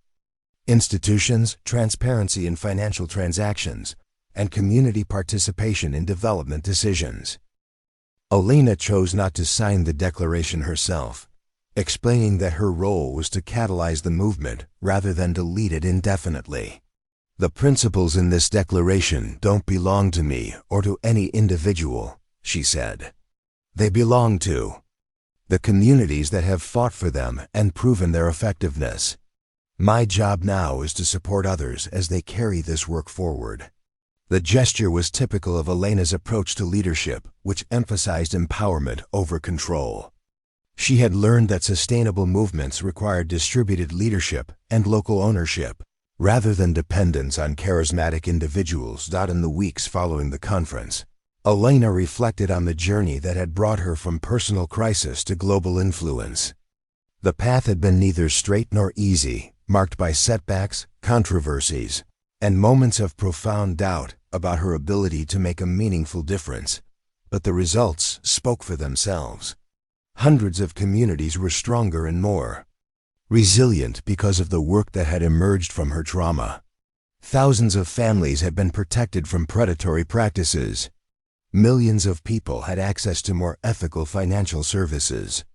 institutions, transparency in financial transactions, and community participation in development decisions. Elena chose not to sign the declaration herself, explaining that her role was to catalyze the movement rather than to lead it indefinitely. "The principles in this declaration don't belong to me or to any individual," she said. "They belong to the communities that have fought for them and proven their effectiveness. My job now is to support others as they carry this work forward." The gesture was typical of Elena's approach to leadership, which emphasized empowerment over control. She had learned that sustainable movements required distributed leadership and local ownership, rather than dependence on charismatic individuals. In the weeks following the conference, Elena reflected on the journey that had brought her from personal crisis to global influence. The path had been neither straight nor easy, marked by setbacks, controversies, and moments of profound doubt about her ability to make a meaningful difference. But the results spoke for themselves. Hundreds of communities were stronger and more resilient because of the work that had emerged from her trauma. Thousands of families had been protected from predatory practices. Millions of people had access to more ethical financial services.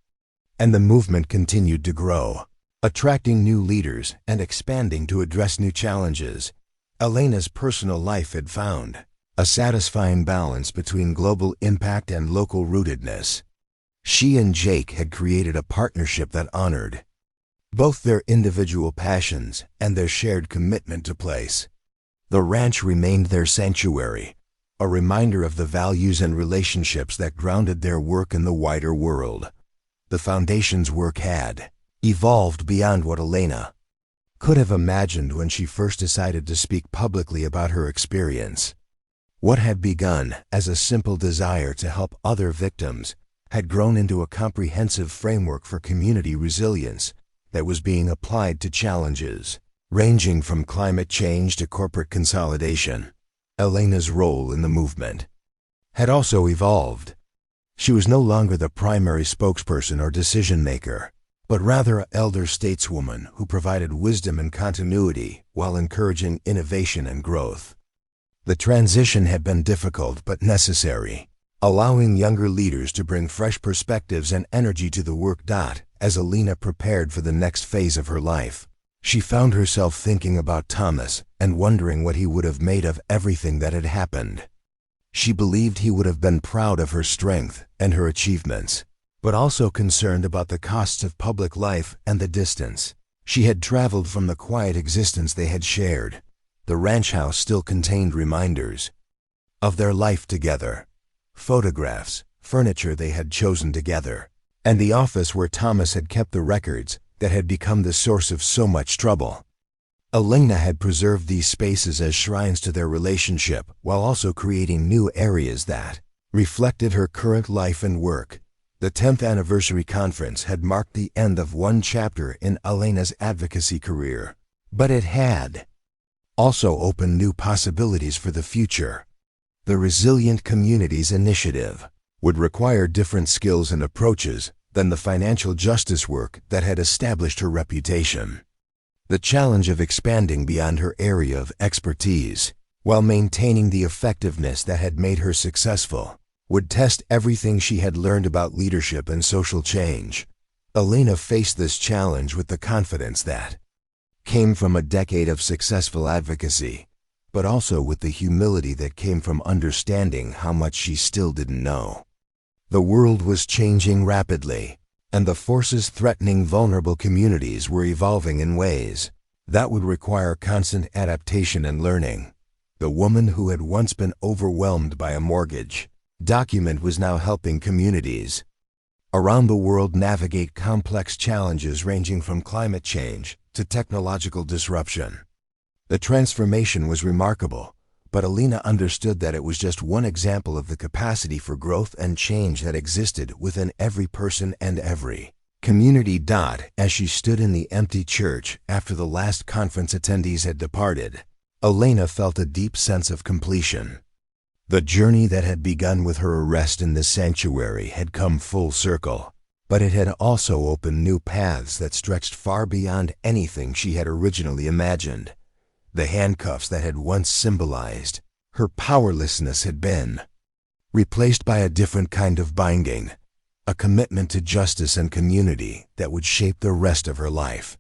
And the movement continued to grow, attracting new leaders and expanding to address new challenges. Elena's personal life had found a satisfying balance between global impact and local rootedness. She and Jake had created a partnership that honored both their individual passions and their shared commitment to place. The ranch remained their sanctuary, a reminder of the values and relationships that grounded their work in the wider world. The Foundation's work had evolved beyond what Elena could have imagined when she first decided to speak publicly about her experience. What had begun as a simple desire to help other victims had grown into a comprehensive framework for community resilience that was being applied to challenges ranging from climate change to corporate consolidation. Elena's role in the movement had also evolved. She was no longer the primary spokesperson or decision-maker, but rather an elder stateswoman who provided wisdom and continuity while encouraging innovation and growth. The transition had been difficult but necessary, allowing younger leaders to bring fresh perspectives and energy to the work. As Elena prepared for the next phase of her life, she found herself thinking about Thomas and wondering what he would have made of everything that had happened. She believed he would have been proud of her strength and her achievements, but also concerned about the costs of public life and the distance she had traveled from the quiet existence they had shared. The ranch house still contained reminders of their life together, photographs, furniture they had chosen together, and the office where Thomas had kept the records that had become the source of so much trouble. Elena had preserved these spaces as shrines to their relationship while also creating new areas that reflected her current life and work. The 10th anniversary conference had marked the end of one chapter in Elena's advocacy career, but it had also opened new possibilities for the future. The Resilient Communities Initiative would require different skills and approaches than the financial justice work that had established her reputation. The challenge of expanding beyond her area of expertise, while maintaining the effectiveness that had made her successful, would test everything she had learned about leadership and social change. Elena faced this challenge with the confidence that came from a decade of successful advocacy, but also with the humility that came from understanding how much she still didn't know. The world was changing rapidly, and the forces threatening vulnerable communities were evolving in ways that would require constant adaptation and learning. The woman who had once been overwhelmed by a mortgage document was now helping communities around the world navigate complex challenges ranging from climate change to technological disruption. The transformation was remarkable, but Alina understood that it was just one example of the capacity for growth and change that existed within every person and every community. As she stood in the empty church after the last conference attendees had departed, Alina felt a deep sense of completion. The journey that had begun with her arrest in this sanctuary had come full circle, but it had also opened new paths that stretched far beyond anything she had originally imagined. The handcuffs that had once symbolized her powerlessness had been replaced by a different kind of binding, a commitment to justice and community that would shape the rest of her life.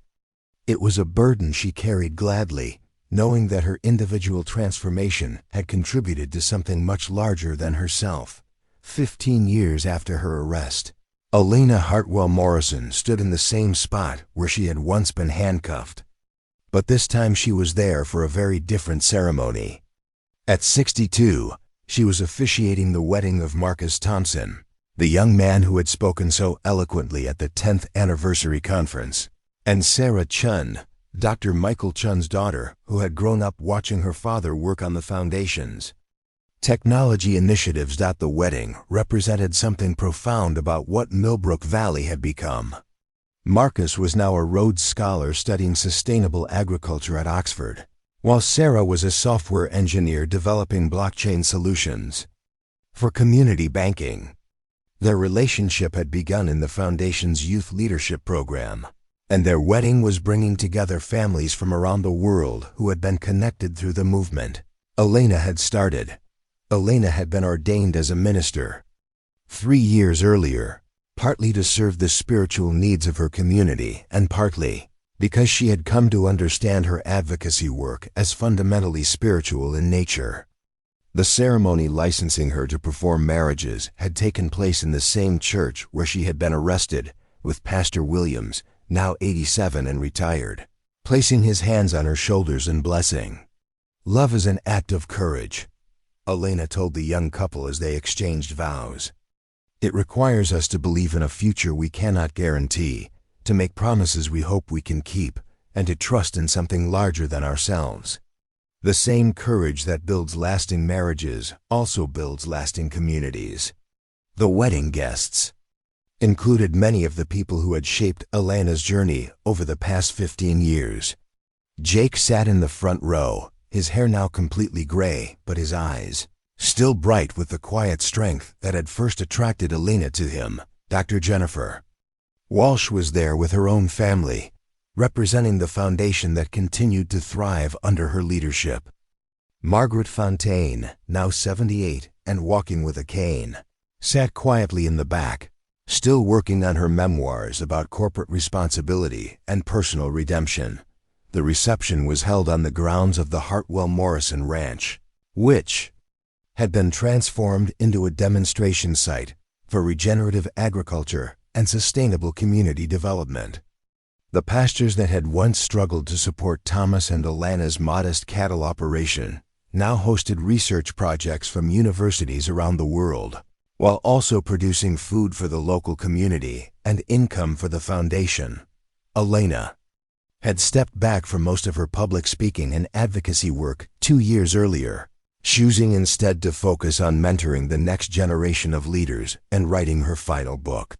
It was a burden she carried gladly, knowing that her individual transformation had contributed to something much larger than herself. 15 years after her arrest, Alina Hartwell Morrison stood in the same spot where she had once been handcuffed. But this time she was there for a very different ceremony. At 62, she was officiating the wedding of Marcus Thompson, the young man who had spoken so eloquently at the 10th anniversary conference, and Sarah Chun, Dr. Michael Chun's daughter, who had grown up watching her father work on the foundation's technology initiatives. The wedding represented something profound about what Millbrook Valley had become. Marcus was now a Rhodes Scholar studying sustainable agriculture at Oxford, while Sarah was a software engineer developing blockchain solutions for community banking. Their relationship had begun in the Foundation's youth leadership program, and their wedding was bringing together families from around the world who had been connected through the movement Alina had started. Alina had been ordained as a minister 3 years earlier, partly to serve the spiritual needs of her community and partly because she had come to understand her advocacy work as fundamentally spiritual in nature. The ceremony licensing her to perform marriages had taken place in the same church where she had been arrested, with Pastor Williams, now 87 and retired, placing his hands on her shoulders in blessing. "Love is an act of courage," Alina told the young couple as they exchanged vows. "It requires us to believe in a future we cannot guarantee, to make promises we hope we can keep, and to trust in something larger than ourselves. The same courage that builds lasting marriages also builds lasting communities." The wedding guests included many of the people who had shaped Alina's journey over the past 15 years. Jake sat in the front row, his hair now completely gray, but his eyes still bright with the quiet strength that had first attracted Alina to him. Dr. Jennifer Walsh was there with her own family, representing the foundation that continued to thrive under her leadership. Margaret Fontaine, now 78 and walking with a cane, sat quietly in the back, still working on her memoirs about corporate responsibility and personal redemption. The reception was held on the grounds of the Hartwell Morrison Ranch, which had been transformed into a demonstration site for regenerative agriculture and sustainable community development. The pastures that had once struggled to support Thomas and Alana's modest cattle operation now hosted research projects from universities around the world, while also producing food for the local community and income for the foundation. Alina had stepped back from most of her public speaking and advocacy work 2 years earlier, choosing instead to focus on mentoring the next generation of leaders and writing her final book.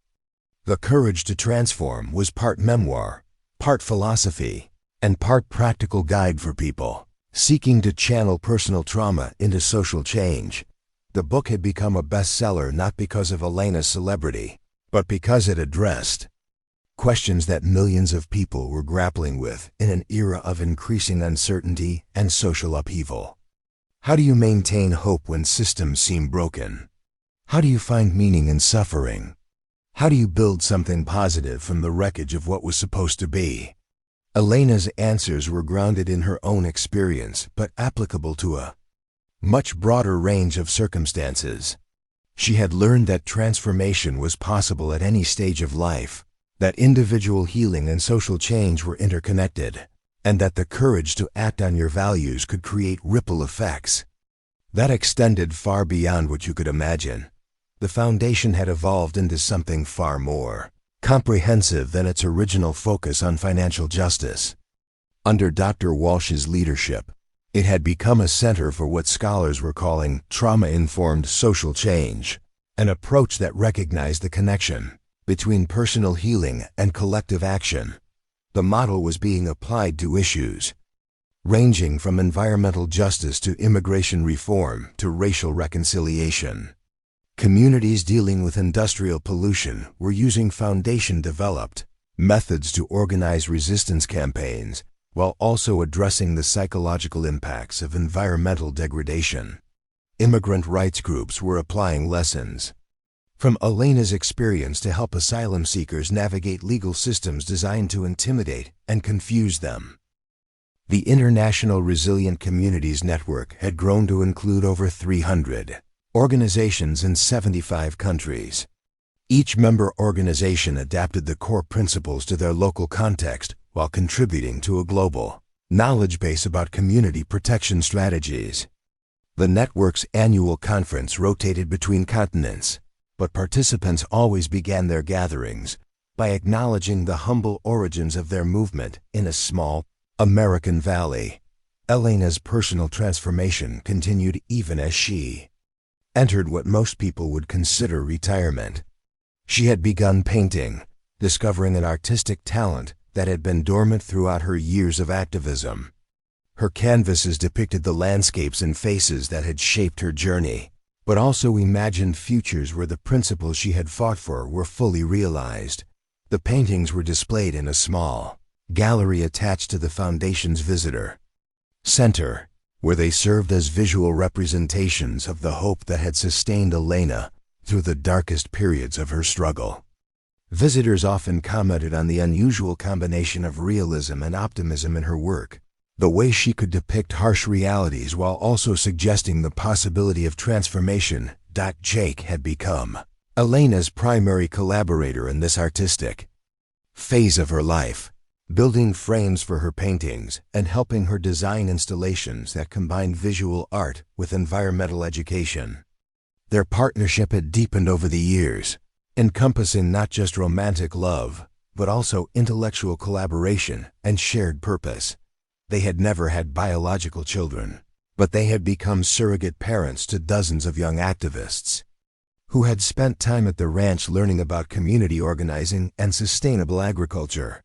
The Courage to Transform was part memoir, part philosophy, and part practical guide for people seeking to channel personal trauma into social change. The book had become a bestseller not because of Alina's celebrity, but because it addressed questions that millions of people were grappling with in an era of increasing uncertainty and social upheaval. How do you maintain hope when systems seem broken? How do you find meaning in suffering? How do you build something positive from the wreckage of what was supposed to be? Alina's answers were grounded in her own experience, but applicable to a much broader range of circumstances. She had learned that transformation was possible at any stage of life, that individual healing and social change were interconnected, and that the courage to act on your values could create ripple effects that extended far beyond what you could imagine. The foundation had evolved into something far more comprehensive than its original focus on financial justice. Under Dr. Walsh's leadership, it had become a center for what scholars were calling trauma-informed social change, an approach that recognized the connection between personal healing and collective action. The model was being applied to issues ranging from environmental justice to immigration reform to racial reconciliation. Communities dealing with industrial pollution were using foundation-developed methods to organize resistance campaigns while also addressing the psychological impacts of environmental degradation. Immigrant rights groups were applying lessons from Elena's experience to help asylum seekers navigate legal systems designed to intimidate and confuse them. The International Resilient Communities Network had grown to include over 300 organizations in 75 countries. Each member organization adapted the core principles to their local context while contributing to a global knowledge base about community protection strategies. The network's annual conference rotated between continents, but participants always began their gatherings by acknowledging the humble origins of their movement in a small American valley. Elena's personal transformation continued even as she entered what most people would consider retirement. She had begun painting, discovering an artistic talent that had been dormant throughout her years of activism. Her canvases depicted the landscapes and faces that had shaped her journey, but also imagined futures where the principles she had fought for were fully realized. The paintings were displayed in a small gallery attached to the foundation's visitor center, where they served as visual representations of the hope that had sustained Elena through the darkest periods of her struggle. Visitors often commented on the unusual combination of realism and optimism in her work, the way she could depict harsh realities while also suggesting the possibility of transformation. Jake had become Elena's primary collaborator in this artistic phase of her life, building frames for her paintings and helping her design installations that combined visual art with environmental education. Their partnership had deepened over the years, encompassing not just romantic love, but also intellectual collaboration and shared purpose. They had never had biological children, but they had become surrogate parents to dozens of young activists who had spent time at the ranch learning about community organizing and sustainable agriculture.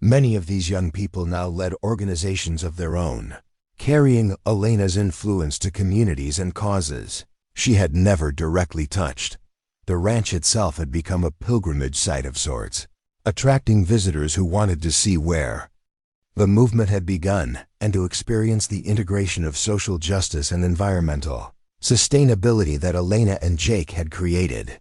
Many of these young people now led organizations of their own, carrying Elena's influence to communities and causes she had never directly touched. The ranch itself had become a pilgrimage site of sorts, attracting visitors who wanted to see where the movement had begun and to experience the integration of social justice and environmental sustainability that Elena and Jake had created.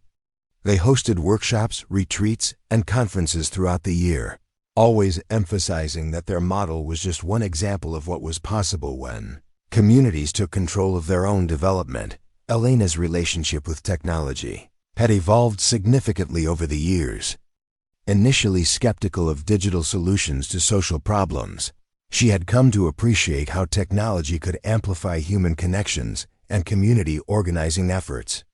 They hosted workshops, retreats, and conferences throughout the year, always emphasizing that their model was just one example of what was possible when communities took control of their own development. Elena's relationship with technology had evolved significantly over the years. Initially skeptical of digital solutions to social problems, she had come to appreciate how technology could amplify human connections and community organizing efforts.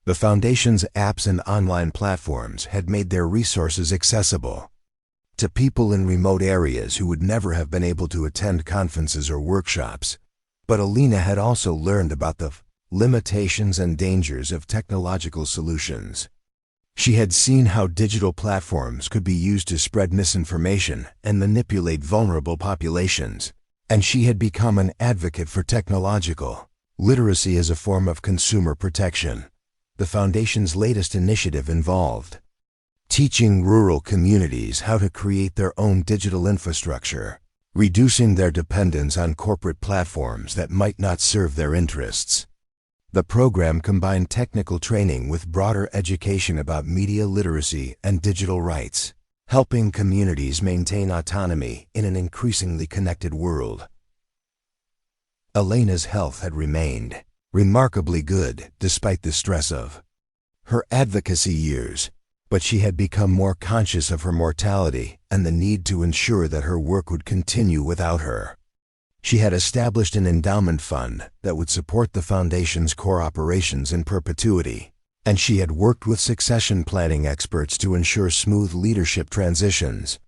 The Foundation's apps and online platforms had made their resources accessible to people in remote areas who would never have been able to attend conferences or workshops. But Elena had also learned about the limitations and dangers of technological solutions. She had seen how digital platforms could be used to spread misinformation and manipulate vulnerable populations, and she had become an advocate for technological literacy as a form of consumer protection. The Foundation's latest initiative involved teaching rural communities how to create their own digital infrastructure, reducing their dependence on corporate platforms that might not serve their interests. The program combined technical training with broader education about media literacy and digital rights, helping communities maintain autonomy in an increasingly connected world. Elena's health had remained remarkably good despite the stress of her advocacy years, but she had become more conscious of her mortality and the need to ensure that her work would continue without her. She had established an endowment fund that would support the Foundation's core operations in perpetuity, and she had worked with succession planning experts to ensure smooth leadership transitions.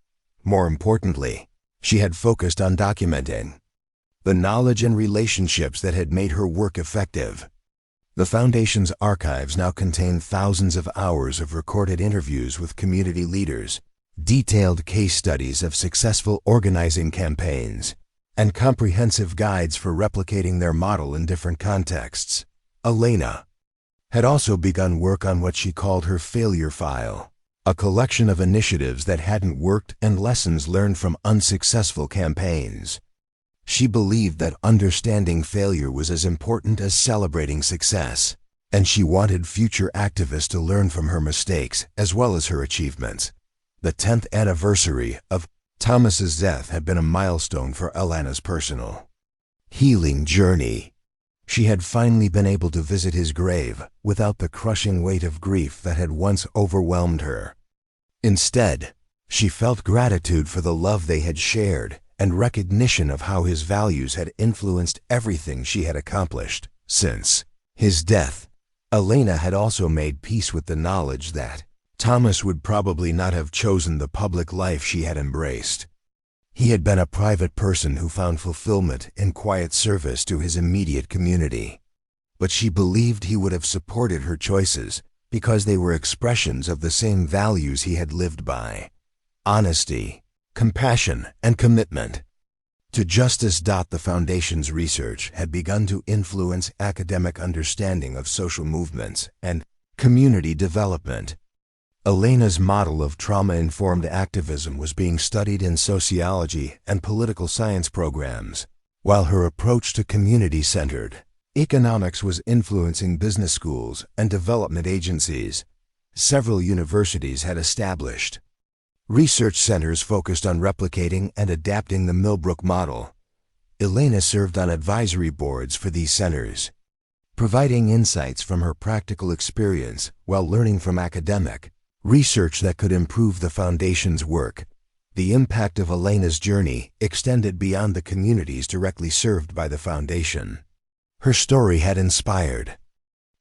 More importantly, she had focused on documenting the knowledge and relationships that had made her work effective. The Foundation's archives now contain thousands of hours of recorded interviews with community leaders, detailed case studies of successful organizing campaigns, and comprehensive guides for replicating their model in different contexts. Elena had also begun work on what she called her failure file, a collection of initiatives that hadn't worked and lessons learned from unsuccessful campaigns. She believed that understanding failure was as important as celebrating success, and she wanted future activists to learn from her mistakes as well as her achievements. The 10th anniversary of Thomas's death had been a milestone for Elena's personal healing journey. She had finally been able to visit his grave without the crushing weight of grief that had once overwhelmed her. Instead, she felt gratitude for the love they had shared and recognition of how his values had influenced everything she had accomplished since his death. Elena had also made peace with the knowledge that Thomas would probably not have chosen the public life she had embraced. He had been a private person who found fulfillment in quiet service to his immediate community. But she believed he would have supported her choices because they were expressions of the same values he had lived by: honesty, compassion, and commitment to justice. The Foundation's research had begun to influence academic understanding of social movements and community development. Elena's model of trauma-informed activism was being studied in sociology and political science programs, while her approach to community-centered economics was influencing business schools and development agencies. Several universities had established research centers focused on replicating and adapting the Millbrook model. Elena served on advisory boards for these centers, providing insights from her practical experience while learning from academic research that could improve the Foundation's work. The impact of Elena's journey extended beyond the communities directly served by the Foundation. Her story had inspired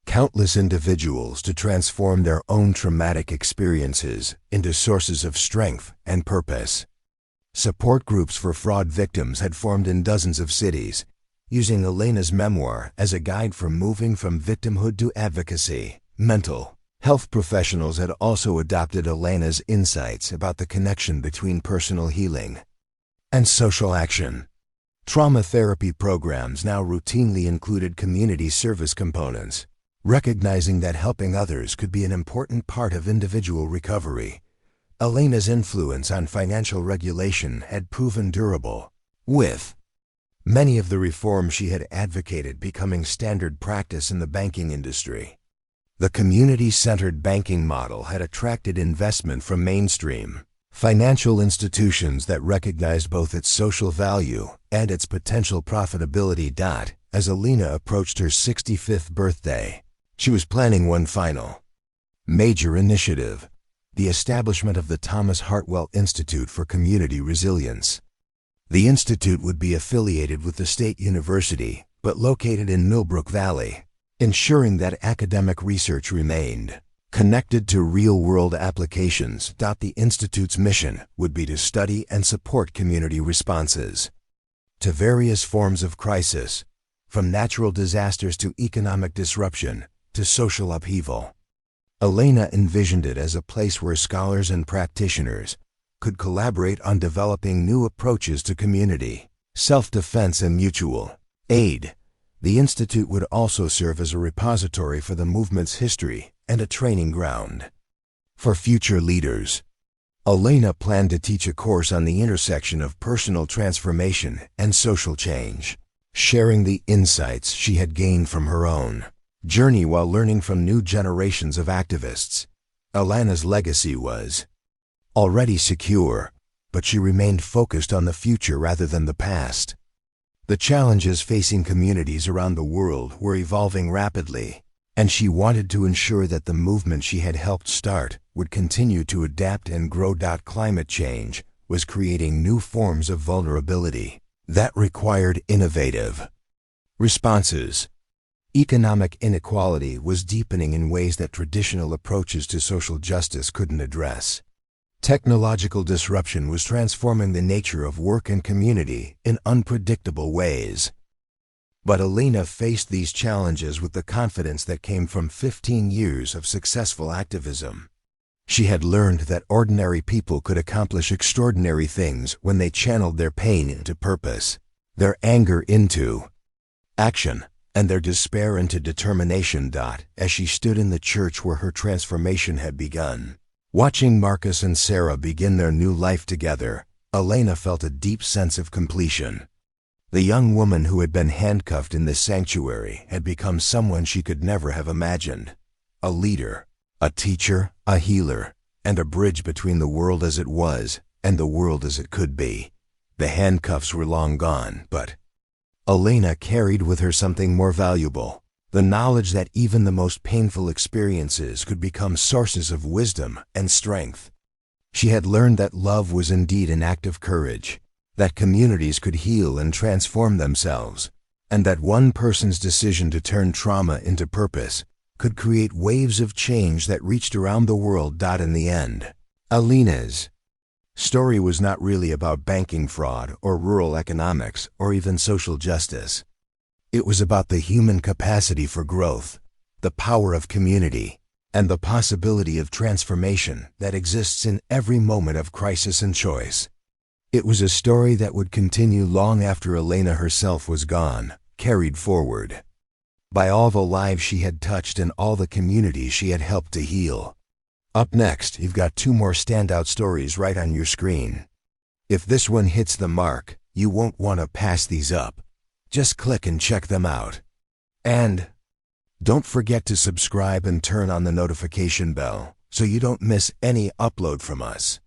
countless individuals to transform their own traumatic experiences into sources of strength and purpose. Support groups for fraud victims had formed in dozens of cities, using Elena's memoir as a guide for moving from victimhood to advocacy. Mental health professionals had also adopted Elena's insights about the connection between personal healing and social action. Trauma therapy programs now routinely included community service components, recognizing that helping others could be an important part of individual recovery. Elena's influence on financial regulation had proven durable, with many of the reforms she had advocated becoming standard practice in the banking industry. The community-centered banking model had attracted investment from mainstream financial institutions that recognized both its social value and its potential profitability. As Elena approached her 65th birthday, she was planning one final major initiative: the establishment of the Thomas Hartwell Institute for Community Resilience. The institute would be affiliated with the State University, but located in Millbrook Valley, ensuring that academic research remained connected to real-world applications. The Institute's mission would be to study and support community responses to various forms of crisis, from natural disasters to economic disruption to social upheaval. Elena envisioned it as a place where scholars and practitioners could collaborate on developing new approaches to community self-defense and mutual aid. The Institute would also serve as a repository for the movement's history and a training ground for future leaders. Elena planned to teach a course on the intersection of personal transformation and social change, sharing the insights she had gained from her own journey while learning from new generations of activists. Elena's legacy was already secure, but she remained focused on the future rather than the past. The challenges facing communities around the world were evolving rapidly, and she wanted to ensure that the movement she had helped start would continue to adapt and grow. Climate change was creating new forms of vulnerability that required innovative responses. Economic inequality was deepening in ways that traditional approaches to social justice couldn't address. Technological disruption was transforming the nature of work and community in unpredictable ways. But Elena faced these challenges with the confidence that came from 15 years of successful activism. She had learned that ordinary people could accomplish extraordinary things when they channeled their pain into purpose, their anger into action, and their despair into determination. As she stood in the church where her transformation had begun, watching Marcus and Sarah begin their new life together, Elena felt a deep sense of completion. The young woman who had been handcuffed in this sanctuary had become someone she could never have imagined. A leader, a teacher, a healer, and a bridge between the world as it was and the world as it could be. The handcuffs were long gone, but Elena carried with her something more valuable, the knowledge that even the most painful experiences could become sources of wisdom and strength. She had learned that love was indeed an act of courage, that communities could heal and transform themselves, and that one person's decision to turn trauma into purpose could create waves of change that reached around the world. In the end, Elena's story was not really about banking fraud or rural economics or even social justice. It was about the human capacity for growth, the power of community, and the possibility of transformation that exists in every moment of crisis and choice. It was a story that would continue long after Elena herself was gone, carried forward by all the lives she had touched and all the communities she had helped to heal. Up next, you've got 2 more standout stories right on your screen. If this one hits the mark, you won't want to pass these up. Just click and check them out. And don't forget to subscribe and turn on the notification bell so you don't miss any upload from us.